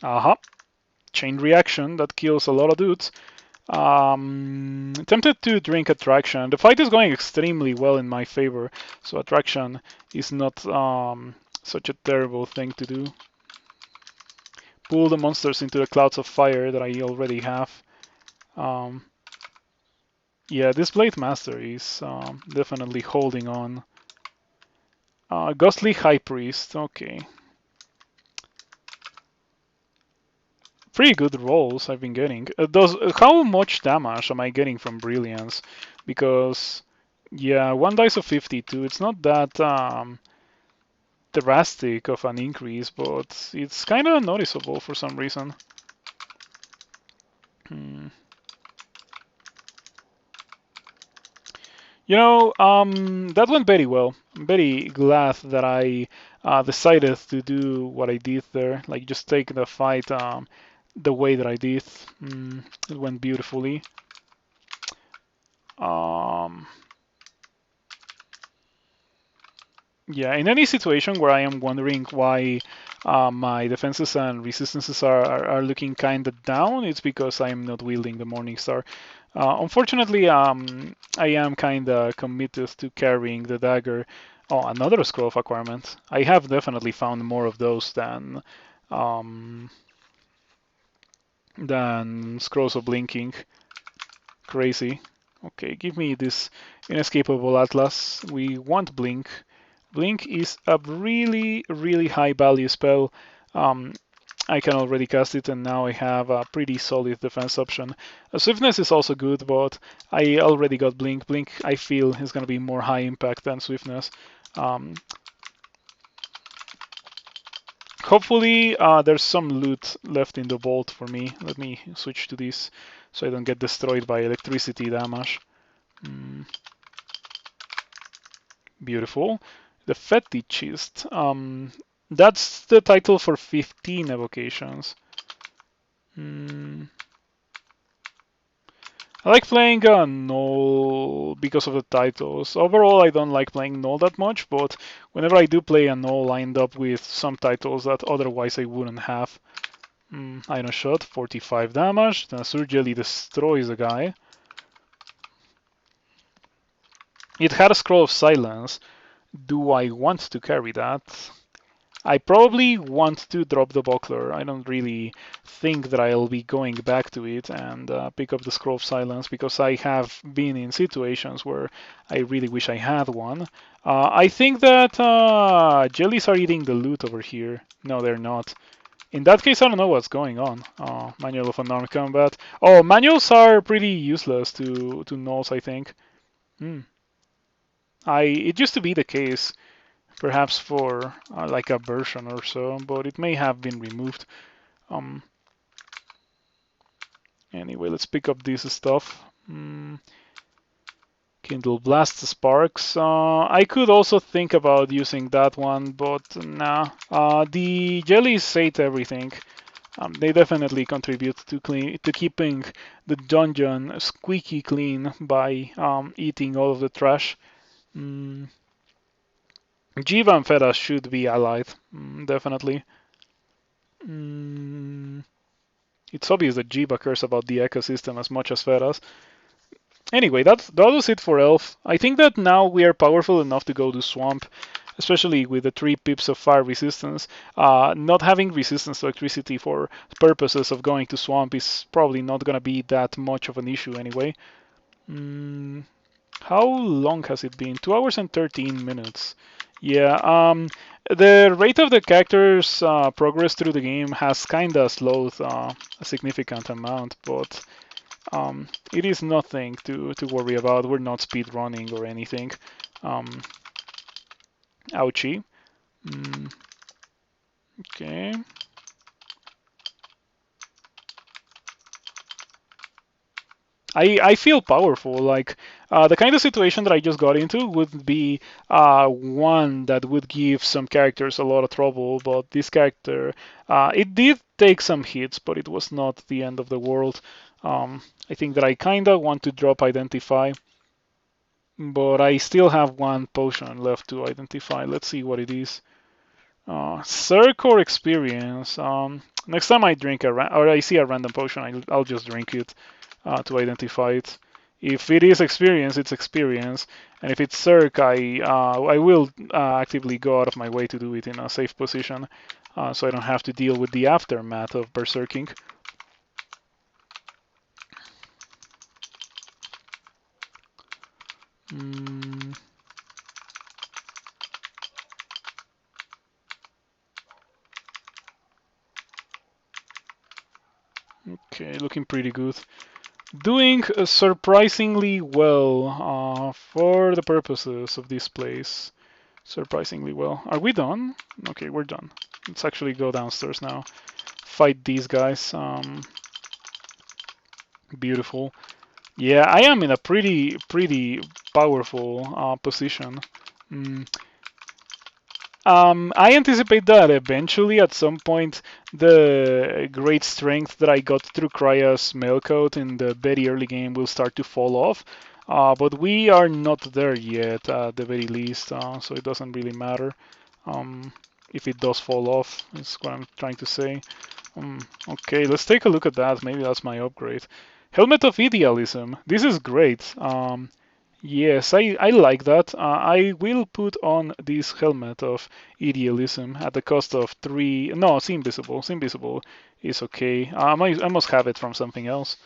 Aha. Chain reaction that kills a lot of dudes. Tempted to drink Attraction. The fight is going extremely well in my favor, so Attraction is not such a terrible thing to do. Pull the monsters into the clouds of fire that I already have. Yeah, this Blade Master is definitely holding on. Ghostly High Priest, okay. Pretty good rolls I've been getting. How much damage am I getting from Brilliance? Because, yeah, 1 dice of 52, it's not that drastic of an increase, but it's kind of noticeable for some reason. You know, that went very well. I'm very glad that I decided to do what I did there, like just take the fight the way that I did. It went beautifully. Yeah, in any situation where I am wondering why my defenses and resistances are looking kind of down, it's because I am not wielding the Morningstar. Unfortunately, I am kind of committed to carrying the dagger. Oh, another scroll of acquirement. I have definitely found more of those than scrolls of blinking. Crazy. Okay, give me this inescapable atlas. We want blink. Blink is a really, really high value spell. I can already cast it, and now I have a pretty solid defense option. Swiftness is also good, but I already got Blink. Blink, I feel, is going to be more high impact than Swiftness. Hopefully, there's some loot left in the vault for me. Let me switch to this so I don't get destroyed by electricity damage. Beautiful. The Fetishist. That's the title for 15 evocations. I like playing Gnoll because of the titles. Overall, I don't like playing Gnoll that much, but whenever I do play a Gnoll, I end up with some titles that otherwise I wouldn't have. Iron Shot, 45 damage. Then Surgely destroys the guy. It had a Scroll of Silence. Do I want to carry that? I probably want to drop the buckler. I don't really think that I'll be going back to it and pick up the Scroll of Silence because I have been in situations where I really wish I had one. I think that jellies are eating the loot over here. No, they're not. In that case, I don't know what's going on. Manual of Unarmed Combat. Oh, manuals are pretty useless to gnolls, I think. Hmm. It used to be the case perhaps for like a version or so, but it may have been removed. Um, anyway, let's pick up this stuff. Kindle Blast Sparks. I could also think about using that one, but nah. The jellies ate everything. They definitely contribute to keeping the dungeon squeaky clean by eating all of the trash. Mm, Jiyva and Feta should be allied, definitely. Mm, it's obvious that Jiyva cares about the ecosystem as much as Feras. Anyway, that was it for Elf. I think that now we are powerful enough to go to Swamp, especially with the 3 pips of fire resistance. Not having resistance to electricity for purposes of going to Swamp is probably not going to be that much of an issue anyway. How long has it been? 2 hours and 13 minutes. Yeah, the rate of the character's progress through the game has kinda slowed a significant amount, but it is nothing to worry about. We're not speed running or anything. Ouchie. Okay. I feel powerful. Like the kind of situation that I just got into would be one that would give some characters a lot of trouble. But this character, it did take some hits, but it was not the end of the world. I think that I kinda want to drop Identify, but I still have one potion left to identify. Let's see what it is. Circle Experience. Next time I drink or I see a random potion, I'll just drink it to identify it. If it is experience, it's experience, and if it's Circ, I will actively go out of my way to do it in a safe position, so I don't have to deal with the aftermath of berserking. Okay, looking pretty good. Doing surprisingly well for the purposes of this place. Surprisingly well. Are we done? Okay, we're done. Let's actually go downstairs now. Fight these guys. Beautiful. Yeah, I am in a pretty powerful position. I anticipate that eventually, at some point, the great strength that I got through Krya's mailcoat in the very early game will start to fall off. But we are not there yet, at the very least, so it doesn't really matter. If it does fall off, is what I'm trying to say. Okay, let's take a look at that. Maybe that's my upgrade. Helmet of Idealism. This is great. Yes, I like that. I will put on this helmet of idealism at the cost of 3. No, it's invisible. It's invisible. It's okay. I must have it from something else.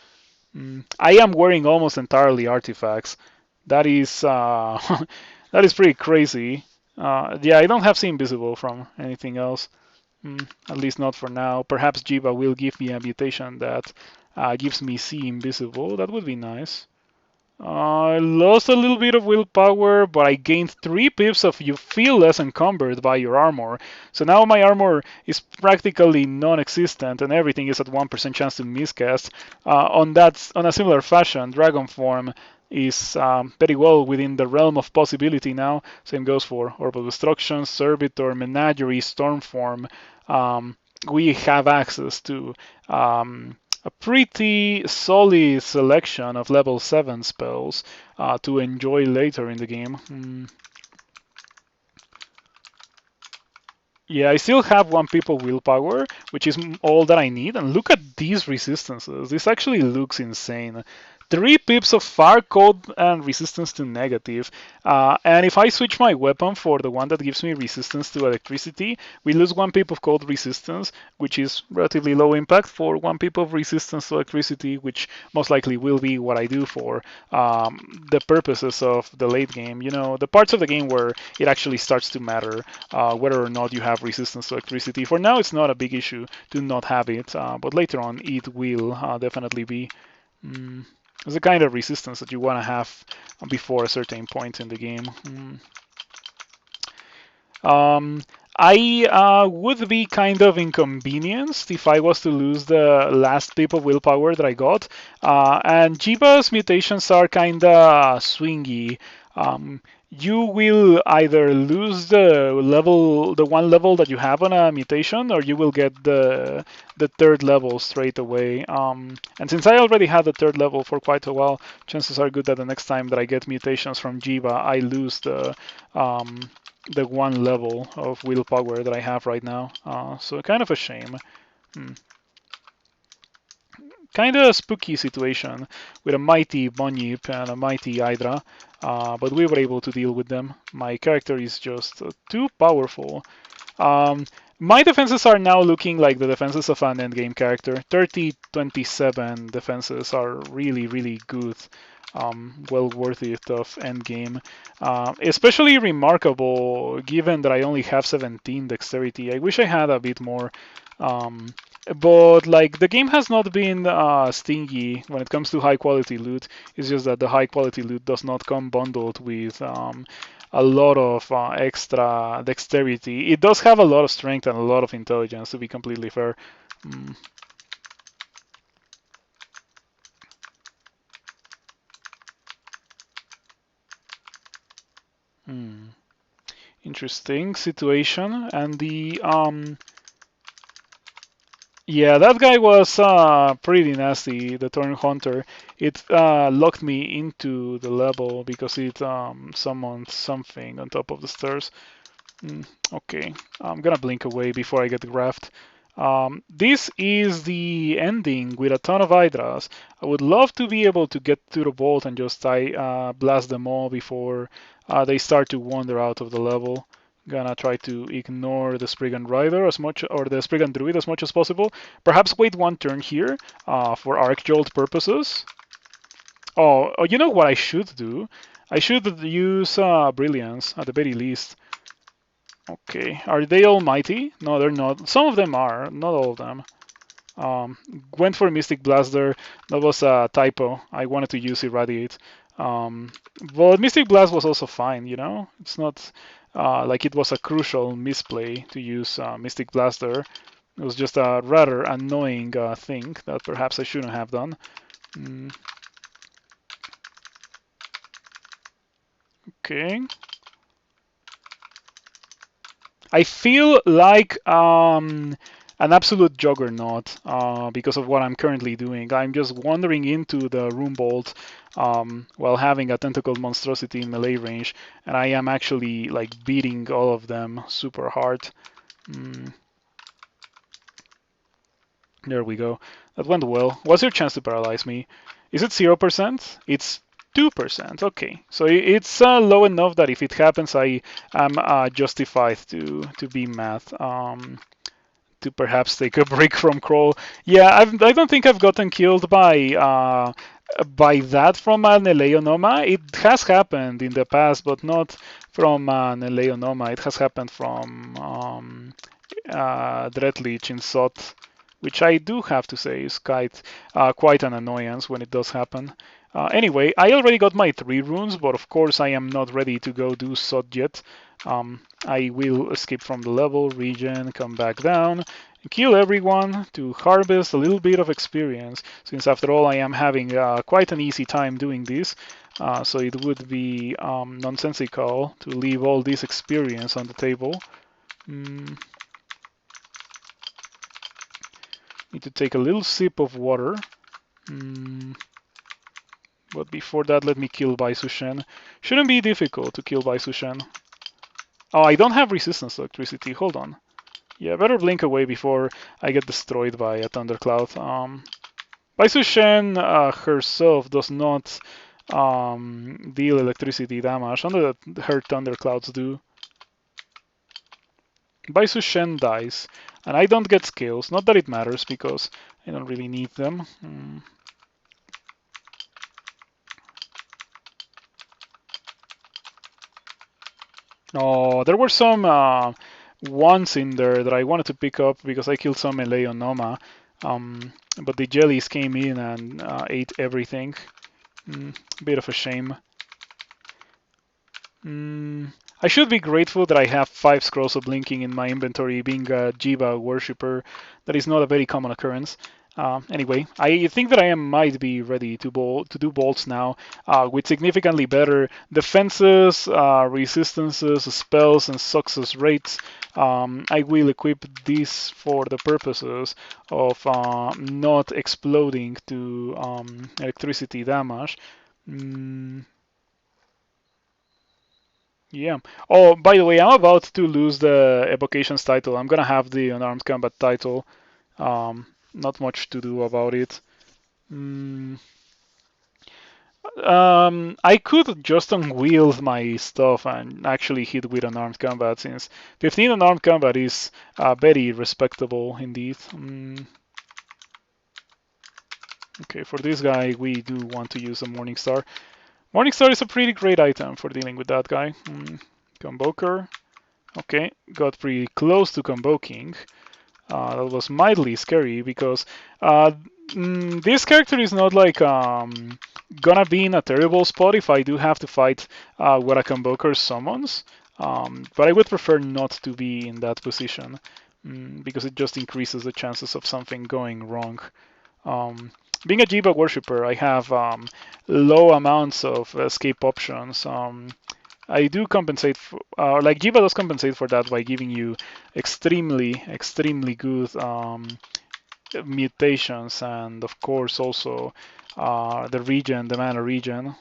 I am wearing almost entirely artifacts. That is that is pretty crazy. Yeah, I don't have See Invisible from anything else. At least not for now. Perhaps Jiyva will give me a mutation that gives me See Invisible. That would be nice. I lost a little bit of willpower, but I gained 3 pips of you feel less encumbered by your armor. So now my armor is practically non-existent and everything is at 1% chance to miscast. On a similar fashion, Dragon Form is very well within the realm of possibility now. Same goes for Orbital Destruction, Servitor, Menagerie, Stormform. We have access to a pretty solid selection of level 7 spells to enjoy later in the game. Yeah, I still have 1 pip of willpower, which is all that I need. And look at these resistances. This actually looks insane. 3 pips of fire code and resistance to negative. And if I switch my weapon for the one that gives me resistance to electricity, we lose 1 pip of cold resistance, which is relatively low impact for 1 pip of resistance to electricity, which most likely will be what I do for the purposes of the late game. You know, the parts of the game where it actually starts to matter whether or not you have resistance to electricity. For now, it's not a big issue to not have it, but later on it will definitely be. It's the kind of resistance that you want to have before a certain point in the game. I would be kind of inconvenienced if I was to lose the last pip of willpower that I got. And Jiyva's mutations are kind of swingy. You will either lose the 1 level that you have on a mutation, or you will get the 3rd level straight away. And since I already had the 3rd level for quite a while, chances are good that the next time that I get mutations from Jiyva, I lose the 1 level of willpower that I have right now. So kind of a shame. Kind of a spooky situation with a mighty Bunyip and a mighty Hydra, but we were able to deal with them. My character is just too powerful. My defenses are now looking like the defenses of an endgame character. 30-27 defenses are really, really good. Well worth it of endgame. Especially remarkable given that I only have 17 dexterity. I wish I had a bit more. But like the game has not been stingy when it comes to high quality loot. It's just that the high quality loot does not come bundled with a lot of extra dexterity. It does have a lot of strength and a lot of intelligence, to be completely fair. Interesting situation. And the yeah, that guy was pretty nasty, the Thorn Hunter. It locked me into the level because it summoned something on top of the stairs. Okay, I'm gonna blink away before I get grabbed. This is the ending with a ton of Hydras. I would love to be able to get to the vault and just blast them all before they start to wander out of the level. Gonna try to ignore the Spriggan Rider as much, or the Spriggan Druid as much as possible. Perhaps wait 1 turn here for Arc Jolt purposes. Oh, you know what I should do? I should use Brilliance at the very least. Okay, are they almighty? No, they're not. Some of them are, not all of them. Went for Mystic Blaster. That was a typo. I wanted to use Irradiate. But Mystic Blast was also fine, you know? It's not like it was a crucial misplay to use Mystic Blaster. It was just a rather annoying thing that perhaps I shouldn't have done. Okay. I feel like an absolute juggernaut because of what I'm currently doing. I'm just wandering into the room vault while having a tentacled monstrosity in melee range, and I am actually like beating all of them super hard. There we go. That went well. What's your chance to paralyze me? Is it 0%? It's 2%. Okay, so it's low enough that if it happens, I am justified to be mad. To perhaps take a break from Crawl. Yeah, I don't think I've gotten killed by that from an Eleonoma. It has happened in the past, but not from an Eleonoma. It has happened from Dreadlich in Sot, which I do have to say is quite an annoyance when it does happen. Anyway, I already got my 3 runes, but of course I am not ready to go do Sot yet. I will escape from the level, regen, come back down, and kill everyone to harvest a little bit of experience, since after all I am having quite an easy time doing this, so it would be nonsensical to leave all this experience on the table. Let me need to take a little sip of water. But before that, let me kill Baisushen. Shouldn't be difficult to kill Baisushen. Oh, I don't have resistance to electricity. Hold on. Yeah, better blink away before I get destroyed by a thundercloud. Baisushen herself does not deal electricity damage, only that her thunderclouds do. Baisushen dies, and I don't get skills. Not that it matters, because I don't really need them. Oh, there were some ones in there that I wanted to pick up because I killed some melee on Noma. But the jellies came in and ate everything. Bit of a shame. I should be grateful that I have 5 scrolls of blinking in my inventory, being a Jiyva worshipper. That is not a very common occurrence. Anyway, I think that I might be ready to do bolts now with significantly better defenses, resistances, spells, and success rates. I will equip this for the purposes of not exploding to electricity damage. Yeah. Oh, by the way, I'm about to lose the evocations title. I'm gonna have the unarmed combat title. Not much to do about it. I could just unwield my stuff and actually hit with unarmed combat, since 15 unarmed combat is very respectable indeed. Okay, for this guy, we do want to use a Morningstar. Morningstar is a pretty great item for dealing with that guy. Convoker. Okay, got pretty close to convoking. That was mildly scary because this character is not like gonna be in a terrible spot if I do have to fight what a convoker summons. But I would prefer not to be in that position because it just increases the chances of something going wrong. Being a Jiyva worshipper, I have low amounts of escape options. I do compensate for, like Jiyva does compensate for that by giving you extremely good mutations, and of course also the mana regen.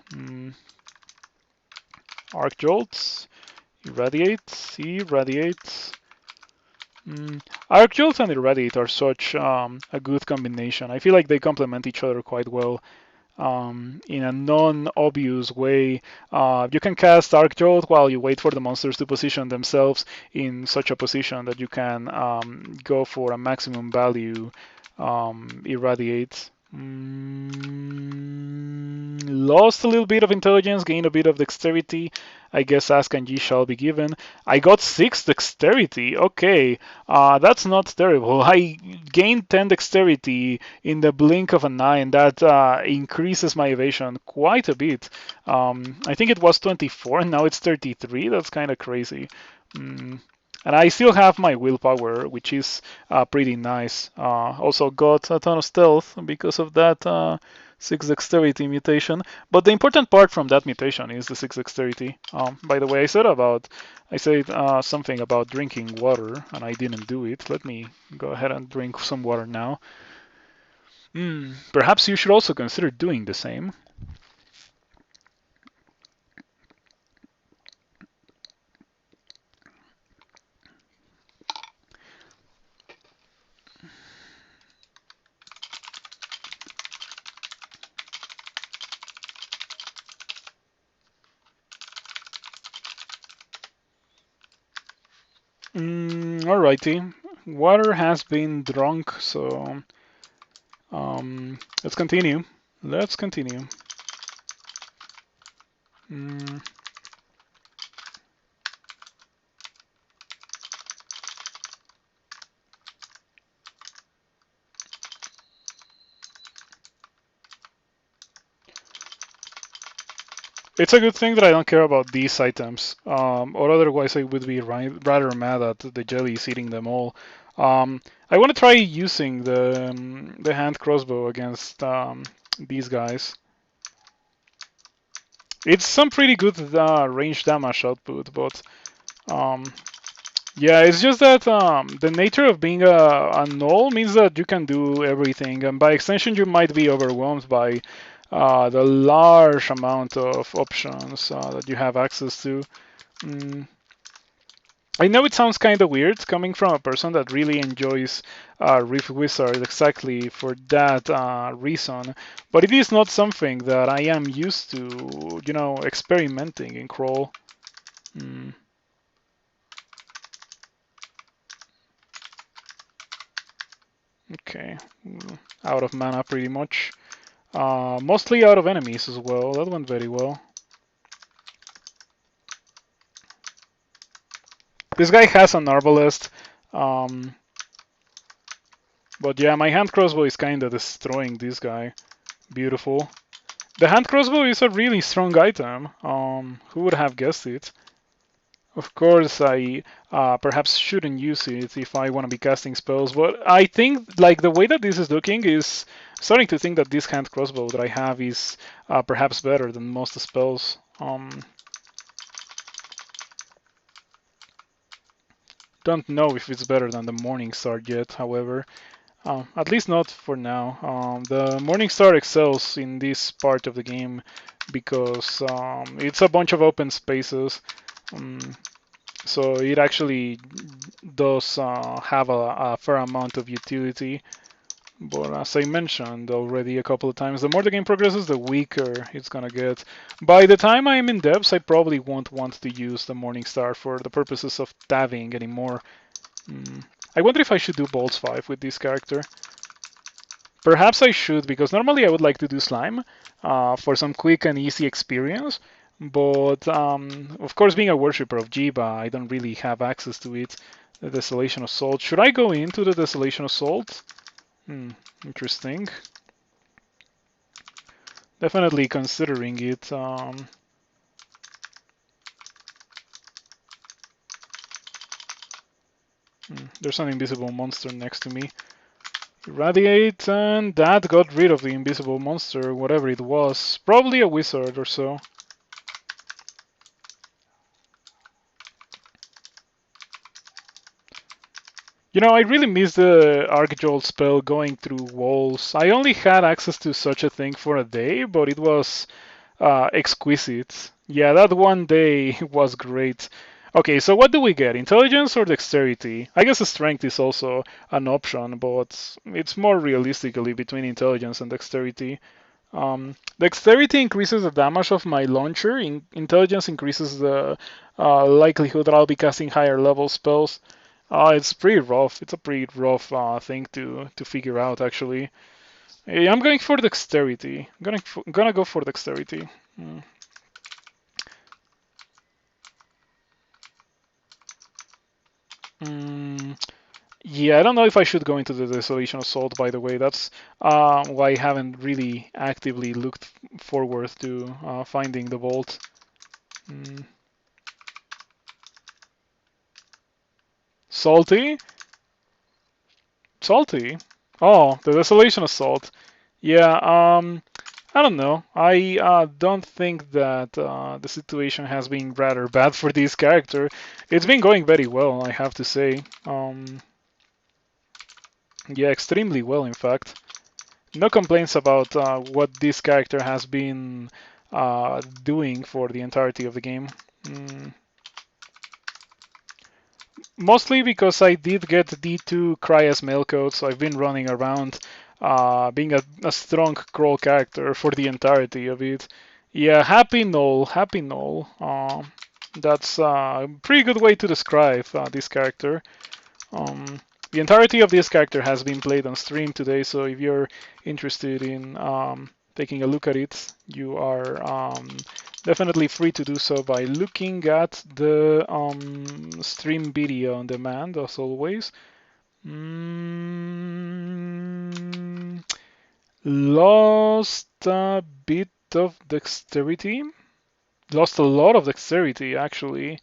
Arc Jolts, irradiate. Arc Jolts and Irradiate are such a good combination. I feel like they complement each other quite well. In a non-obvious way. You can cast Arc Jolt while you wait for the monsters to position themselves in such a position that you can go for a maximum value Irradiate. Lost a little bit of intelligence, gained a bit of dexterity. I guess Ask and G shall be given. I got 6 dexterity. Okay, that's not terrible. I gained 10 dexterity in the blink of an eye, and that increases my evasion quite a bit. I think it was 24, and now it's 33. That's kind of crazy. And I still have my willpower, which is pretty nice. Also got a ton of stealth because of that 6 dexterity mutation. But the important part from that mutation is the 6 dexterity. By the way, I said something about drinking water, and I didn't do it. Let me go ahead and drink some water now. Perhaps you should also consider doing the same. Alrighty. Water has been drunk, so let's continue. Let's continue. It's a good thing that I don't care about these items, or otherwise I would be rather mad at the jellies eating them all. I want to try using the hand crossbow against these guys. It's some pretty good range damage output, but Yeah, it's just that the nature of being a Gnoll means that you can do everything, and by extension, you might be overwhelmed by the large amount of options that you have access to. Mm, I know it sounds kind of weird coming from a person that really enjoys Rift Wizard exactly for that reason, but it is not something that I am used to, experimenting in Crawl. Mm, okay, out of mana pretty much. Mostly out of enemies as well. That went very well. This guy has an arbalest, um, but yeah, my hand crossbow is kind of destroying this guy. Beautiful. The hand crossbow is a really strong item. Who would have guessed it? Of course, I perhaps shouldn't use it if I want to be casting spells, but I think like the way that this is looking is starting to think that this hand crossbow that I have is perhaps better than most spells. Don't know if it's better than the Morning Star yet, however. At least not for now. The Morning Star excels in this part of the game because it's a bunch of open spaces. Um, so it actually does have a fair amount of utility. But as I mentioned already a couple of times, the more the game progresses, the weaker it's gonna get. By the time I'm in depths, I probably won't want to use the Morning Star for the purposes of dabbing anymore. Mm. I wonder if I should do Bolts 5 with this character. Perhaps I should, because normally I would like to do Slime for some quick and easy experience. But of course, being a worshipper of Jiyva, I don't really have access to it. The Desolation Assault. Should I go into the Desolation Assault? Interesting. Definitely considering it. There's an invisible monster next to me. Irradiate, and that got rid of the invisible monster, whatever it was. Probably a wizard or so. I really miss the Arcjolt spell going through walls. I only had access to such a thing for a day, but it was exquisite. Yeah, that one day was great. Okay, so what do we get? Intelligence or dexterity? I guess strength is also an option, but it's more realistically between intelligence and dexterity. Dexterity increases the damage of my launcher. Intelligence increases the likelihood that I'll be casting higher level spells. It's pretty rough. It's a pretty rough thing to figure out, actually. I'm going for dexterity. I'm gonna go for dexterity. Mm. Mm, yeah, I don't know if I should go into the Desolation Assault, by the way. That's why I haven't really actively looked forward to finding the vault. Mm. Salty? Salty? Oh, the Desolation Assault. Yeah, I don't know. I don't think that the situation has been rather bad for this character. It's been going very well, I have to say. Yeah, extremely well, in fact. No complaints about what this character has been doing for the entirety of the game. Mm. Mostly because I did get D2 Cryas mailcode, so I've been running around being a strong crawl character for the entirety of it. Yeah, happy Gnoll, happy Gnoll. That's a pretty good way to describe this character. The entirety of this character has been played on stream today, so if you're interested in taking a look at it, you are definitely free to do so by looking at the stream video on demand, as always. Lost a bit of dexterity. Lost a lot of dexterity, actually.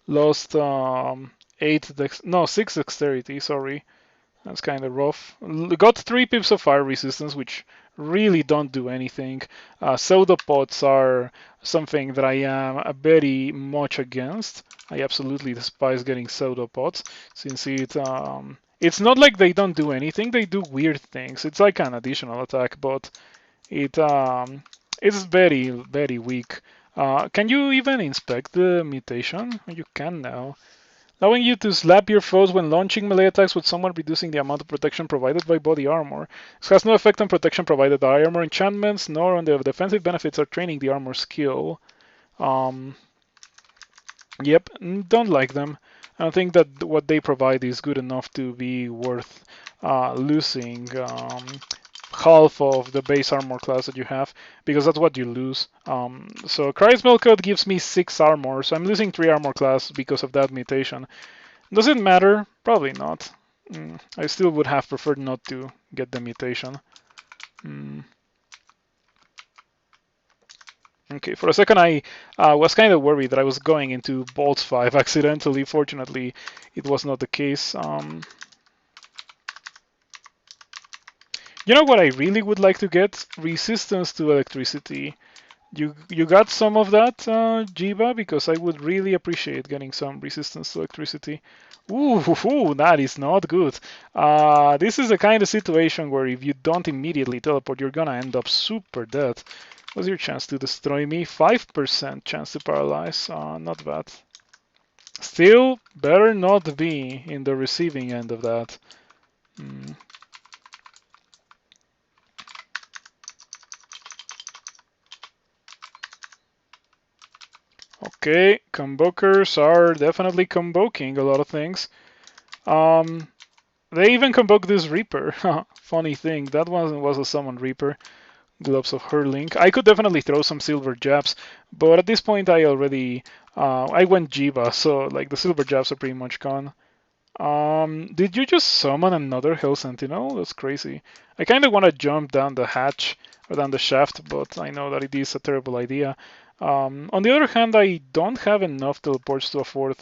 Lost 6 dexterity, sorry. That's kind of rough. Got 3 pips of fire resistance, which really don't do anything. Pseudopods are something that I am very much against. I absolutely despise getting pseudopods since it's not like they don't do anything. They do weird things. It's like an additional attack, but it it's very weak. Can you even inspect the mutation? You can now. Allowing you to slap your foes when launching melee attacks with someone, reducing the amount of protection provided by body armor. This has no effect on protection provided by armor enchantments, nor on the defensive benefits of training the armor skill. Um, yep, don't like them. I don't think that what they provide is good enough to be worth losing half of the base armor class that you have, because that's what you lose. So Christ Melkot gives me 6 armor, so I'm losing 3 armor class because of that mutation. Does it matter? Probably not. I still would have preferred not to get the mutation. Okay, for a second I was kind of worried that I was going into Bolts 5 accidentally. Fortunately, it was not the case. You know what I really would like to get? Resistance to electricity. You got some of that, Jiyva? Because I would really appreciate getting some resistance to electricity. Ooh, that is not good. This is the kind of situation where if you don't immediately teleport, you're gonna end up super dead. What's your chance to destroy me? 5% chance to paralyze. Not bad. Still, better not be in the receiving end of that. Okay, convokers are definitely convoking a lot of things. They even convoke this Reaper. Funny thing, that one was a summoned Reaper. Gloves of Hurling. I could definitely throw some silver jabs, but at this point I already I went Jiyva, so like the silver jabs are pretty much gone. Did you just summon another Hell Sentinel? That's crazy. I kind of want to jump down the hatch or down the shaft, but I know that it is a terrible idea. On the other hand, I don't have enough teleports to afford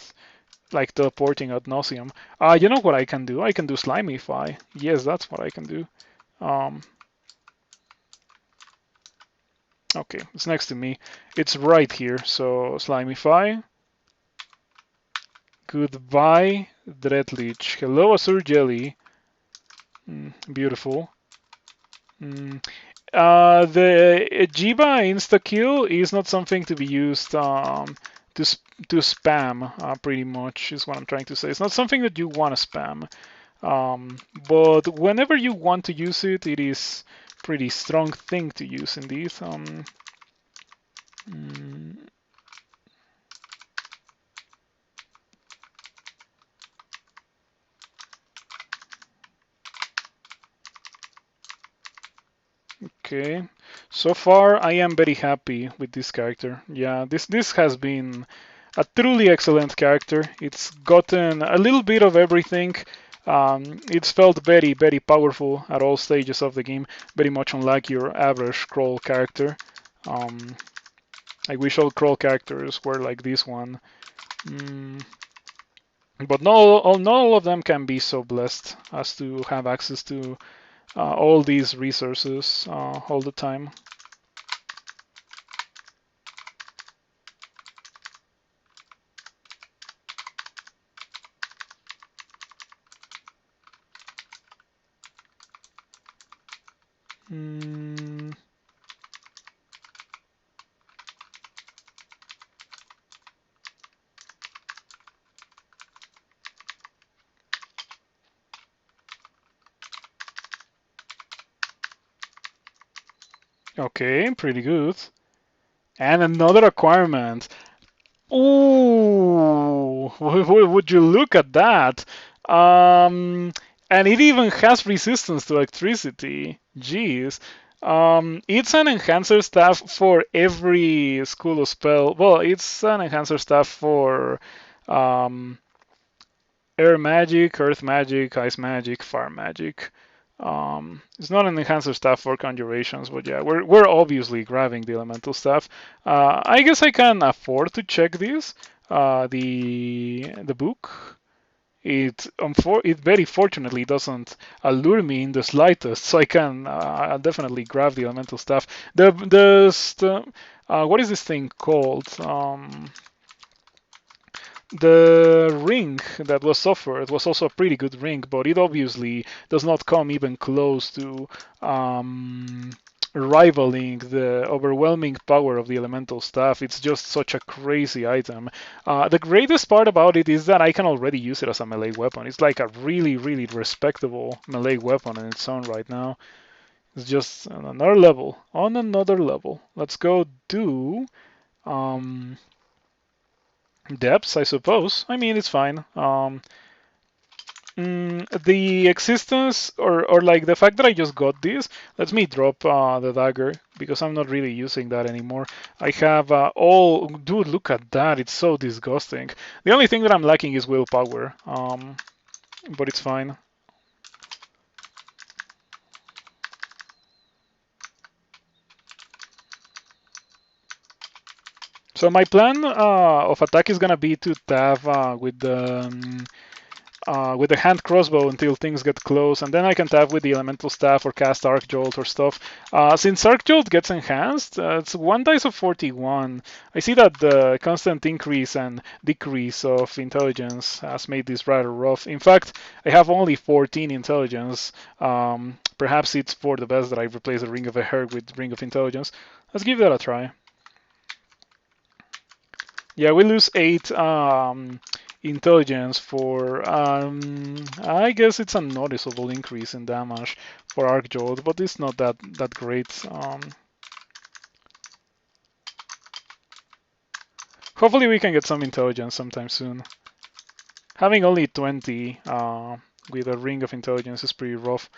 like teleporting ad nauseum. You know what I can do? I can do Slimify. Yes, that's what I can do. Okay, it's next to me. It's right here. So Slimify. Goodbye, Dreadlich. Hello, Azure Jelly. Beautiful. The Jiyva insta kill is not something to be used to spam. Pretty much is what I'm trying to say. It's not something that you want to spam. But whenever you want to use it, it is pretty strong thing to use indeed. Okay, so far I am very happy with this character. Yeah, this has been a truly excellent character. It's gotten a little bit of everything. It's felt very powerful at all stages of the game, very much unlike your average crawl character. I wish all crawl characters were like this one. But not all of them can be so blessed as to have access to all these resources all the time. Okay, pretty good. And another acquirement. Ooh, would you look at that? And it even has resistance to electricity. Jeez. It's an enhancer staff for every school of spell. Well, it's an enhancer staff for um, air magic, earth magic, ice magic, fire magic. It's not an enhancer staff for conjurations, but yeah, we're obviously grabbing the elemental staff. I guess I can afford to check this. The book. it very fortunately doesn't allure me in the slightest, so I can definitely grab the elemental staff. What is this thing called? The ring that was offered was also a pretty good ring, but it obviously does not come even close to rivaling the overwhelming power of the elemental staff. It's just such a crazy item. The greatest part about it is that I can already use it as a melee weapon. It's like a really, really respectable melee weapon in its own right now. It's just on another level. On another level. Let's go do um, depths, I suppose. I mean, it's fine. The existence or like the fact that I just got this lets me drop the dagger because I'm not really using that anymore. I have all. Dude, look at that! It's so disgusting. The only thing that I'm lacking is willpower, but it's fine. So my plan of attack is gonna be to tab with the hand crossbow until things get close, and then I can tap with the elemental staff or cast Arc Jolt or stuff. Since Arc Jolt gets enhanced, it's 1 dice of 41. I see that the constant increase and decrease of intelligence has made this rather rough. In fact, I have only 14 intelligence. Perhaps it's for the best that I replace the Ring of a Hair with Ring of Intelligence. Let's give that a try. Yeah, we lose 8 intelligence for, I guess it's a noticeable increase in damage for Arc Jolt, but it's not that great. Hopefully we can get some intelligence sometime soon. Having only 20 with a Ring of Intelligence is pretty rough.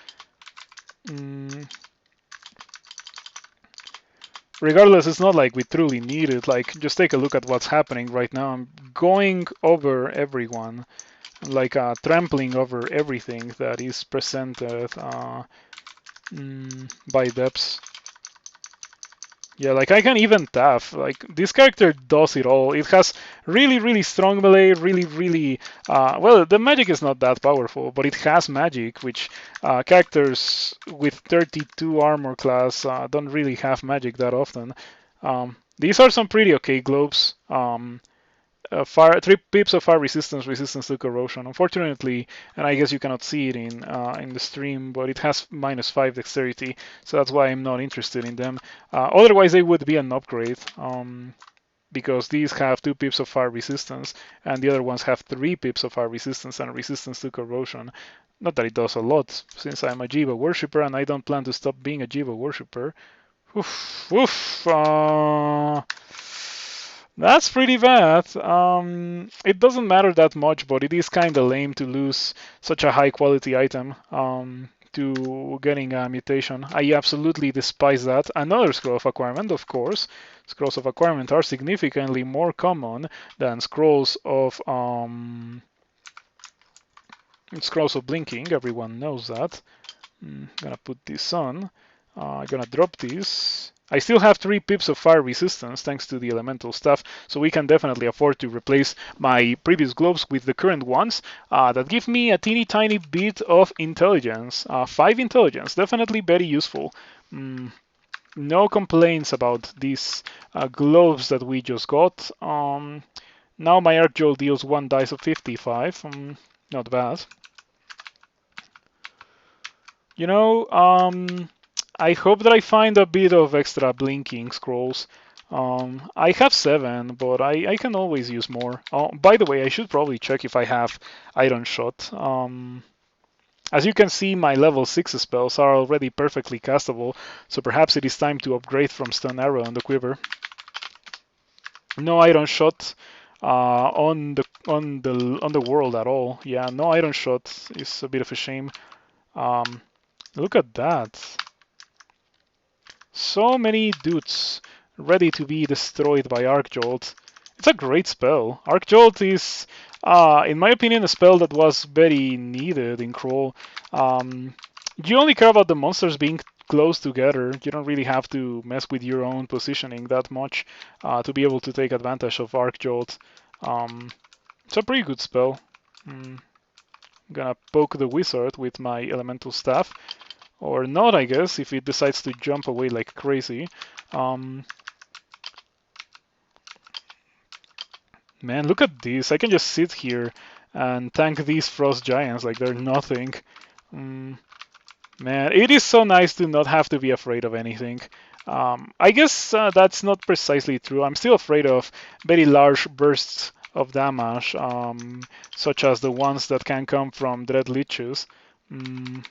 Regardless, it's not like we truly need it. Like, just take a look at what's happening right now. I'm going over everyone, like trampling over everything that is presented by depths. Yeah, like I can even tap. Like this character does it all. It has really, really strong melee. Really, really. Well, the magic is not that powerful, but it has magic, which characters with 32 armor class don't really have magic that often. These are some pretty okay globes. Fire 3 pips of fire resistance to corrosion. Unfortunately, and I guess you cannot see it in the stream, but it has -5 dexterity, so that's why I'm not interested in them. Otherwise, they would be an upgrade. Because these have 2 pips of fire resistance, and the other ones have 3 pips of fire resistance and resistance to corrosion. Not that it does a lot, since I'm a Jiyva worshipper, and I don't plan to stop being a Jiyva worshipper. Oof, oof. That's pretty bad. It doesn't matter that much, but it is kind of lame to lose such a high quality item to getting a mutation. I absolutely despise that. Another scroll of acquirement, of course. Scrolls of acquirement are significantly more common than scrolls of blinking. Everyone knows that. Gonna put this on. Gonna drop this. I still have 3 pips of fire resistance thanks to the elemental stuff, so we can definitely afford to replace my previous globes with the current ones that give me a teeny tiny bit of intelligence. 5 intelligence, definitely very useful. No complaints about these globes that we just got. Now my Arc Jolt deals 1 dice of 55. Not bad. You know, I hope that I find a bit of extra blinking scrolls. I have 7, but I can always use more. Oh, by the way, I should probably check if I have Iron Shot. As you can see, my level 6 spells are already perfectly castable, so perhaps it is time to upgrade from Stun Arrow on the Quiver. No Iron Shot on the world at all. Yeah, no Iron Shot is a bit of a shame. Look at that. So many dudes ready to be destroyed by Arc Jolt. It's a great spell. Arc Jolt is, in my opinion, a spell that was very needed in Crawl. You only care about the monsters being close together. You don't really have to mess with your own positioning that much to be able to take advantage of Arc Jolt. It's a pretty good spell. I'm gonna poke the wizard with my elemental staff. Or not, I guess, if it decides to jump away like crazy. Um, Man, look at this. I can just sit here and tank these frost giants like they're nothing. Mm, Man, it is so nice to not have to be afraid of anything. I guess that's not precisely true. I'm still afraid of very large bursts of damage, such as the ones that can come from Dread Liches. Mm,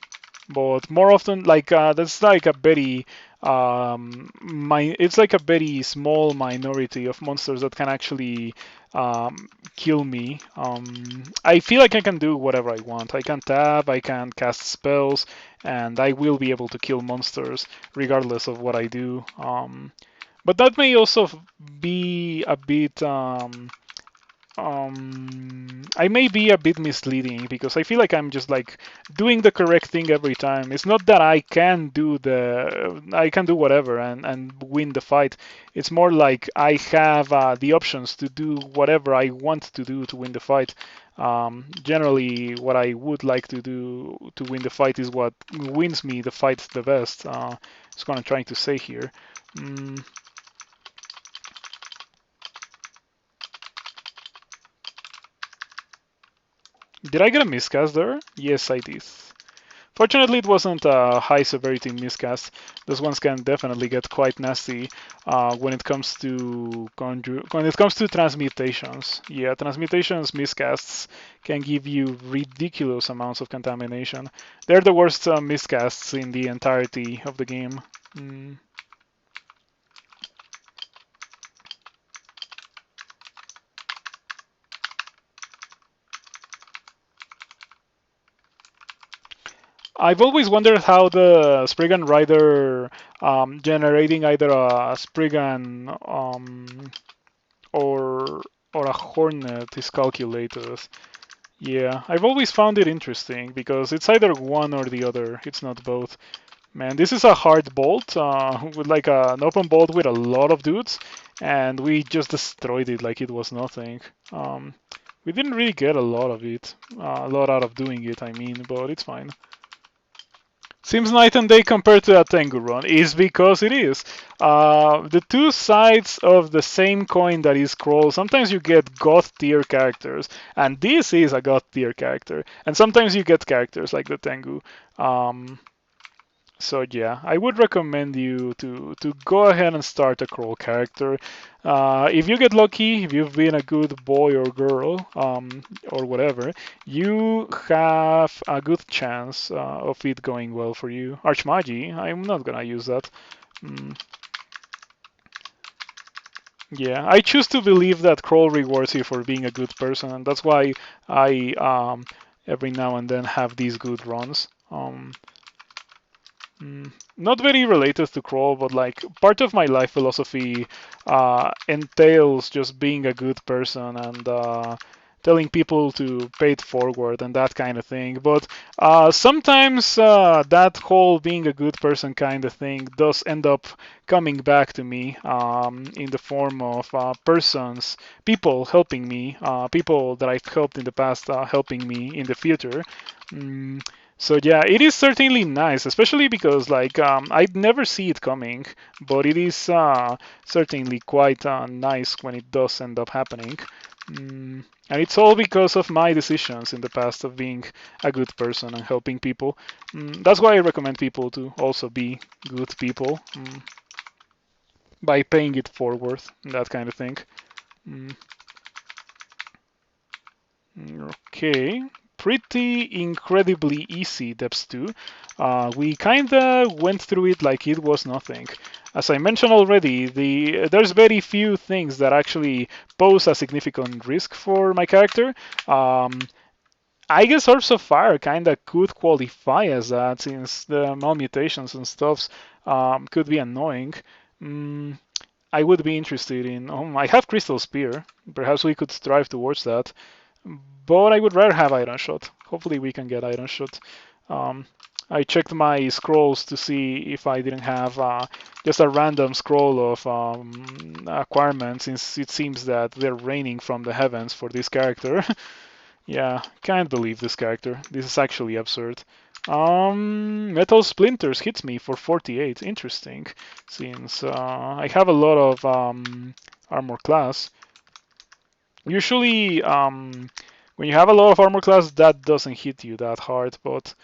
but more often, like that's like a very it's like a very small minority of monsters that can actually kill me. I feel like I can do whatever I want. I can tap, I can cast spells, and I will be able to kill monsters regardless of what I do. But that may also be a bit I may be a bit misleading because I feel like I'm just like doing the correct thing every time. It's not that I can do whatever and win the fight. It's more like I have the options to do whatever I want to do to win the fight. Generally, what I would like to do to win the fight is what wins me the fight the best. That's what I'm trying to say here. Mm, did I get a miscast there? Yes, I did. Fortunately, it wasn't a high severity miscast. Those ones can definitely get quite nasty when it comes to transmutations. Yeah, transmutations miscasts can give you ridiculous amounts of contamination. They're the worst miscasts in the entirety of the game. Mm. I've always wondered how the Spriggan Rider generating either a Spriggan or a Hornet is calculated. Yeah, I've always found it interesting because it's either one or the other. It's not both. Man, this is a hard bolt with like an open bolt with a lot of dudes, and we just destroyed it like it was nothing. We didn't really get a lot of it, a lot out of doing it, I mean, but it's fine. Seems night and day compared to a Tengu run is because it is. The two sides of the same coin that is Crawl, sometimes you get God tier characters, and this is a God tier character, and sometimes you get characters like the Tengu. Um, so yeah, I would recommend you to go ahead and start a crawl character. If you get lucky, if you've been a good boy or girl, or whatever, you have a good chance of it going well for you. Archmagi, I'm not gonna use that. Mm, yeah, I choose to believe that crawl rewards you for being a good person, and that's why I every now and then have these good runs. Not very related to crawl, but like part of my life philosophy entails just being a good person and telling people to pay it forward and that kind of thing. But sometimes that whole being a good person kind of thing does end up coming back to me in the form of people helping me, people that I've helped in the past helping me in the future. Mm, so yeah, it is certainly nice, especially because like I'd never see it coming, but it is certainly quite nice when it does end up happening. And it's all because of my decisions in the past of being a good person and helping people. That's why I recommend people to also be good people by paying it forward, that kind of thing. Mm, Okay, pretty incredibly easy depths 2. We kinda went through it like it was nothing. As I mentioned already, there's very few things that actually pose a significant risk for my character. Um, I guess Orbs of Fire kinda could qualify as that since the malmutations and stuffs could be annoying. Mm, I would be interested in. I have Crystal Spear. Perhaps we could strive towards that. But I would rather have Iron Shot. Hopefully we can get Iron Shot. Um, I checked my scrolls to see if I didn't have just a random scroll of acquirements, since it seems that they're raining from the heavens for this character. Yeah, can't believe this character. This is actually absurd. Metal Splinters hits me for 48. Interesting, since I have a lot of armor class. Usually, when you have a lot of armor class, that doesn't hit you that hard, but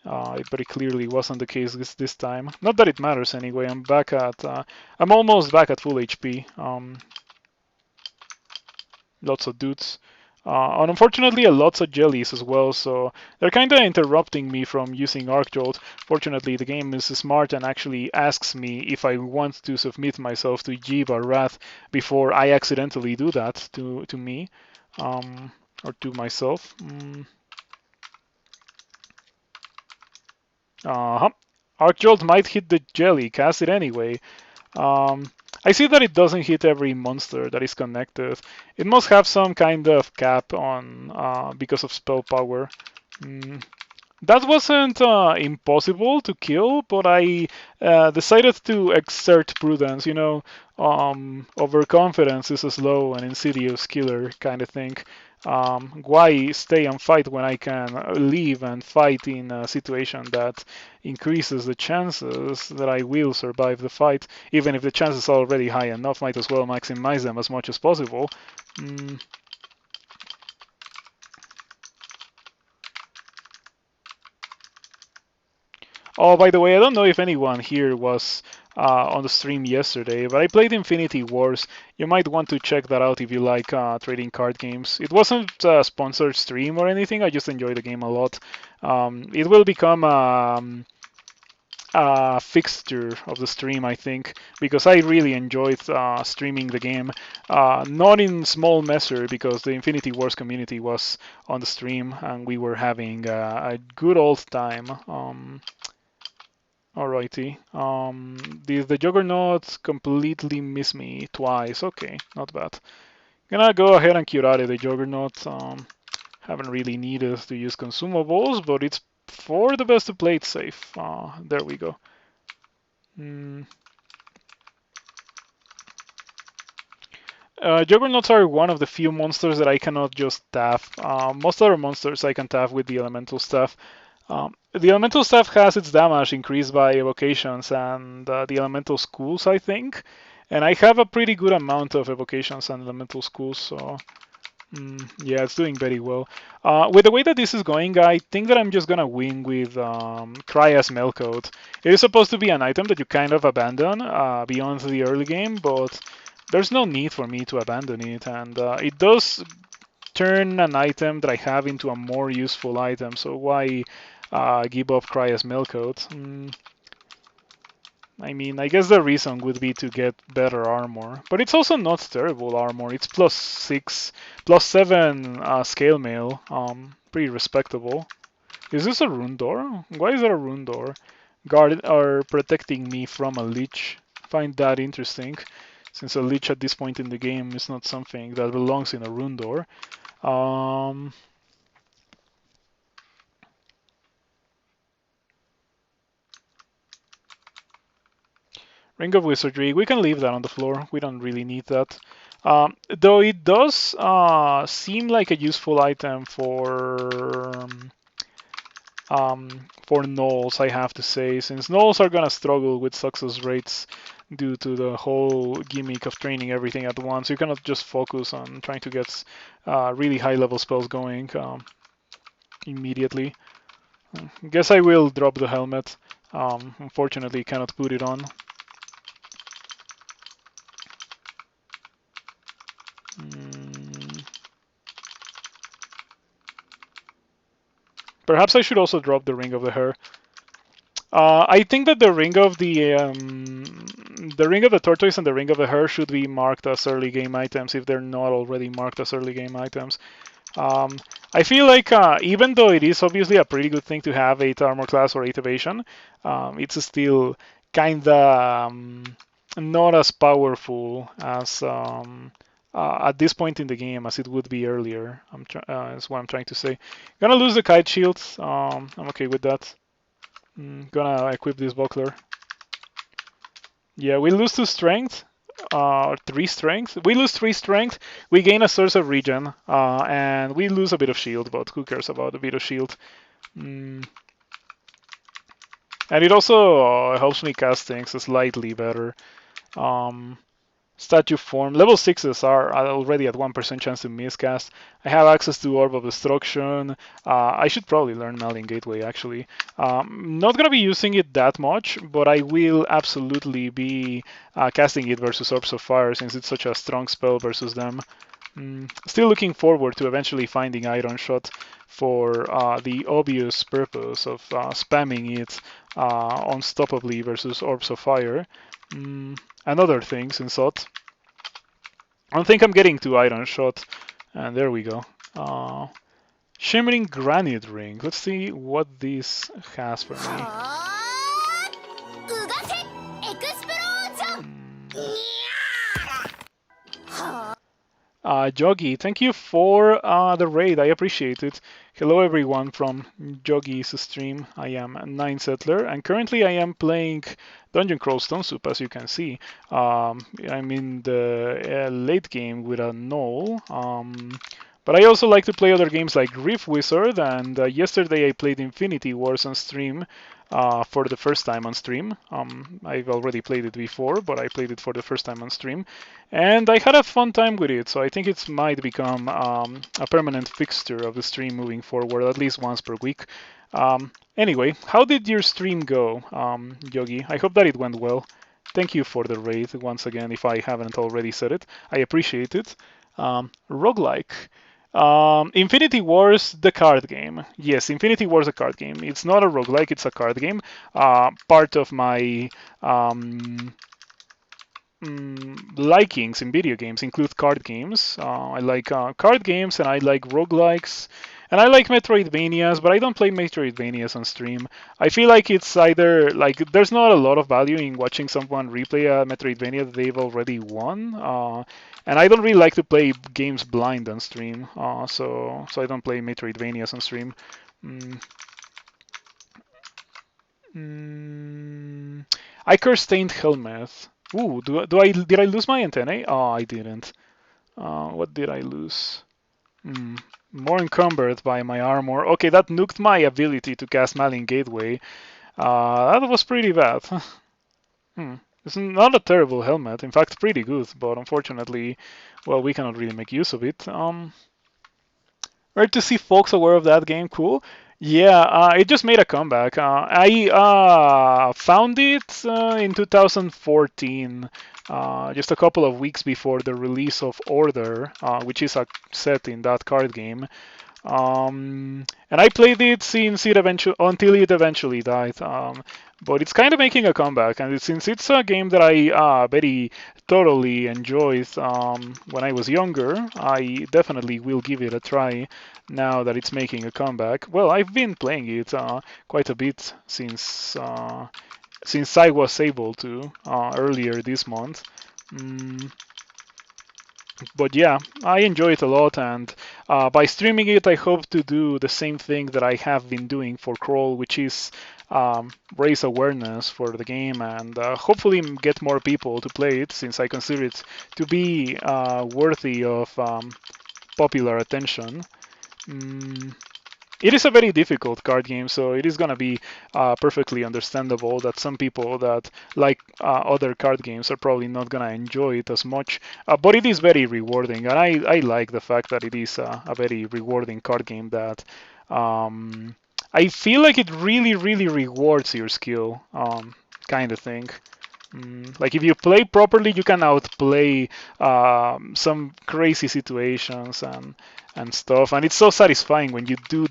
it very clearly wasn't the case this time. Not that it matters anyway. I'm almost back at full HP. Lots of dudes. And unfortunately, lots of jellies as well, so they're kind of interrupting me from using Arc Jolt. Fortunately, the game is smart and actually asks me if I want to submit myself to Jiyva Wrath before I accidentally do that to me or to myself. Uh-huh. Arc Jolt might hit the jelly, cast it anyway. Um, I see that it doesn't hit every monster that is connected. It must have some kind of cap on because of spell power. Mm, that wasn't impossible to kill, but I decided to exert prudence. Overconfidence is a slow and insidious killer kind of thing. Why stay and fight when I can leave and fight in a situation that increases the chances that I will survive the fight, even if the chances are already high enough, might as well maximize them as much as possible. Mm. Oh, by the way, I don't know if anyone here was on the stream yesterday, but I played Infinity Wars. You might want to check that out if you like trading card games. It wasn't a sponsored stream or anything, I just enjoy the game a lot. It will become a fixture of the stream, I think, because I really enjoyed streaming the game. Not in small measure, because the Infinity Wars community was on the stream and we were having a good old time. Alrighty. Did the Juggernaut completely miss me twice? Okay, not bad. Gonna go ahead and curare the Juggernaut. Haven't really needed to use consumables, but it's for the best to play it safe. There we go. Mm. Juggernauts are one of the few monsters that I cannot just tap. Most other monsters I can tap with the elemental staff. The elemental staff has its damage increased by evocations and the elemental schools, I think. And I have a pretty good amount of evocations and elemental schools, so yeah, it's doing very well. With the way that this is going, I think that I'm just gonna win with Crya's Melcoat. It is supposed to be an item that you kind of abandon beyond the early game, but there's no need for me to abandon it, and it does turn an item that I have into a more useful item, so why give up Crya's Melcoat? I mean, I guess the reason would be to get better armor, but it's also not terrible armor. It's +6, +7 scale mail. Pretty respectable. Is this a rune door? Why is there a rune door? Guard are protecting me from a lich. Find that interesting, since a lich at this point in the game is not something that belongs in a rune door. Ring of Wizardry, we can leave that on the floor. We don't really need that. Though it does seem like a useful item for gnolls, I have to say, since gnolls are gonna struggle with success rates due to the whole gimmick of training everything at once. You cannot just focus on trying to get really high level spells going immediately. Guess I will drop the helmet. Unfortunately, cannot put it on. Perhaps I should also drop the Ring of the Hair. I think that the ring of the tortoise and the ring of the hare should be marked as early game items if they're not already marked as early game items. I feel like even though it is obviously a pretty good thing to have 8 armor class or 8 evasion, it's still kinda not as powerful as at this point in the game as it would be earlier. Is what I'm trying to say. Gonna lose the kite shield. I'm okay with that. Gonna equip this buckler. Yeah, we lose to strength. 3 strength. We lose 3 strength. We gain a source of regen, and we lose a bit of shield. But who cares about a bit of shield? Mm. And it also helps me cast things slightly better. Um, Statue form. Level 6s are already at 1% chance to miscast. I have access to Orb of Destruction. I should probably learn Malian Gateway actually. Not gonna be using it that much, but I will absolutely be casting it versus Orbs of Fire since it's such a strong spell versus them. Still looking forward to eventually finding Iron Shot for the obvious purpose of spamming it unstoppably versus Orbs of Fire. And other things in SOT. I don't think I'm getting to Iron Shot. And there we go. Shimmering Granite Ring. Let's see what this has for me. Joggy, thank you for the raid. I appreciate it. Hello everyone from Joggy's stream. I am Nine Settler, and currently I am playing Dungeon Crawl Stone Soup, as you can see. I'm in the late game with a Gnoll. But I also like to play other games like Rift Wizard, and yesterday I played Infinity Wars on stream for the first time on stream. I've already played it before, but I played it for the first time on stream. And I had a fun time with it, so I think it might become a permanent fixture of the stream moving forward, at least once per week. Anyway, how did your stream go, Yogi? I hope that it went well. Thank you for the raid once again, if I haven't already said it. I appreciate it. Roguelike. Infinity Wars, the card game. Yes, Infinity Wars, a card game. It's not a roguelike, it's a card game. Part of my likings in video games include card games. I like card games, and I like roguelikes, and I like Metroidvanias, but I don't play Metroidvanias on stream. I feel like it's either like there's not a lot of value in watching someone replay a Metroidvania that they've already won, and I don't really like to play games blind on stream, so I don't play Metroidvanias on stream. Icar Stained Helmet. Ooh, did I lose my antennae? Oh, I didn't. What did I lose? More encumbered by my armor. Okay, that nuked my ability to cast Malian Gateway. That was pretty bad. It's not a terrible helmet. In fact, pretty good, but unfortunately, well, we cannot really make use of it. Rare to see folks aware of that game. Cool. Yeah, it just made a comeback. I found it in 2014, just a couple of weeks before the release of Order, which is a set in that card game. And I played it since it until it eventually died. But it's kind of making a comeback, and since it's a game that I very thoroughly enjoyed when I was younger, I definitely will give it a try now that it's making a comeback. Well, I've been playing it quite a bit since I was able to earlier this month. But yeah, I enjoy it a lot, and by streaming it, I hope to do the same thing that I have been doing for Crawl, which is raise awareness for the game and hopefully get more people to play it, since I consider it to be worthy of popular attention. It is a very difficult card game, so it is going to be perfectly understandable that some people that like other card games are probably not going to enjoy it as much. But it is very rewarding, and I like the fact that it is a very rewarding card game that I feel like it really, really rewards your skill, kind of thing. Like if you play properly, you can outplay some crazy situations and stuff, and it's so satisfying when you do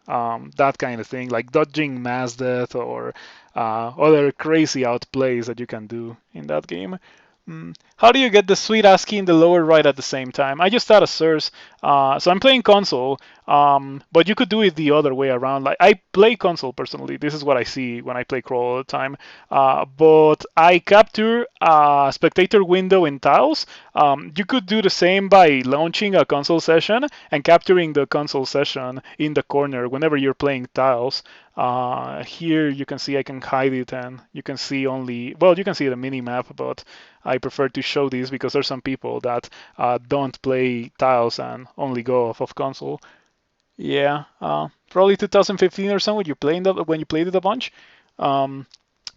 that kind of thing, like dodging mass death or other crazy outplays that you can do in that game. How do you get the sweet ASCII in the lower right at the same time? I just started a source, so I'm playing console, but you could do it the other way around. Like I play console personally. This is what I see when I play Crawl all the time. But I capture a spectator window in Tiles. You could do the same by launching a console session and capturing the console session in the corner whenever you're playing Tiles. Here you can see I can hide it and you can see only, well, you can see the mini map, but I prefer to show this because there's some people that don't play tiles and only go off of console. Yeah, probably 2015 or so when when you played it a bunch. Um,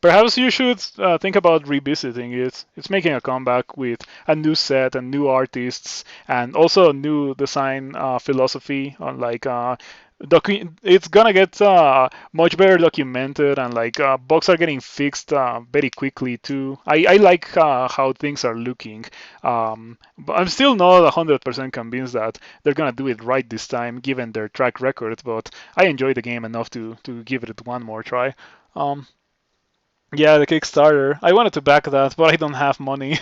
Perhaps you should think about revisiting it. It's making a comeback with a new set and new artists, and also a new design philosophy. On like, it's gonna get much better documented, and like bugs are getting fixed very quickly too. I like how things are looking, but I'm still not 100% convinced that they're gonna do it right this time, given their track record. But I enjoy the game enough to give it one more try. Um, yeah, the Kickstarter. I wanted to back that, but I don't have money.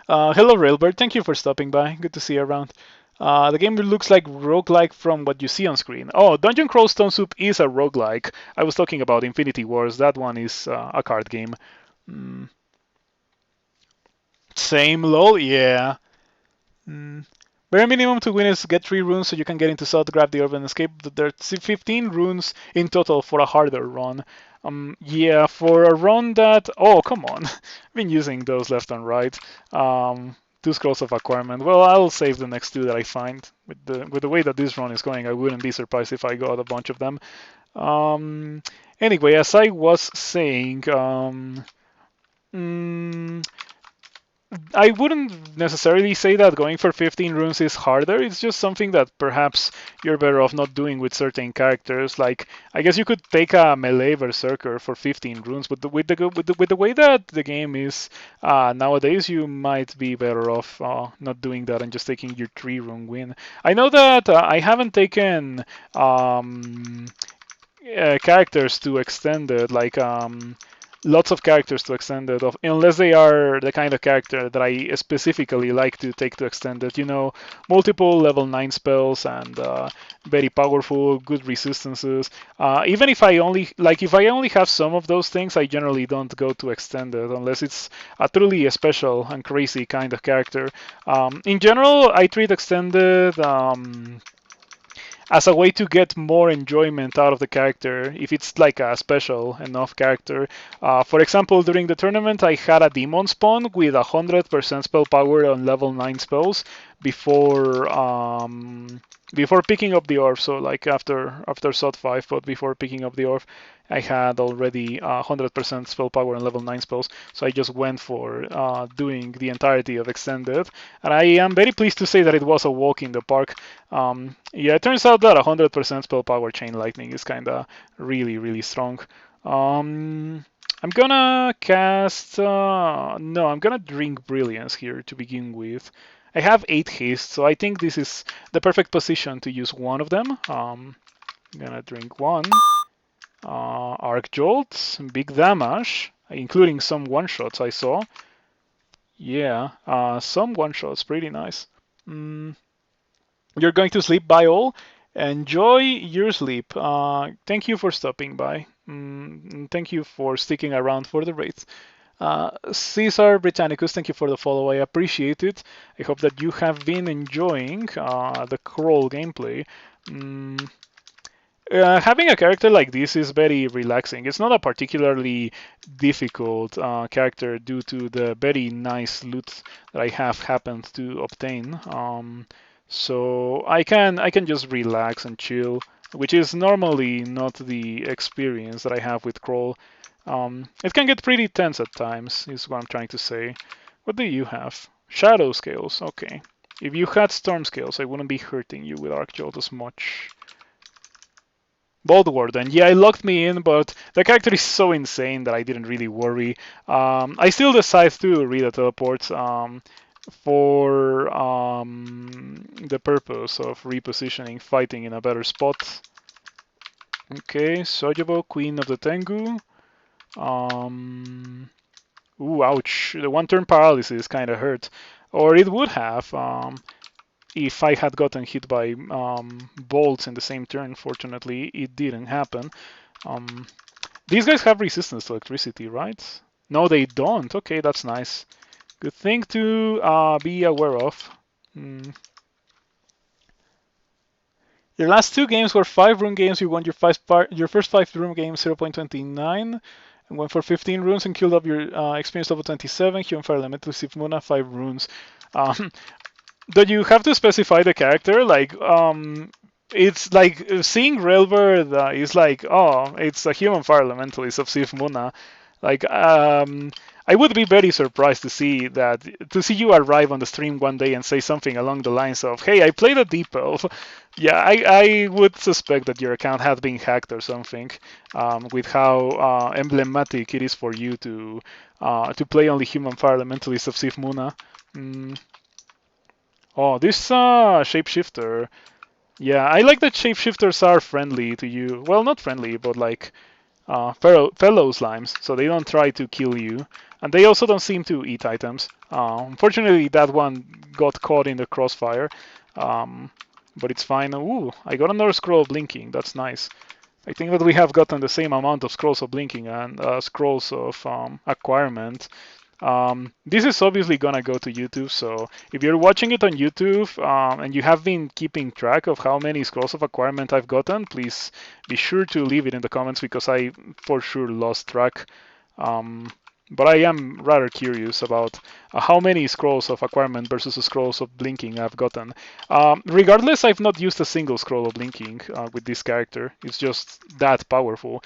Hello, Railbird. Thank you for stopping by. Good to see you around. The game looks like roguelike from what you see on screen. Oh, Dungeon Crawl Stone Soup is a roguelike. I was talking about Infinity Wars. That one is a card game. Mm, same lol? Yeah. Mm. Bare minimum to win is get 3 runes so you can get into South, grab the orb, and escape. There's 15 runes in total for a harder run. Yeah, for a run that... Oh, come on. I've been using those left and right. 2 scrolls of acquirement. Well, I'll save the next 2 that I find. With the way that this run is going, I wouldn't be surprised if I got a bunch of them. Anyway, as I was saying... mm, I wouldn't necessarily say that going for 15 runes is harder. It's just something that perhaps you're better off not doing with certain characters. Like, I guess you could take a melee berserker for 15 runes, but with the way that the game is nowadays, you might be better off not doing that and just taking your 3 rune win. I know that I haven't taken characters to extended, like lots of characters to extended, unless they are the kind of character that I specifically like to take to extended. Multiple level 9 spells and very powerful, good resistances. Even if I only have some of those things, I generally don't go to extended unless it's a truly special and crazy kind of character. In general, I treat extended as a way to get more enjoyment out of the character if it's like a special enough character. For example, during the tournament, I had a demon spawn with 100% spell power on level 9 spells before picking up the orb. So like after SOT 5, but before picking up the orb, I had already 100% spell power on level 9 spells. So I just went for doing the entirety of extended, and I am very pleased to say that it was a walk in the park. Yeah, it turns out that 100% spell power chain lightning is kind of really, really strong. I'm gonna cast... no, I'm gonna drink Brilliance here to begin with. I have 8 haste, so I think this is the perfect position to use one of them. I'm gonna drink one. Arc Jolt, big damage, including some one-shots I saw. Yeah, some one-shots, pretty nice. You're going to sleep by all? Enjoy your sleep. Thank you for stopping by. Thank you for sticking around for the raid. Caesar Britannicus, thank you for the follow. I appreciate it. I hope that you have been enjoying the crawl gameplay. Having a character like this is very relaxing. It's not a particularly difficult character due to the very nice loot that I have happened to obtain. So I can just relax and chill, which is normally not the experience that I have with crawl. It can get pretty tense at times, is what I'm trying to say. What do you have? Shadow scales, okay. If you had storm scales, I wouldn't be hurting you with Arcjolt as much. Bold Warden, yeah, it locked me in, but the character is so insane that I didn't really worry. I still decide to read a teleport for the purpose of repositioning, fighting in a better spot. Okay, Sojobo, Queen of the Tengu. Ooh, ouch. The 1-turn paralysis kind of hurt. Or it would have if I had gotten hit by bolts in the same turn. Fortunately, it didn't happen. These guys have resistance to electricity, right? No, they don't. Okay, that's nice. Good thing to be aware of. Your last two games were 5 rune games. You won your first 5 rune games 0.29 and went for 15 runes and killed up your experience level 27. Human Fire Elemental Sifmuna 5 runes. Um, do you have to specify the character? Like, it's like seeing Railbird is like, oh, it's a human fire elementalist of Sifmuna. Like, I would be very surprised to see you arrive on the stream one day and say something along the lines of, "Hey, I played a deep elf." Yeah, I would suspect that your account had been hacked or something, with how emblematic it is for you to play only human fire elementalists of Sifmuna. Mm. Oh, this shapeshifter. Yeah, I like that shapeshifters are friendly to you. Well, not friendly, but like fellow slimes, so they don't try to kill you. And they also don't seem to eat items. Unfortunately, that one got caught in the crossfire. Um, but it's fine. Ooh, I got another scroll of blinking. That's nice. I think that we have gotten the same amount of scrolls of blinking and scrolls of acquirement. This is obviously gonna go to YouTube, so if you're watching it on YouTube and you have been keeping track of how many scrolls of acquirement I've gotten, please be sure to leave it in the comments because I for sure lost track. Um, but I am rather curious about how many scrolls of acquirement versus scrolls of blinking I've gotten. Regardless, I've not used a single scroll of blinking with this character. It's just that powerful.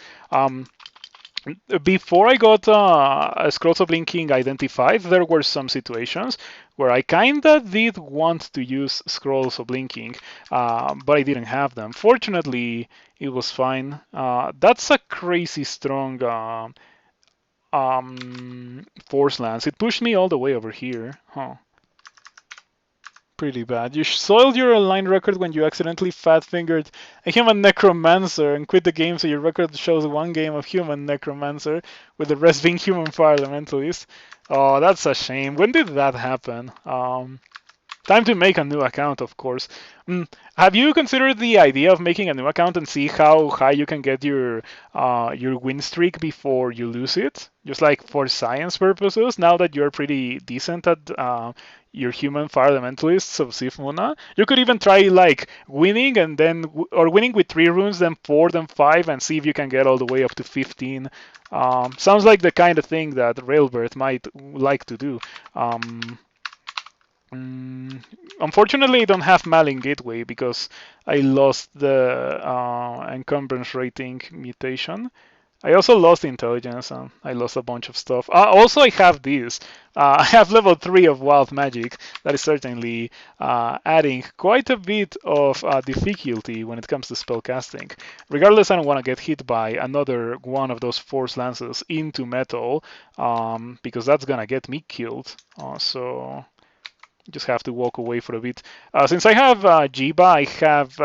Before I got Scrolls of Blinking identified, there were some situations where I kinda did want to use Scrolls of Blinking, but I didn't have them. Fortunately, it was fine. That's a crazy strong Force Lance. It pushed me all the way over here. Huh. Pretty bad. You soiled your online record when you accidentally fat-fingered a human necromancer and quit the game, so your record shows one game of human necromancer, with the rest being human fire elementalist. Oh, that's a shame. When did that happen? Time to make a new account, of course. Have you considered the idea of making a new account and see how high you can get your win streak before you lose it? Just like for science purposes, now that you're pretty decent at your human fire elementalists of Sifmuna, you could even try like winning and then or winning with 3 runes, then 4, then 5, and see if you can get all the way up to 15. Sounds like the kind of thing that Railbird might like to do. Unfortunately, I don't have Malin Gateway because I lost the encumbrance rating mutation. I also lost intelligence and I lost a bunch of stuff. Also, I have this. I have level 3 of wild magic. That is certainly adding quite a bit of difficulty when it comes to spellcasting. Regardless, I don't want to get hit by another one of those force lances into metal because that's gonna get me killed. So just have to walk away for a bit. Since I have Jiyva, I have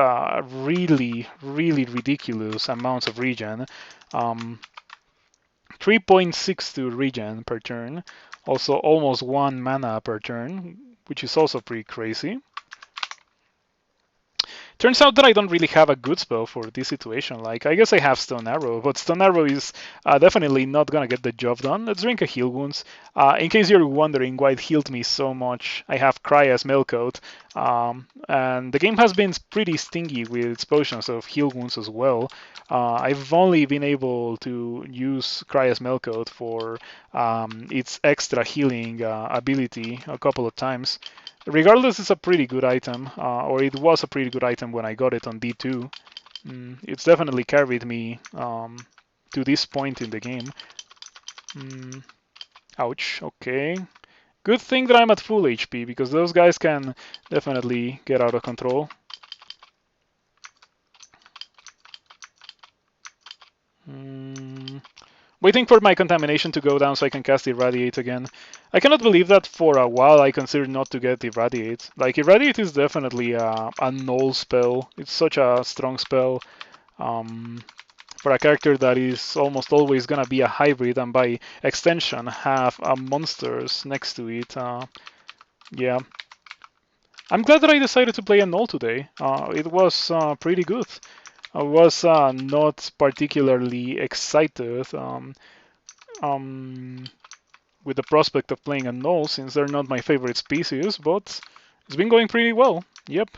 really, really ridiculous amounts of regen. 3.62 regen per turn. Also almost 1 mana per turn, which is also pretty crazy. Turns out that I don't really have a good spell for this situation. Like, I guess I have Stone Arrow, but Stone Arrow is definitely not gonna get the job done. Let's drink a Heal Wounds. In case you're wondering why it healed me so much, I have Cry as Mailcoat, and the game has been pretty stingy with its potions of Heal Wounds as well. I've only been able to use Cry as Mailcoat for its extra healing ability a couple of times. Regardless, it's a pretty good item, or it was a pretty good item when I got it on D2. It's definitely carried me to this point in the game. Ouch, okay. Good thing that I'm at full HP, because those guys can definitely get out of control. Waiting for my contamination to go down so I can cast Irradiate again. I cannot believe that for a while I considered not to get Irradiate. Like, Irradiate is definitely a Gnoll spell. It's such a strong spell for a character that is almost always gonna be a hybrid and by extension have monsters next to it. Yeah. I'm glad that I decided to play a Gnoll today. It was pretty good. I was not particularly excited with the prospect of playing a Gnoll since they're not my favorite species, but it's been going pretty well. Yep.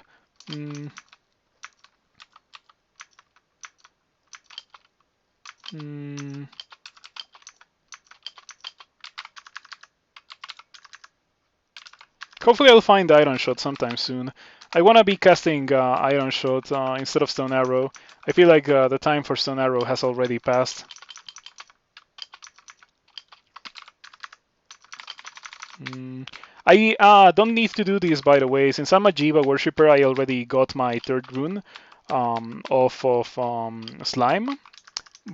Mm. Hopefully I'll find Iron Shot sometime soon. I want to be casting Iron Shot instead of Stone Arrow. I feel like the time for Stone Arrow has already passed. I don't need to do this, by the way. Since I'm a Jiyva worshipper, I already got my third rune off of Slime.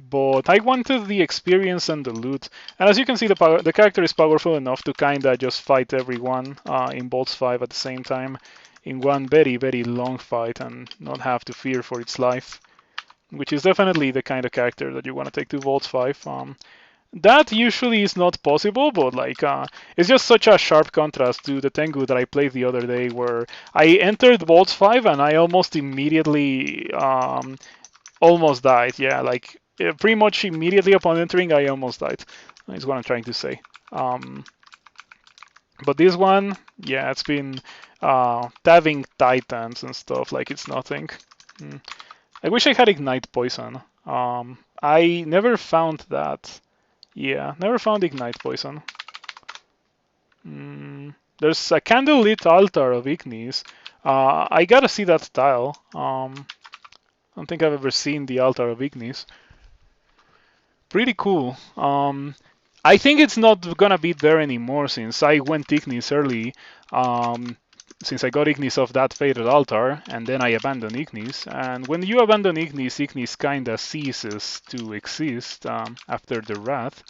But I wanted the experience and the loot. And as you can see, the character is powerful enough to kinda just fight everyone in Bolts 5 at the same time in one very, very long fight and not have to fear for its life, which is definitely the kind of character that you want to take to Vault 5. That usually is not possible, but like it's just such a sharp contrast to the Tengu that I played the other day, where I entered Vault 5 and I almost immediately almost died. Yeah, like pretty much immediately upon entering, I almost died. Is what I'm trying to say. But this one, yeah, it's been tabbing titans and stuff like it's nothing. I wish I had Ignite Poison. I never found that. Yeah, never found Ignite Poison. There's a candlelit altar of Ignis. I gotta see that tile. I don't think I've ever seen the altar of Ignis. Pretty cool. I think it's not gonna be there anymore since I went Ignis early. Since I got Ignis off that faded altar, and then I abandoned Ignis. And when you abandon Ignis, Ignis kinda ceases to exist after the Wrath.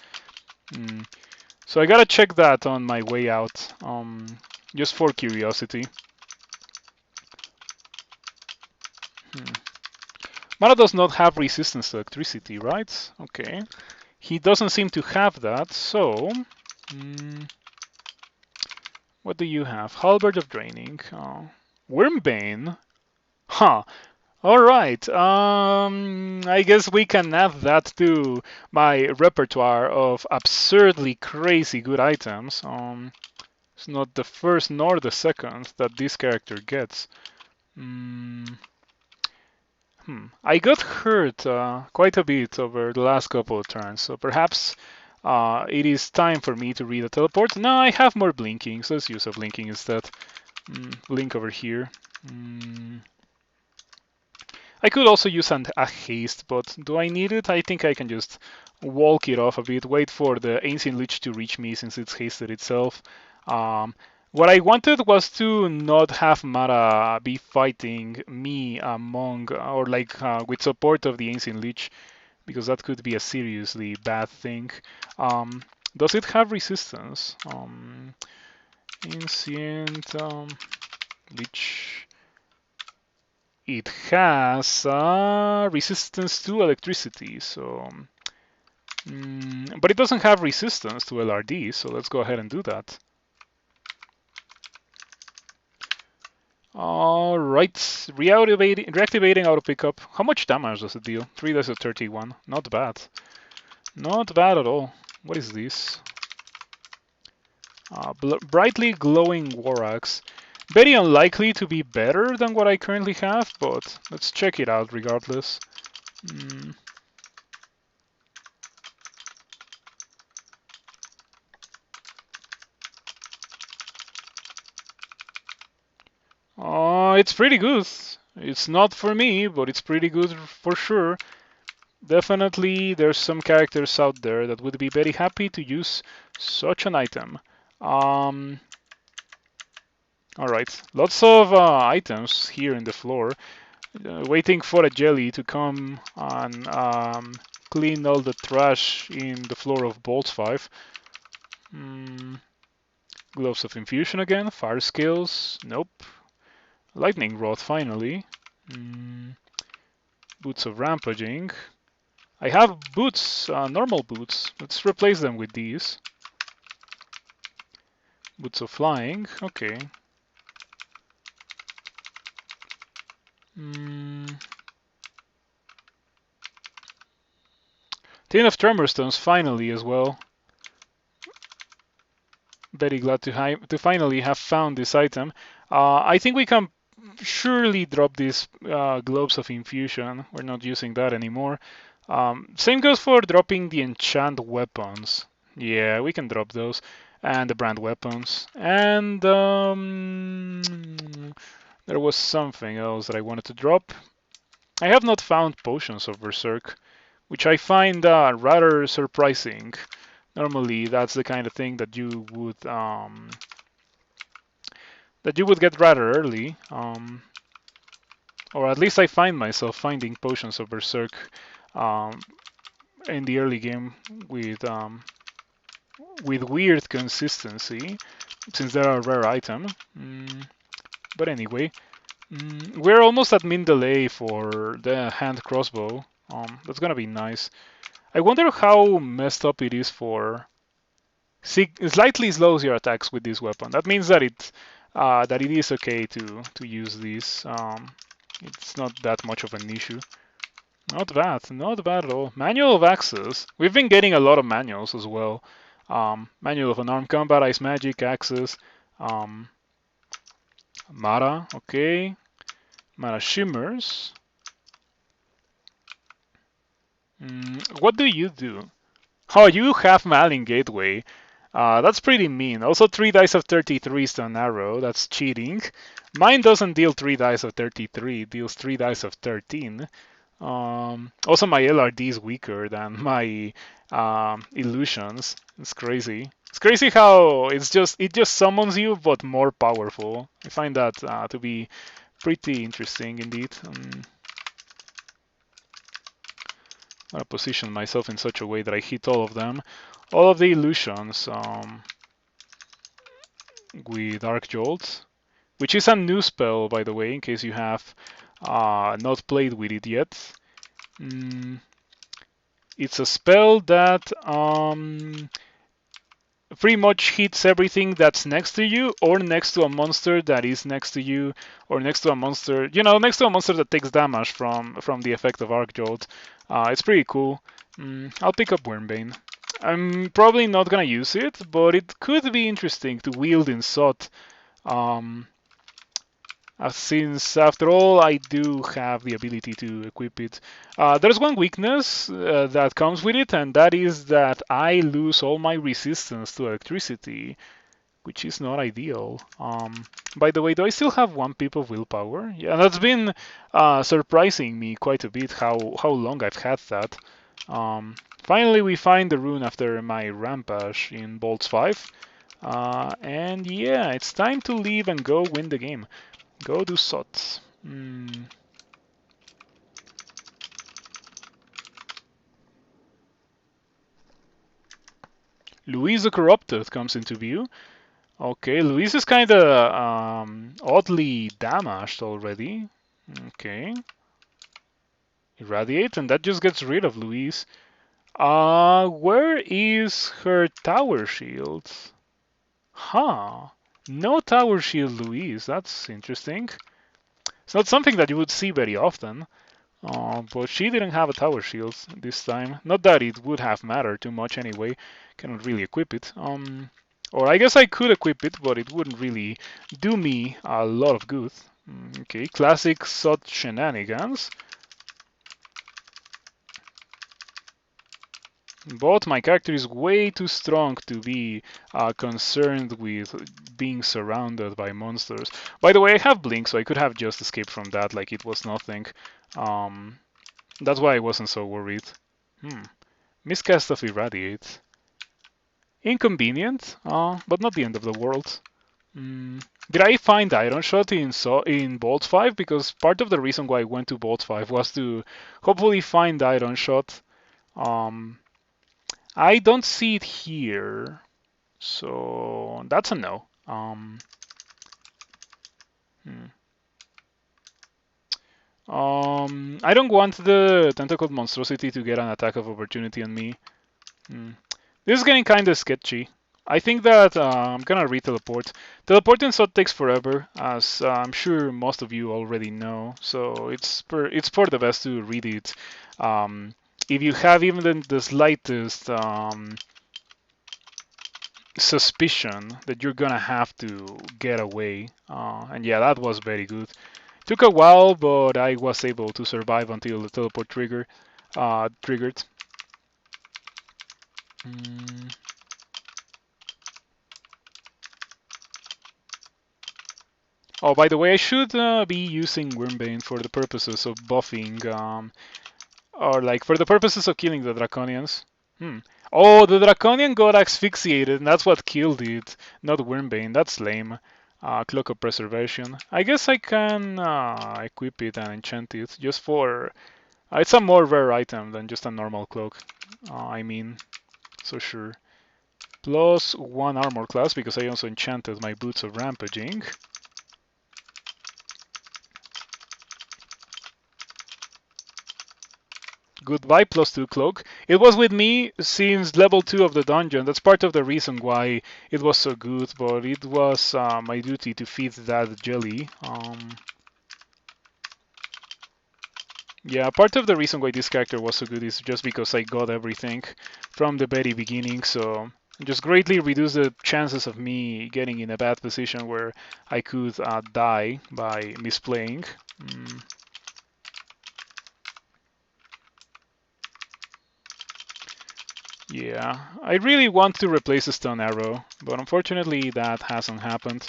So I gotta check that on my way out, just for curiosity. Mana does not have resistance to electricity, right? Okay. He doesn't seem to have that, so... what do you have? Halberd of Draining. Wormbane? Huh. Alright, I guess we can add that to my repertoire of absurdly crazy good items. It's not the first nor the second that this character gets. I got hurt quite a bit over the last couple of turns, so perhaps it is time for me to read a teleport. No, I have more blinking, so let's use a blinking instead. Blink over here. I could also use a haste, but do I need it? I think I can just walk it off a bit, wait for the Ancient Lich to reach me since it's hasted itself. What I wanted was to not have Mara be fighting me among, or like with support of the Ancient Lich, because that could be a seriously bad thing. Does it have resistance? Ancient Lich. It has resistance to electricity, so... but it doesn't have resistance to LRD, so let's go ahead and do that. Alright, reactivating auto pickup. How much damage does it deal? 3 dice of 31. Not bad. Not bad at all. What is this? Brightly glowing war axe. Very unlikely to be better than what I currently have, but let's check it out regardless. It's pretty good. It's not for me, but it's pretty good for sure. Definitely, there's some characters out there that would be very happy to use such an item. Alright, lots of items here in the floor. Waiting for a jelly to come and clean all the trash in the floor of Bolts 5. Gloves of Infusion again. Fire skills. Nope. Lightning Rod finally. Boots of Rampaging. I have boots, normal boots. Let's replace them with these. Boots of Flying. Okay. Tin of Tremorstones finally as well. Very glad to finally have found this item. I think we can surely drop these Globes of Infusion. We're not using that anymore. Same goes for dropping the enchant weapons. Yeah, we can drop those. And the brand weapons. And there was something else that I wanted to drop. I have not found potions of Berserk, which I find rather surprising. Normally, that's the kind of thing that you would get rather early. Or at least I find myself finding potions of Berserk um, in the early game with weird consistency, since they're a rare item. But anyway, we're almost at min delay for the hand crossbow. That's gonna be nice. I wonder how messed up it is for slightly slows your attacks with this weapon. That means that it is okay to use this. It's not that much of an issue. Not bad, not bad at all. Manual of Access. We've been getting a lot of manuals as well. Manual of Unarmed Combat, Ice Magic, Access, Mara, okay. Mara Shimmers. What do you do? Oh, you have Malin Gateway. That's pretty mean. Also, 3 dice of 33 is an arrow. That's cheating. Mine doesn't deal 3 dice of 33, it deals 3 dice of 13. Also, my LRD is weaker than my illusions. It's crazy. It's crazy how it just summons you, but more powerful. I find that to be pretty interesting indeed. I'm gonna position myself in such a way that I hit all of them, all of the illusions with Arc Jolt, which is a new spell, by the way, in case you have not played with it yet. It's a spell that pretty much hits everything that's next to you, or next to a monster that is next to you, or next to a monster, next to a monster that takes damage from the effect of Arc Jolt. It's pretty cool. I'll pick up Wormbane. I'm probably not gonna use it, but it could be interesting to wield in SOT. Since, after all, I do have the ability to equip it. There's one weakness that comes with it, and that is that I lose all my resistance to electricity, which is not ideal. By the way, do I still have 1 pip of willpower? Yeah, that's been surprising me quite a bit how long I've had that. Finally, we find the rune after my rampage in Bolts 5. And yeah, it's time to leave and go win the game. Go do SOTs. Louise the Corrupted comes into view. Okay, Louise is kind of oddly damaged already. Okay. Irradiate, and that just gets rid of Louise. Where is her tower shield? Huh. No tower shield Louise. That's interesting. It's not something that you would see very often. But she didn't have a tower shield this time. Not that it would have mattered too much anyway. Cannot really equip it. Or I guess I could equip it, but it wouldn't really do me a lot of good. Okay, classic SOT shenanigans. But my character is way too strong to be concerned with being surrounded by monsters. By the way, I have Blink, so I could have just escaped from that like it was nothing. That's why I wasn't so worried. Miscast of Irradiate. Inconvenient, but not the end of the world. Did I find Iron Shot in Bolt 5? Because part of the reason why I went to Bolt 5 was to hopefully find Iron Shot. I don't see it here, so that's a no. I don't want the Tentacled Monstrosity to get an attack of opportunity on me. This is getting kind of sketchy. I think that I'm gonna re-teleport. Teleporting SOT takes forever, as I'm sure most of you already know, so it's for the best to read it. If you have even the slightest suspicion that you're gonna have to get away, and yeah, that was very good. Took a while, but I was able to survive until the teleport trigger. triggered. Mm. Oh, by the way, I should be using Wormbane for the purposes of buffing, or like for the purposes of killing the Draconians. Hmm. Oh, the Draconian got asphyxiated, and that's what killed it, not Wormbane. That's lame. Cloak of Preservation. I guess I can equip it and enchant it just for. It's a more rare item than just a normal cloak. I mean, so sure. Plus 1 armor class because I also enchanted my Boots of Rampaging. Goodbye, plus 2 cloak. It was with me since level 2 of the dungeon. That's part of the reason why it was so good, but it was my duty to feed that jelly. Yeah, part of the reason why this character was so good is just because I got everything from the very beginning, so just greatly reduced the chances of me getting in a bad position where I could die by misplaying. Mm. Yeah, I really want to replace the Stone Arrow, but unfortunately that hasn't happened.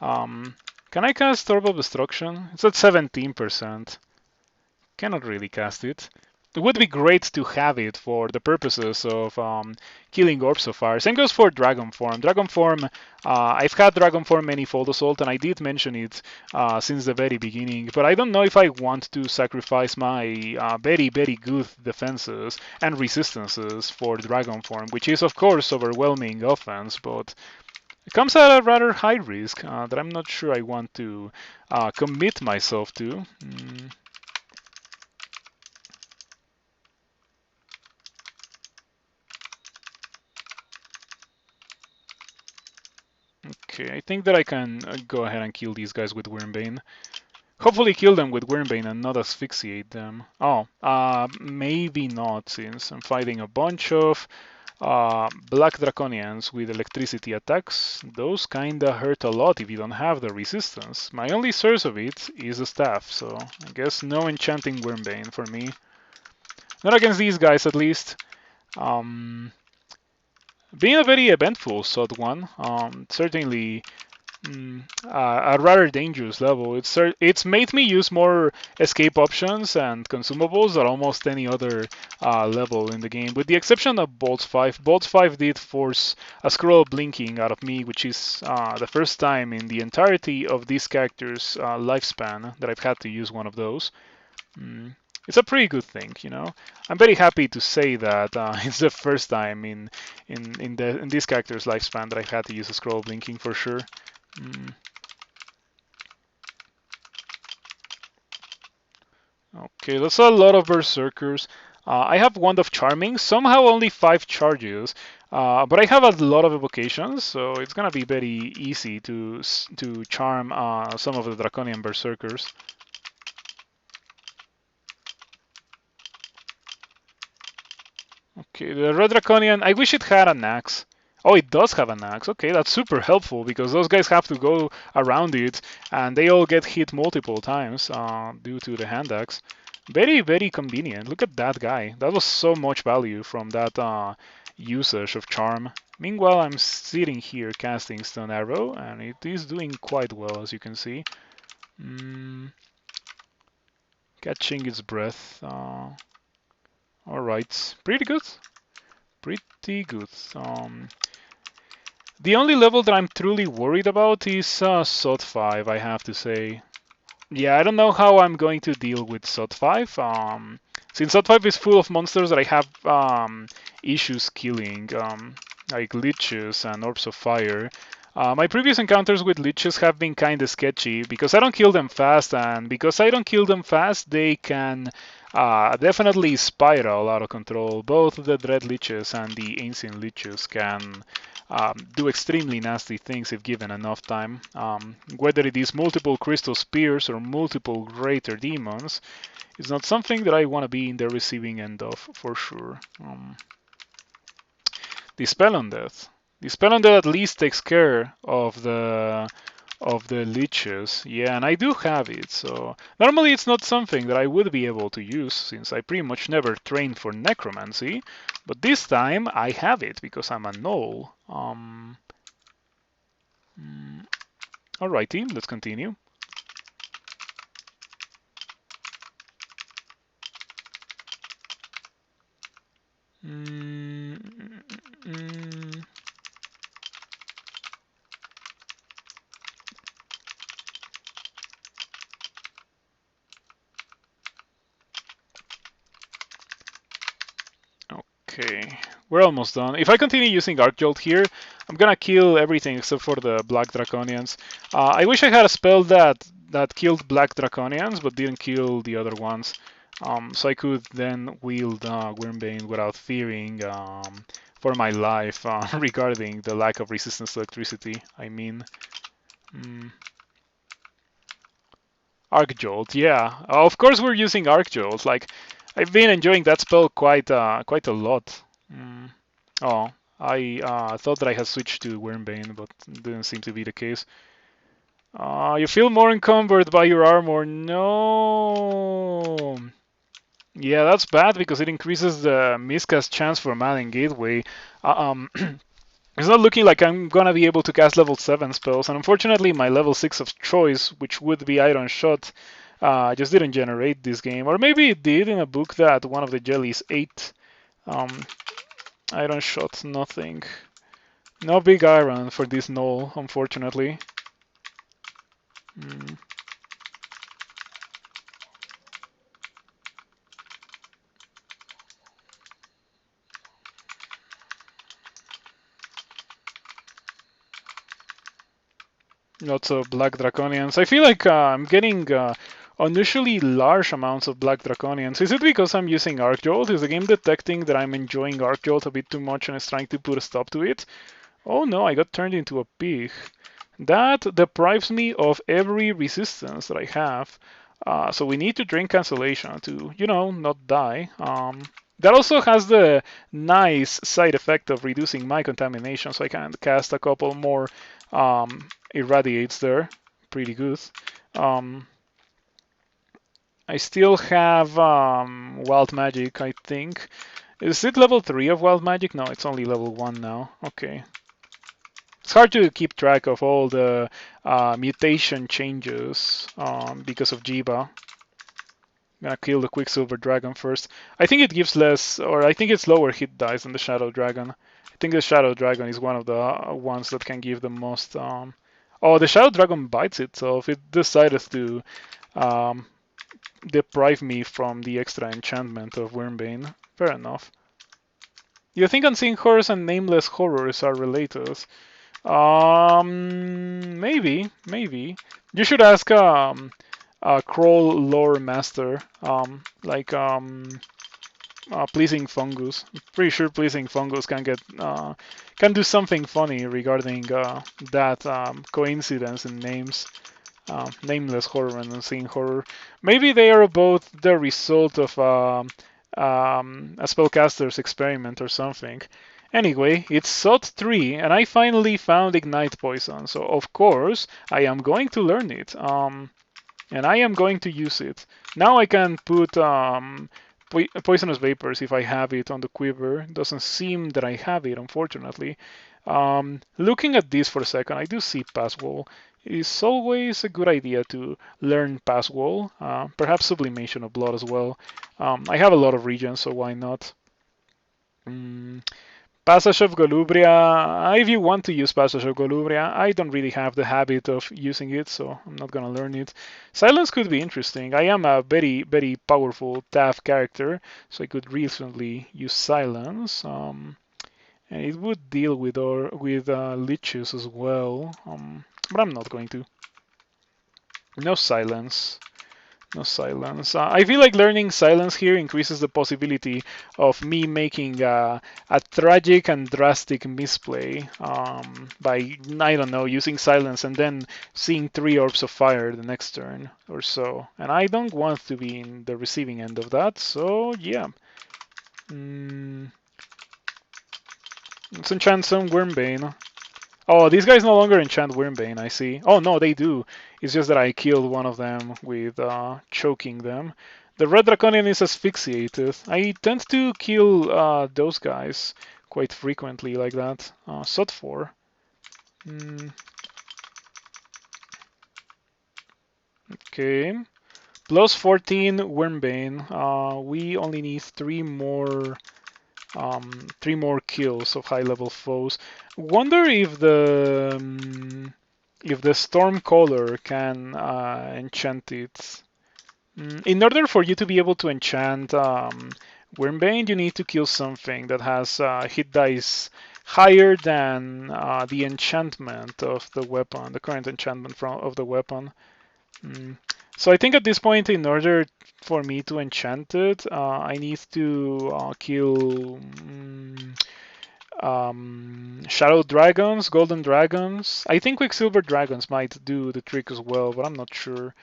Can I cast Orb of Destruction? It's at 17%. Cannot really cast it. It would be great to have it for the purposes of killing orbs of fire. Same goes for Dragon Form. Dragon Form, I've had Dragon Form Manifold Assault, and I did mention it since the very beginning, but I don't know if I want to sacrifice my very, very good defenses and resistances for Dragon Form, which is, of course, overwhelming offense, but it comes at a rather high risk that I'm not sure I want to commit myself to. Okay, I think that I can go ahead and kill these guys with Wormbane. Hopefully kill them with Wormbane and not asphyxiate them. Oh, maybe not, since I'm fighting a bunch of Black Draconians with electricity attacks. Those kinda hurt a lot if you don't have the resistance. My only source of it is the staff, so I guess no enchanting Wormbane for me. Not against these guys, at least. Um, Being a very eventful sort one, certainly a rather dangerous level. It's made me use more escape options and consumables than almost any other level in the game, with the exception of Bolts 5. Bolts 5 did force a scroll blinking out of me, which is the first time in the entirety of this character's lifespan that I've had to use one of those. Mm. It's a pretty good thing, you know. I'm very happy to say that it's the first time in this character's lifespan that I've had to use a scroll blinking for sure. Mm. Okay, that's a lot of Berserkers. I have Wand of Charming, somehow only 5 charges, but I have a lot of evocations, so it's gonna be very easy to charm some of the Draconian Berserkers. Okay, the Red Draconian, I wish it had an axe. Oh, it does have an axe. Okay, that's super helpful because those guys have to go around it and they all get hit multiple times due to the hand axe. Very, very convenient. Look at that guy. That was so much value from that usage of charm. Meanwhile, I'm sitting here casting Stone Arrow and it is doing quite well, as you can see. Mm, Catching its breath. Alright, pretty good. Pretty good. The only level that I'm truly worried about is SOT 5, I have to say. Yeah, I don't know how I'm going to deal with SOT 5. Since SOT 5 is full of monsters that I have issues killing, like Liches and Orbs of Fire. My previous encounters with Liches have been kinda sketchy because I don't kill them fast, and because I don't kill them fast, they can definitely spiral out of control. Both the Dread Liches and the Ancient Liches can do extremely nasty things if given enough time. Whether it is multiple Crystal Spears or multiple Greater Demons, it's not something that I want to be in the receiving end of for sure. The Spell on Death. The Spell on Death at least takes care of the of the leeches. Yeah, and I do have it, so normally it's not something that I would be able to use since I pretty much never trained for necromancy, but this time I have it because I'm a gnoll. Alrighty, let's continue. Mm, mm, Okay, we're almost done. If I continue using Arc Jolt here, I'm gonna kill everything except for the Black Draconians. I wish I had a spell that killed Black Draconians, but didn't kill the other ones. So I could then wield Wyrmbane without fearing for my life regarding the lack of resistance to electricity. I mean, mm, Arc Jolt, yeah. Of course we're using Arc Jolt. Like, I've been enjoying that spell quite a lot. Mm. Oh, I thought that I had switched to Wyrmbane, but didn't seem to be the case. You feel more encumbered by your armor. No. Yeah, that's bad because it increases the miscast chance for Mana and Gateway. It's not looking like I'm gonna be able to cast level 7 spells, and unfortunately my level 6 of choice, which would be Iron Shot, just didn't generate this game. Or maybe it did in a book that one of the jellies ate. Um, Iron Shot, nothing. No big iron for this Gnoll, unfortunately. Mm. Lots of Black Draconians. I feel like I'm getting unusually large amounts of Black Draconians. Is it because I'm using Arc Jolt? Is the game detecting that I'm enjoying Arc Jolt a bit too much and is trying to put a stop to it? Oh no, I got turned into a pig. That deprives me of every resistance that I have. So we need to drink cancellation to, not die. That also has the nice side effect of reducing my contamination, so I can cast a couple more irradiates there. Pretty good. Um, I still have wild magic, I think. Is it level 3 of wild magic? No, it's only level 1 now. Okay. It's hard to keep track of all the mutation changes because of Jiyva. I'm gonna kill the Quicksilver Dragon first. I think it gives less, or I think it's lower hit dice than the Shadow Dragon. I think the Shadow Dragon is one of the ones that can give the most. Oh, the Shadow Dragon bites it, so if it decided to um, deprive me from the extra enchantment of Wyrmbane, fair enough. You think Unseen Horrors and Nameless Horrors are related? Maybe. You should ask a Crawl lore master, Pleasing Fungus. I'm pretty sure Pleasing Fungus can do something funny regarding that coincidence in names. Nameless Horror and Unseen Horror. Maybe they are both the result of a spellcaster's experiment or something. Anyway, it's SOT 3, and I finally found Ignite Poison, so of course I am going to learn it, and I am going to use it. Now I can put Poisonous Vapors if I have it on the quiver. Doesn't seem that I have it, unfortunately. Looking at this for a second, I do see Pass Wall. It's always a good idea to learn Pass Wall, perhaps Sublimation of Blood as well. I have a lot of regions, so why not? Passage of Golubria. If you want to use Passage of Golubria, I don't really have the habit of using it, so I'm not gonna learn it. Silence could be interesting. I am a very, very powerful TAF character, so I could reasonably use Silence. And it would deal with leeches as well, but I'm not going to. No Silence. No silence. I feel like learning silence here increases the possibility of me making a tragic and drastic misplay by, I don't know, using silence and then seeing 3 orbs of fire the next turn or so. And I don't want to be in the receiving end of that, so yeah. Let's enchant some Wyrmbane. Oh, these guys no longer enchant Wyrmbane, I see. Oh no, they do. It's just that I killed one of them with choking them. The Red Draconian is asphyxiated. I tend to kill those guys quite frequently like that. Sod 4. Mm, okay. Plus 14 Wyrmbane. We only need three more kills of high-level foes. Wonder if the Stormcaller can enchant it. In order for you to be able to enchant Wyrmbane, you need to kill something that has hit dice higher than the enchantment of the weapon, the current enchantment of the weapon. So I think at this point, in order for me to enchant it, I need to kill Shadow Dragons, Golden Dragons. I think Quicksilver Dragons might do the trick as well, but I'm not sure.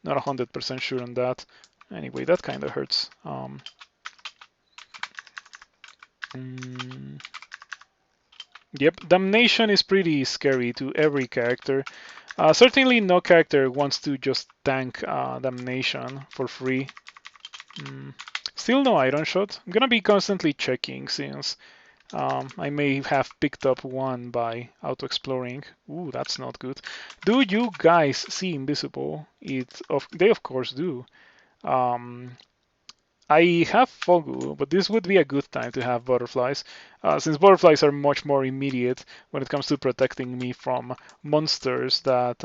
Not 100% sure on that. Anyway, that kind of hurts. Yep, Damnation is pretty scary to every character. Certainly no character wants to just tank Damnation for free. Still no Iron Shot. I'm gonna be constantly checking since I may have picked up one by auto-exploring. Ooh, that's not good. Do you guys see Invisible? They of course do. I have Fogu, but this would be a good time to have Butterflies, since Butterflies are much more immediate when it comes to protecting me from monsters that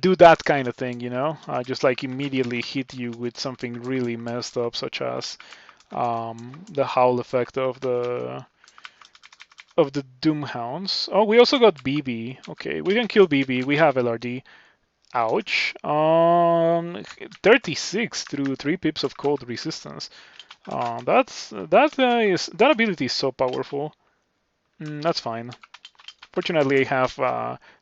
do that kind of thing, you know, just like immediately hit you with something really messed up, such as the howl effect of the Doomhounds. Oh, we also got BB. Okay, we can kill BB. We have LRD. Ouch. 36 through 3 pips of cold resistance. That ability is so powerful. That's fine. Fortunately, I have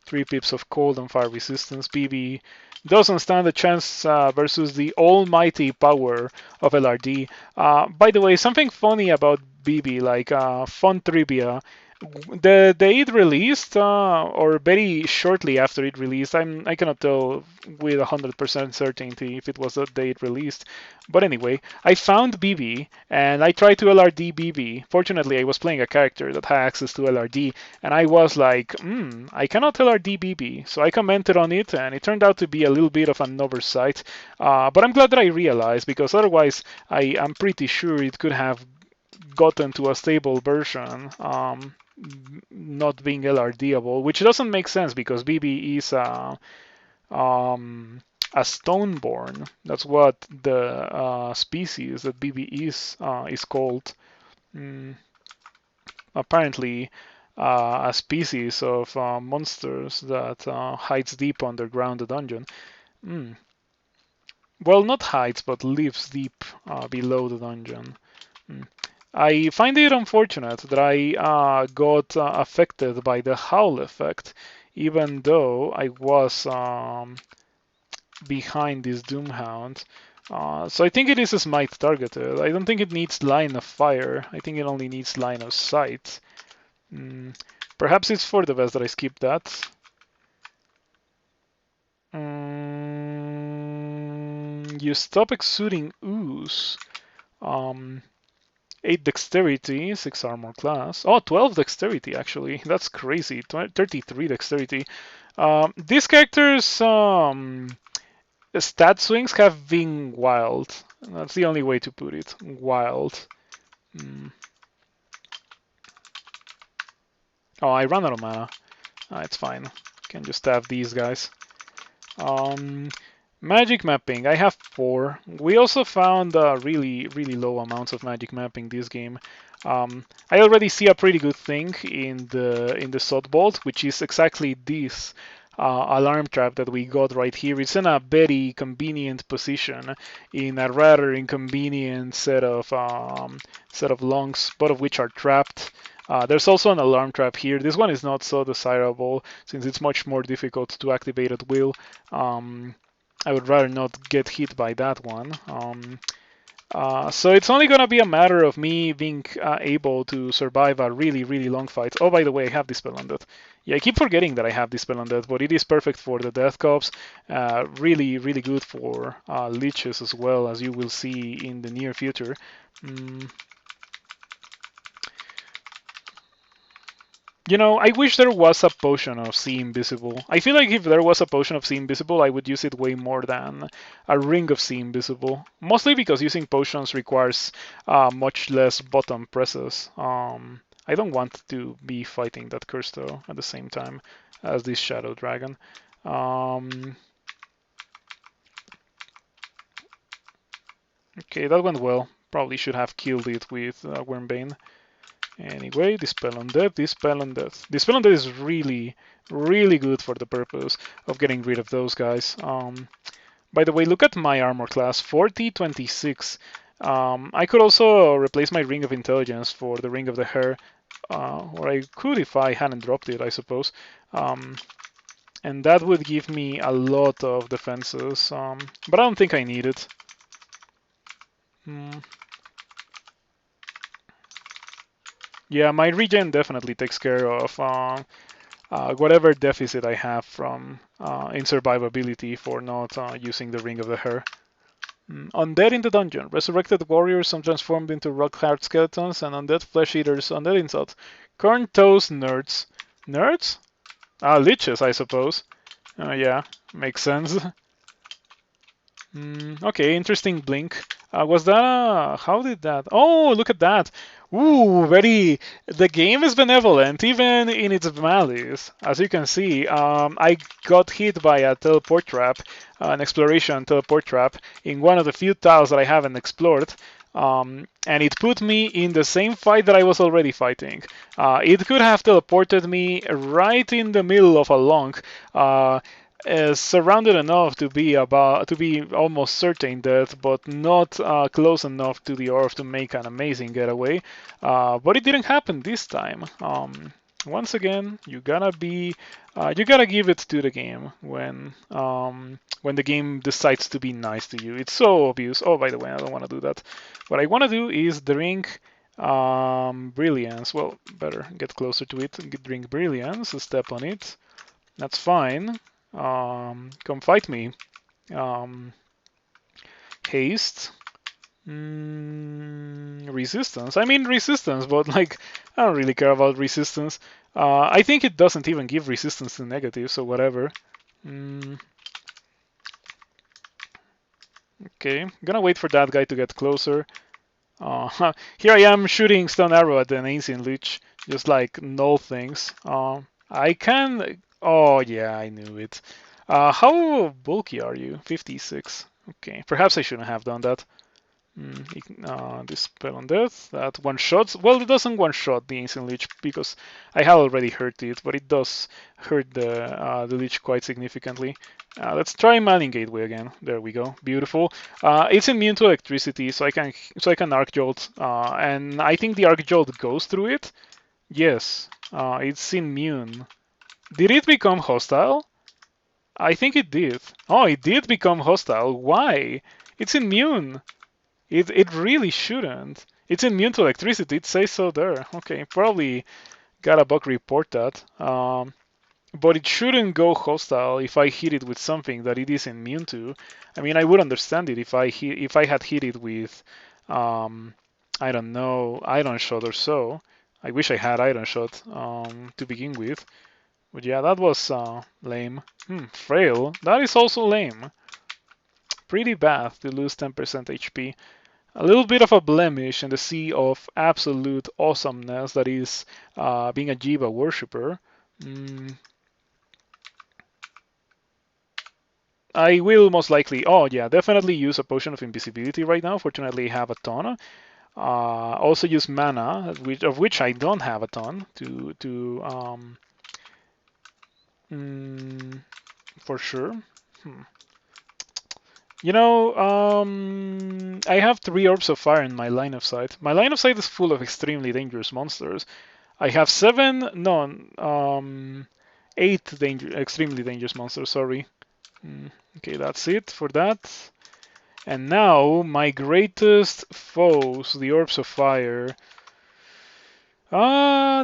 3 pips of cold and fire resistance. BB doesn't stand a chance versus the almighty power of LRD. By the way, something funny about BB, like fun trivia. The day it released, or very shortly after it released, I cannot tell with 100% certainty if it was the day it released. But anyway, I found BB and I tried to LRD BB. Fortunately, I was playing a character that had access to LRD, and I was like, I cannot LRD BB. So I commented on it, and it turned out to be a little bit of an oversight. But I'm glad that I realized, because otherwise, I am pretty sure it could have gotten to a stable version. Not being LRDable, which doesn't make sense because BB is a Stoneborn. That's what the species that BB is called. Apparently, a species of monsters that hides deep underground the dungeon. Well, not hides, but lives deep below the dungeon. I find it unfortunate that I got affected by the howl effect, even though I was behind this Doomhound. So I think it is a smite targeted. I don't think it needs line of fire. I think it only needs line of sight. Perhaps it's for the best that I skip that. You stop exuding ooze. 8 dexterity, 6 armor class. Oh, 12 dexterity, actually. That's crazy. 33 dexterity. These characters' stat swings have been wild. That's the only way to put it. Wild. Oh, I ran out of mana. It's fine. Can just have these guys. Magic mapping, I have 4. We also found really low amounts of magic mapping this game. I already see a pretty good thing in the Sod Bolt, which is exactly this alarm trap that we got right here. It's in a very convenient position in a rather inconvenient set of lungs, both of which are trapped. There's also an alarm trap here. This one is not so desirable since it's much more difficult to activate at will. I would rather not get hit by that one. So it's only gonna be a matter of me being able to survive a really, really long fight. Oh, by the way, I have Dispel on that. Yeah, I keep forgetting that I have Dispel on that, but it is perfect for the Death Cops. Really, really good for leeches as well, as you will see in the near future. Mm, You know, I wish there was a potion of See Invisible. I feel like if there was a potion of See Invisible, I would use it way more than a ring of See Invisible. Mostly because using potions requires much less button presses. I don't want to be fighting that curse though at the same time as this Shadow Dragon. Um, okay, that went well. Probably should have killed it with Wormbane. Anyway, Dispel on Death, Dispel on Death. Dispel on Death is really, really good for the purpose of getting rid of those guys. By the way, look at my armor class, 40, 26. I could also replace my Ring of Intelligence for the Ring of the Hair, or I could if I hadn't dropped it, I suppose. And that would give me a lot of defenses, but I don't think I need it. Mm. Yeah, my regen definitely takes care of whatever deficit I have from in survivability for not using the Ring of the Hair. Undead in the dungeon. Resurrected warriors, some transformed into rock-hard skeletons, and undead flesh eaters, undead insults. Corn toast nerds. Nerds? Leeches, I suppose. Yeah, makes sense. Okay, interesting blink. Was that how did that? Oh, look at that. Ooh, very. The game is benevolent, even in its malice. As you can see, I got hit by a teleport trap, an exploration teleport trap, in one of the few tiles that I haven't explored. And it put me in the same fight that I was already fighting. It could have teleported me right in the middle of a long. Surrounded enough to be almost certain death, but not close enough to the orb to make an amazing getaway. But it didn't happen this time. Once again, you gotta give it to the game when the game decides to be nice to you. It's so obvious. Oh, by the way, I don't want to do that. What I want to do is drink brilliance. Well, better get closer to it. Drink brilliance. Step on it. That's fine. Come fight me. Um, haste. Resistance. I mean resistance, but like I don't really care about resistance. I think it doesn't even give resistance to negative, so whatever. Okay, gonna wait for that guy to get closer. Here I am shooting stone arrow at an ancient lich, just like Gnoll things. I can. Oh yeah, I knew it. How bulky are you? 56. Okay, perhaps I shouldn't have done that. Dispel on death. That one shots. Well, it doesn't one shot the ancient lich because I have already hurt it, but it does hurt the lich quite significantly. Let's try Manning Gateway again. There we go. Beautiful. It's immune to electricity, so I can arc jolt, and I think the arc jolt goes through it. Yes, it's immune. Did it become hostile? I think it did. Oh, it did become hostile. Why? It's immune. It really shouldn't. It's immune to electricity. It says so there. Okay, probably got a bug report that. But it shouldn't go hostile if I hit it with something that it is immune to. I mean, I would understand it if I had hit it with, I don't know, iron shot or so. I wish I had iron shot to begin with. But yeah, that was lame. Frail. That is also lame. Pretty bad to lose 10% HP. A little bit of a blemish in the sea of absolute awesomeness that is being a Jiyva worshipper. I will most likely, oh yeah, definitely use a potion of invisibility right now. Fortunately, I have a ton. Also use mana, of which I don't have a ton, for sure. You know, I have 3 orbs of fire in my line of sight. My line of sight is full of extremely dangerous monsters. I have 7, no, 8 extremely dangerous monsters, sorry. Okay, that's it for that. And now my greatest foes, the Orbs of Fire.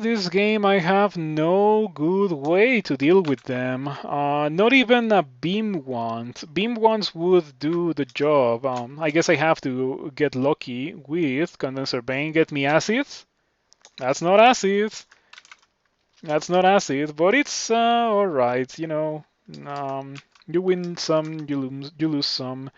This game I have no good way to deal with them. Not even a beam wand. Beam wands would do the job. I guess I have to get lucky with Condenser Bane. Get me acid. That's not acid. That's not acid, but it's alright, you know. You win some, you lose some.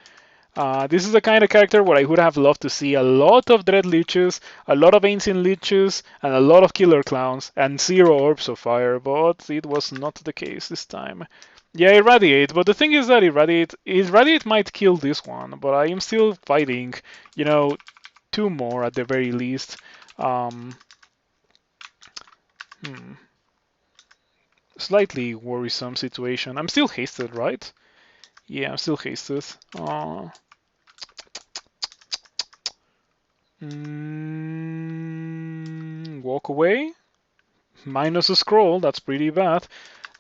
This is the kind of character where I would have loved to see a lot of Dread Leeches, a lot of Ancient Leeches, and a lot of Killer Clowns, and zero Orbs of Fire, but it was not the case this time. Yeah, Irradiate, but the thing is that Irradiate might kill this one, but I am still fighting, you know, two more at the very least. Um, hmm, Slightly worrisome situation. I'm still hasted, right? Yeah, I'm still hasted. Walk away. Minus a scroll. That's pretty bad.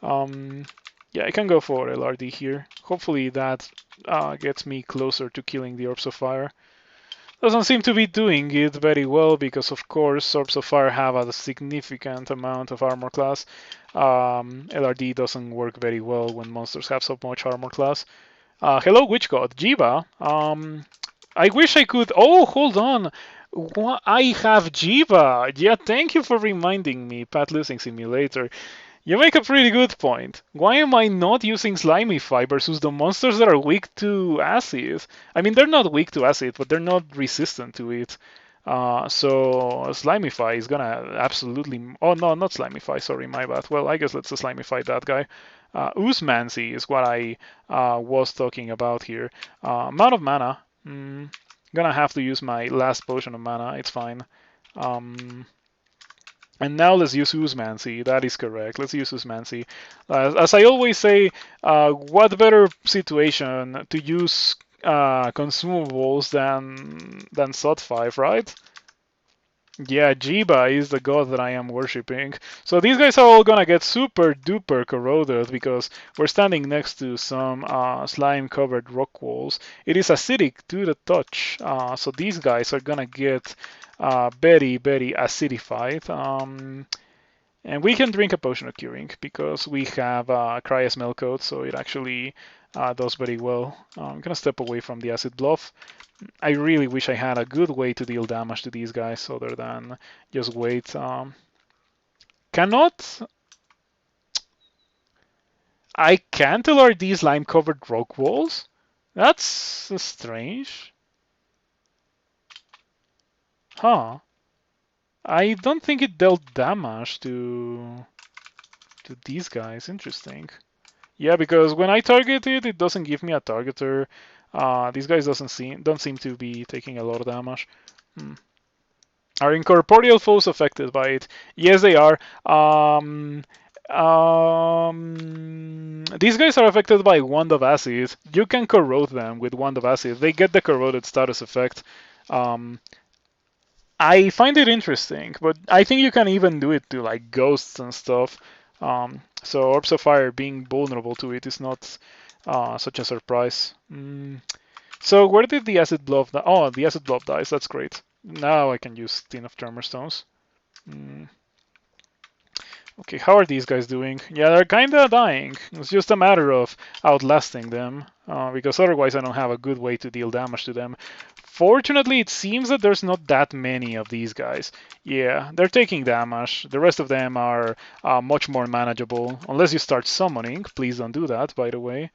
Um, yeah, I can go for LRD here. Hopefully that gets me closer to killing the Orbs of Fire. Doesn't seem to be doing it very well because, of course, Orbs of Fire have a significant amount of armor class. LRD doesn't work very well when monsters have so much armor class. Hello, Witch God. Jiyva. I wish I could. Oh, hold on. I have Jiyva. Yeah, thank you for reminding me, Pat Losing Simulator. You make a pretty good point. Why am I not using Slimify versus the monsters that are weak to acid? I mean, they're not weak to acid, but they're not resistant to it. So Slimify is gonna absolutely. Oh no, not Slimify. Sorry, my bad. Well, I guess let's Slimify that guy. Oozmancy is what I was talking about here. Amount of mana. Gonna have to use my last potion of mana. It's fine. And now let's use Oozmancy. That is correct. Let's use Oozmancy. As I always say, what better situation to use consumables than SOT 5, right? Yeah, Jiyva is the god that I am worshipping. So these guys are all gonna get super duper corroded because we're standing next to some slime covered rock walls. It is acidic to the touch, so these guys are gonna get very, very acidified. And we can drink a potion of curing because we have Cryo Smell Coat, so it actually does very well. I'm gonna step away from the acid bluff. I really wish I had a good way to deal damage to these guys other than just wait. Cannot. I can't alert these lime covered rock walls? That's strange. Huh. I don't think it dealt damage to these guys. Interesting. Yeah, because when I target it, it doesn't give me a targeter. These guys don't seem to be taking a lot of damage. Are incorporeal foes affected by it? Yes, they are. These guys are affected by Wand of Acid. You can corrode them with Wand of Acid. They get the corroded status effect. I find it interesting, but I think you can even do it to like ghosts and stuff. So Orbs of Fire being vulnerable to it is not such a surprise. So where did the acid bluff? Oh, the acid bluff dies. That's great. Now I can use Tin of Tremor Stones. Okay, how are these guys doing? Yeah, they're kinda dying. It's just a matter of outlasting them, because otherwise I don't have a good way to deal damage to them. Fortunately, it seems that there's not that many of these guys. Yeah, they're taking damage. The rest of them are much more manageable, unless you start summoning. Please don't do that, by the way.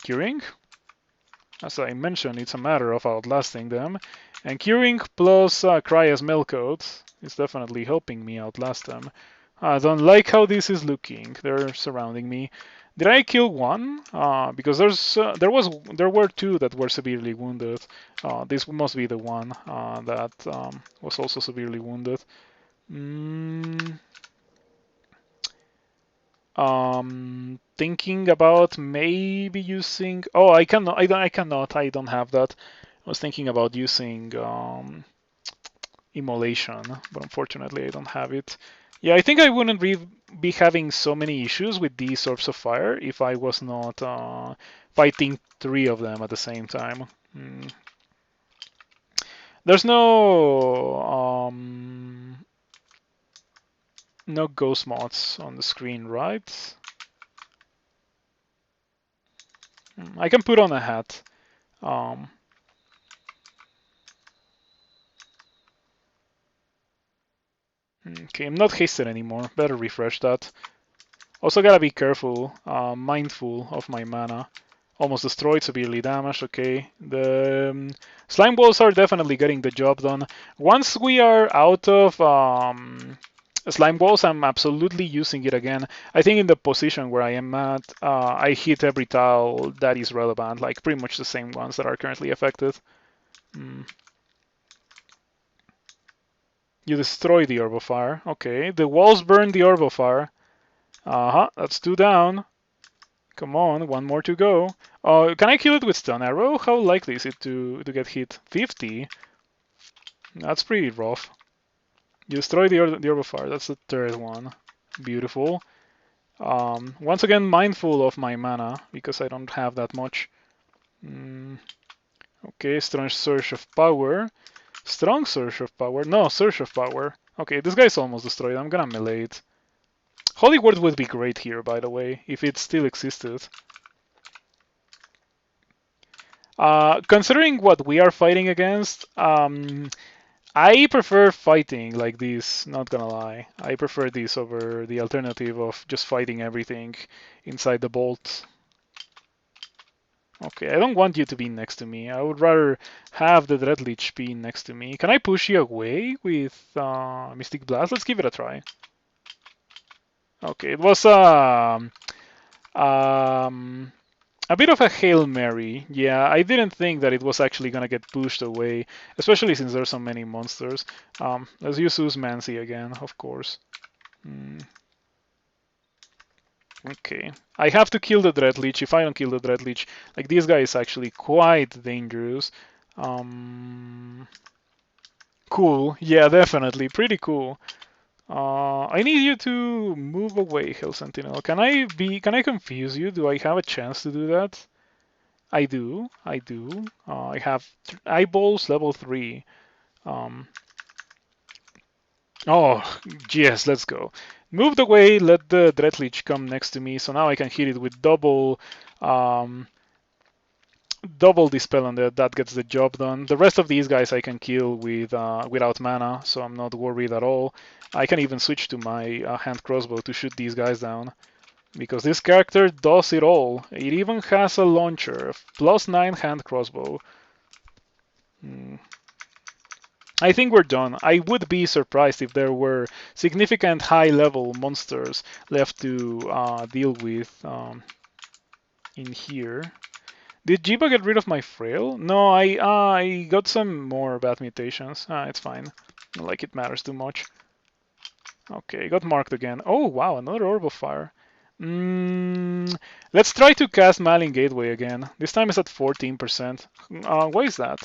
Curing? As I mentioned, it's a matter of outlasting them. And curing plus Cryo's Melcoat is definitely helping me outlast them. I don't like how this is looking. They're surrounding me. Did I kill one? Because there were two that were severely wounded. This must be the one that was also severely wounded. Thinking about maybe using. Oh, I cannot. I cannot. I don't have that. I was thinking about using Immolation, but unfortunately I don't have it. Yeah, I think I wouldn't be having so many issues with these Orbs of Fire if I was not fighting three of them at the same time. Hmm. There's no ghost mods on the screen, right? I can put on a hat. Um, okay, I'm not hasted anymore. Better refresh that. Also gotta be careful, mindful of my mana. Almost destroyed, severely damaged. Okay, the slime balls are definitely getting the job done. Once we are out of slime balls, I'm absolutely using it again. I think in the position where I am at, I hit every tile that is relevant, like pretty much the same ones that are currently affected. Mm. You destroy the orb of fire. Okay, the walls burn the orb of fire. Uh-huh, that's two down. Come on, one more to go. Can I kill it with stun arrow? How likely is it to get hit? 50? That's pretty rough. You destroy the orb of fire. That's the third one. Beautiful. Once again, mindful of my mana, because I don't have that much. Okay, strong surge of power. Strong surge of power. No, surge of power. Okay, this guy's almost destroyed. I'm gonna melee it. Holy Word would be great here, by the way, if it still existed. Considering what we are fighting against, I prefer fighting like this, not gonna lie. I prefer this over the alternative of just fighting everything inside the bolt. Okay, I don't want you to be next to me. I would rather have the Dreadlich be next to me. Can I push you away with Mystic Blast? Let's give it a try. Okay, it was um, a bit of a Hail Mary. Yeah, I didn't think that it was actually gonna get pushed away, especially since there's so many monsters. Let's use Mancy again, of course. Okay. I have to kill the Dreadlich. If I don't kill the Dreadlich, like this guy is actually quite dangerous. Cool. Yeah, definitely. Pretty cool. I need you to move away, Hell Sentinel. Can I confuse you? Do I have a chance to do that? I do. I do. I have eyeballs level 3. Um, oh, yes, let's go. Moved away, let the Dreadlich come next to me, so now I can hit it with um, double dispel on that. That gets the job done. The rest of these guys I can kill with without mana, so I'm not worried at all. I can even switch to my hand crossbow to shoot these guys down, because this character does it all. It even has a launcher, +9 hand crossbow. I think we're done. I would be surprised if there were significant high-level monsters left to deal with in here. Did Jiyva get rid of my frail? No, I got some more bad mutations. It's fine. Not like it matters too much. Okay, got marked again. Oh wow, another orb of fire. Let's try to cast Malign Gateway again. This time it's at 14%. Why is that?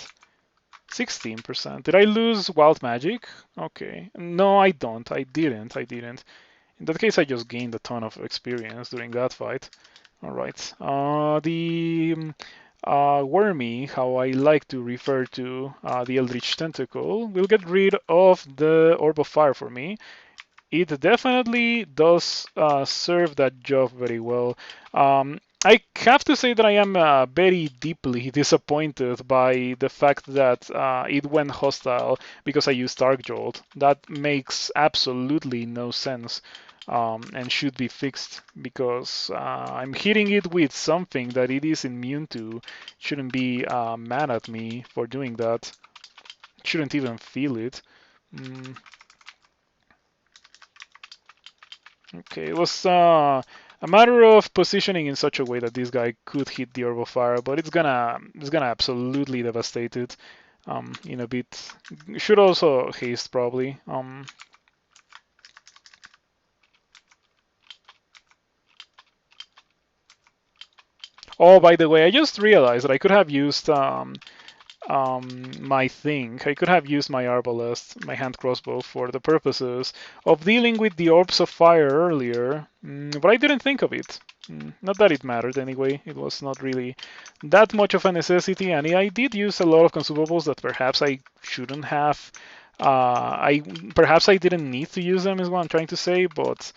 16%. Did I lose wild magic? Okay. No, I don't. I didn't. In that case, I just gained a ton of experience during that fight. All right. The Wormy, how I like to refer to the Eldritch Tentacle, will get rid of the Orb of Fire for me. It definitely does serve that job very well. I have to say that I am very deeply disappointed by the fact that it went hostile because I used Dark Jolt. That makes absolutely no sense and should be fixed because I'm hitting it with something that it is immune to. It shouldn't be mad at me for doing that. It shouldn't even feel it. Okay, it was a matter of positioning in such a way that this guy could hit the Orb of Fire, but it's gonna absolutely devastate it in a bit. Should also haste probably. Oh, by the way, I just realized that I could have used my thing. I could have used my arbalest, my hand crossbow, for the purposes of dealing with the orbs of fire earlier, but I didn't think of it. Not that it mattered anyway. It was not really that much of a necessity, and I did use a lot of consumables that perhaps I shouldn't have. I perhaps I didn't need to use them, is what I'm trying to say, but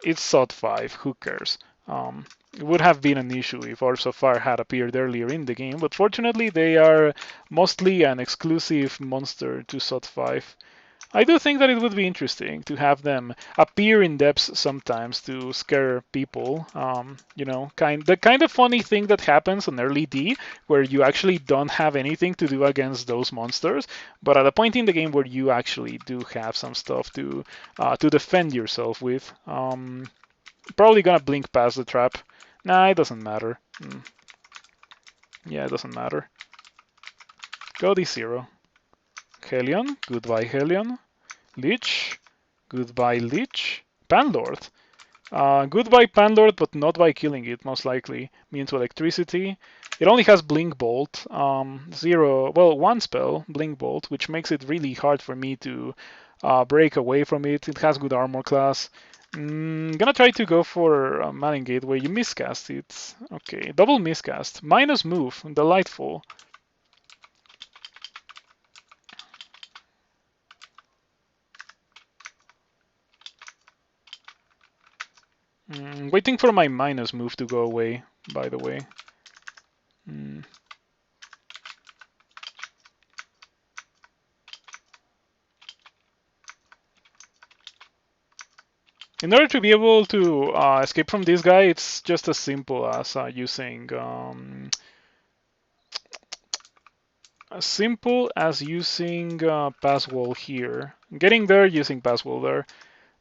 it's SOT 5. Who cares? It would have been an issue if Orbs of Fire had appeared earlier in the game, but fortunately they are mostly an exclusive monster to SOT 5. I do think that it would be interesting to have them appear in depths sometimes to scare people. The kind of funny thing that happens on early D, where you actually don't have anything to do against those monsters, but at a point in the game where you actually do have some stuff to defend yourself with. Probably gonna blink past the trap. Nah, it doesn't matter. Yeah, it doesn't matter. Go D0. Helion, goodbye Helion. Lich, goodbye Lich. Panlord. Goodbye Panlord, but not by killing it, most likely. Means electricity. It only has Blink Bolt. One spell, Blink Bolt, which makes it really hard for me to break away from it. It has good armor class. Gonna try to go for Manning Gateway. You miscast it. Okay, double miscast. Minus move. Delightful. Waiting for my minus move to go away, by the way. In order to be able to escape from this guy, it's just as simple as using pass wall here. Getting there using pass wall there,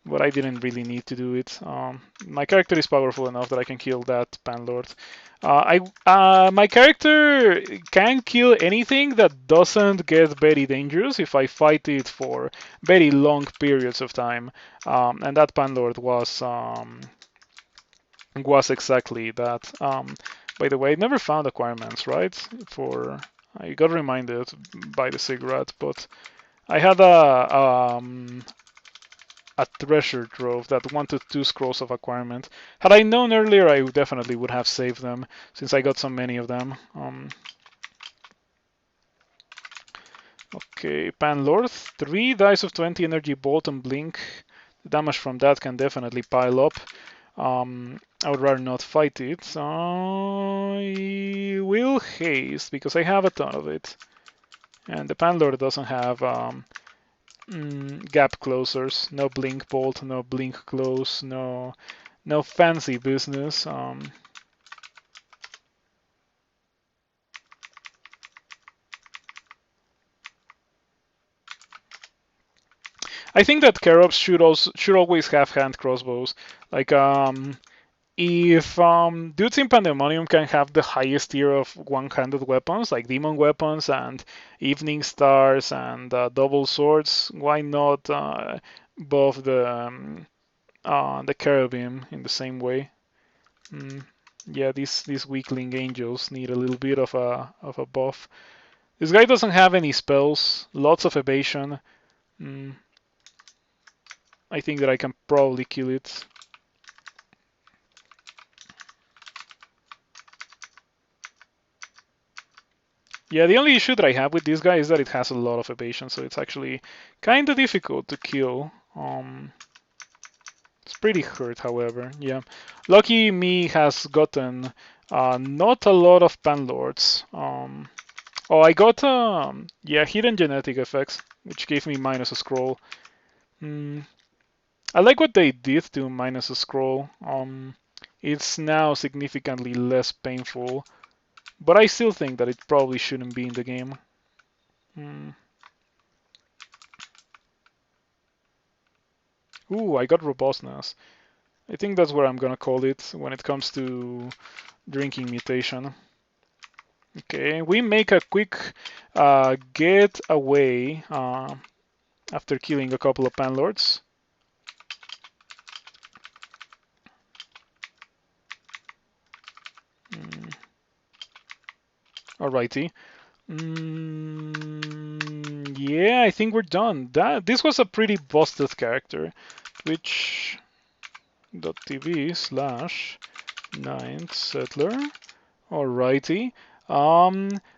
but I didn't really need to do it. My character is powerful enough that I can kill that Panlord. My character can kill anything that doesn't get very dangerous if I fight it for very long periods of time, and that Panlord was exactly that. By the way, I never found acquirements, right? I got reminded by the cigarette, but I had a treasure trove that wanted 2 scrolls of acquirement. Had I known earlier, I definitely would have saved them, since I got so many of them. Okay, Panlord, 3 dice of 20 energy bolt and blink. The damage from that can definitely pile up. I would rather not fight it. I will haste because I have a ton of it. And the Panlord doesn't have gap closers. No blink bolt, no blink close, no fancy business. I think that Kerops should always have hand crossbows. Like if dudes in Pandemonium can have the highest tier of one-handed weapons, like demon weapons and evening stars and double swords, why not buff the cherubim in the same way? Yeah, these weakling angels need a little bit of a buff. This guy doesn't have any spells, lots of evasion. I think that I can probably kill it. Yeah, the only issue that I have with this guy is that it has a lot of evasion, so it's actually kind of difficult to kill. It's pretty hurt, however. Yeah, lucky me has gotten not a lot of Panlords. I got hidden genetic effects, which gave me minus a scroll. I like what they did to minus a scroll. It's now significantly less painful, but I still think that it probably shouldn't be in the game. Ooh, I got robustness. I think that's where I'm gonna call it when it comes to drinking mutation. Okay, we make a quick get away after killing a couple of Panlords. Alrighty. Yeah, I think we're done. This was a pretty busted character. Twitch.tv slash ninth settler. Alrighty.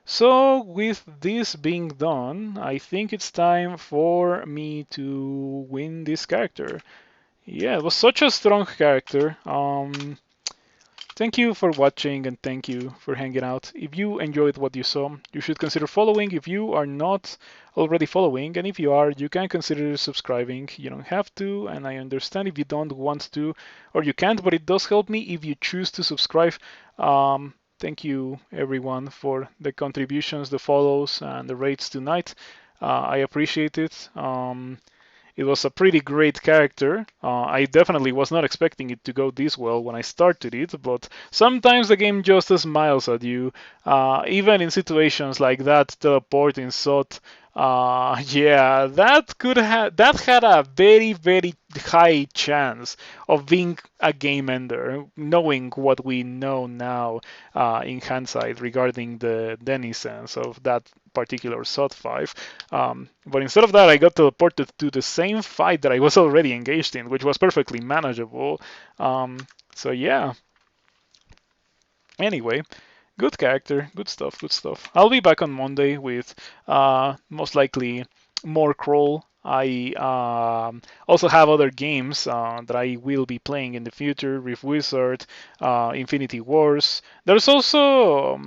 So with this being done, I think it's time for me to win this character. Yeah, it was such a strong character. Thank you for watching and thank you for hanging out. If you enjoyed what you saw, you should consider following if you are not already following, and if you are, you can consider subscribing. You don't have to, and I understand if you don't want to or you can't, but it does help me if you choose to subscribe. Thank you everyone for the contributions, the follows, and the rates tonight. I appreciate it. It was a pretty great character. I definitely was not expecting it to go this well when I started it, but sometimes the game just smiles at you. Even in situations like that, teleporting shot. Yeah, that had a very high chance of being a game ender, knowing what we know now in hindsight regarding the denizens of that particular SOT 5. But instead of that, I got teleported to the same fight that I was already engaged in, which was perfectly manageable. So yeah. Anyway, good character, good stuff, good stuff. I'll be back on Monday with most likely more Crawl. I also have other games that I will be playing in the future: Rift Wizard, Infinity Wars. There's also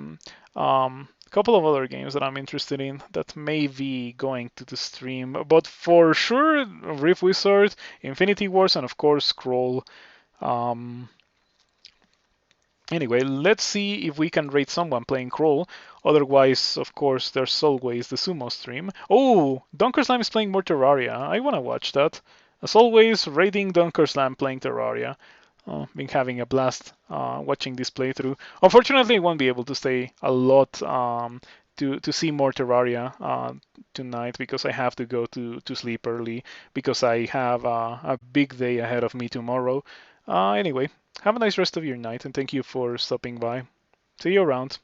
a couple of other games that I'm interested in that may be going to the stream, but for sure, Rift Wizard, Infinity Wars, and of course, Crawl. Um, Anyway, let's see if we can rate someone playing Crawl. Otherwise, of course, there's always the sumo stream. Oh, Dunkerslam is playing more Terraria. I want to watch that. As always, rating Dunkerslam playing Terraria. Been having a blast watching this playthrough. Unfortunately, I won't be able to stay a lot to see more Terraria tonight because I have to go to sleep early because I have a big day ahead of me tomorrow. Anyway, have a nice rest of your night and thank you for stopping by. See you around.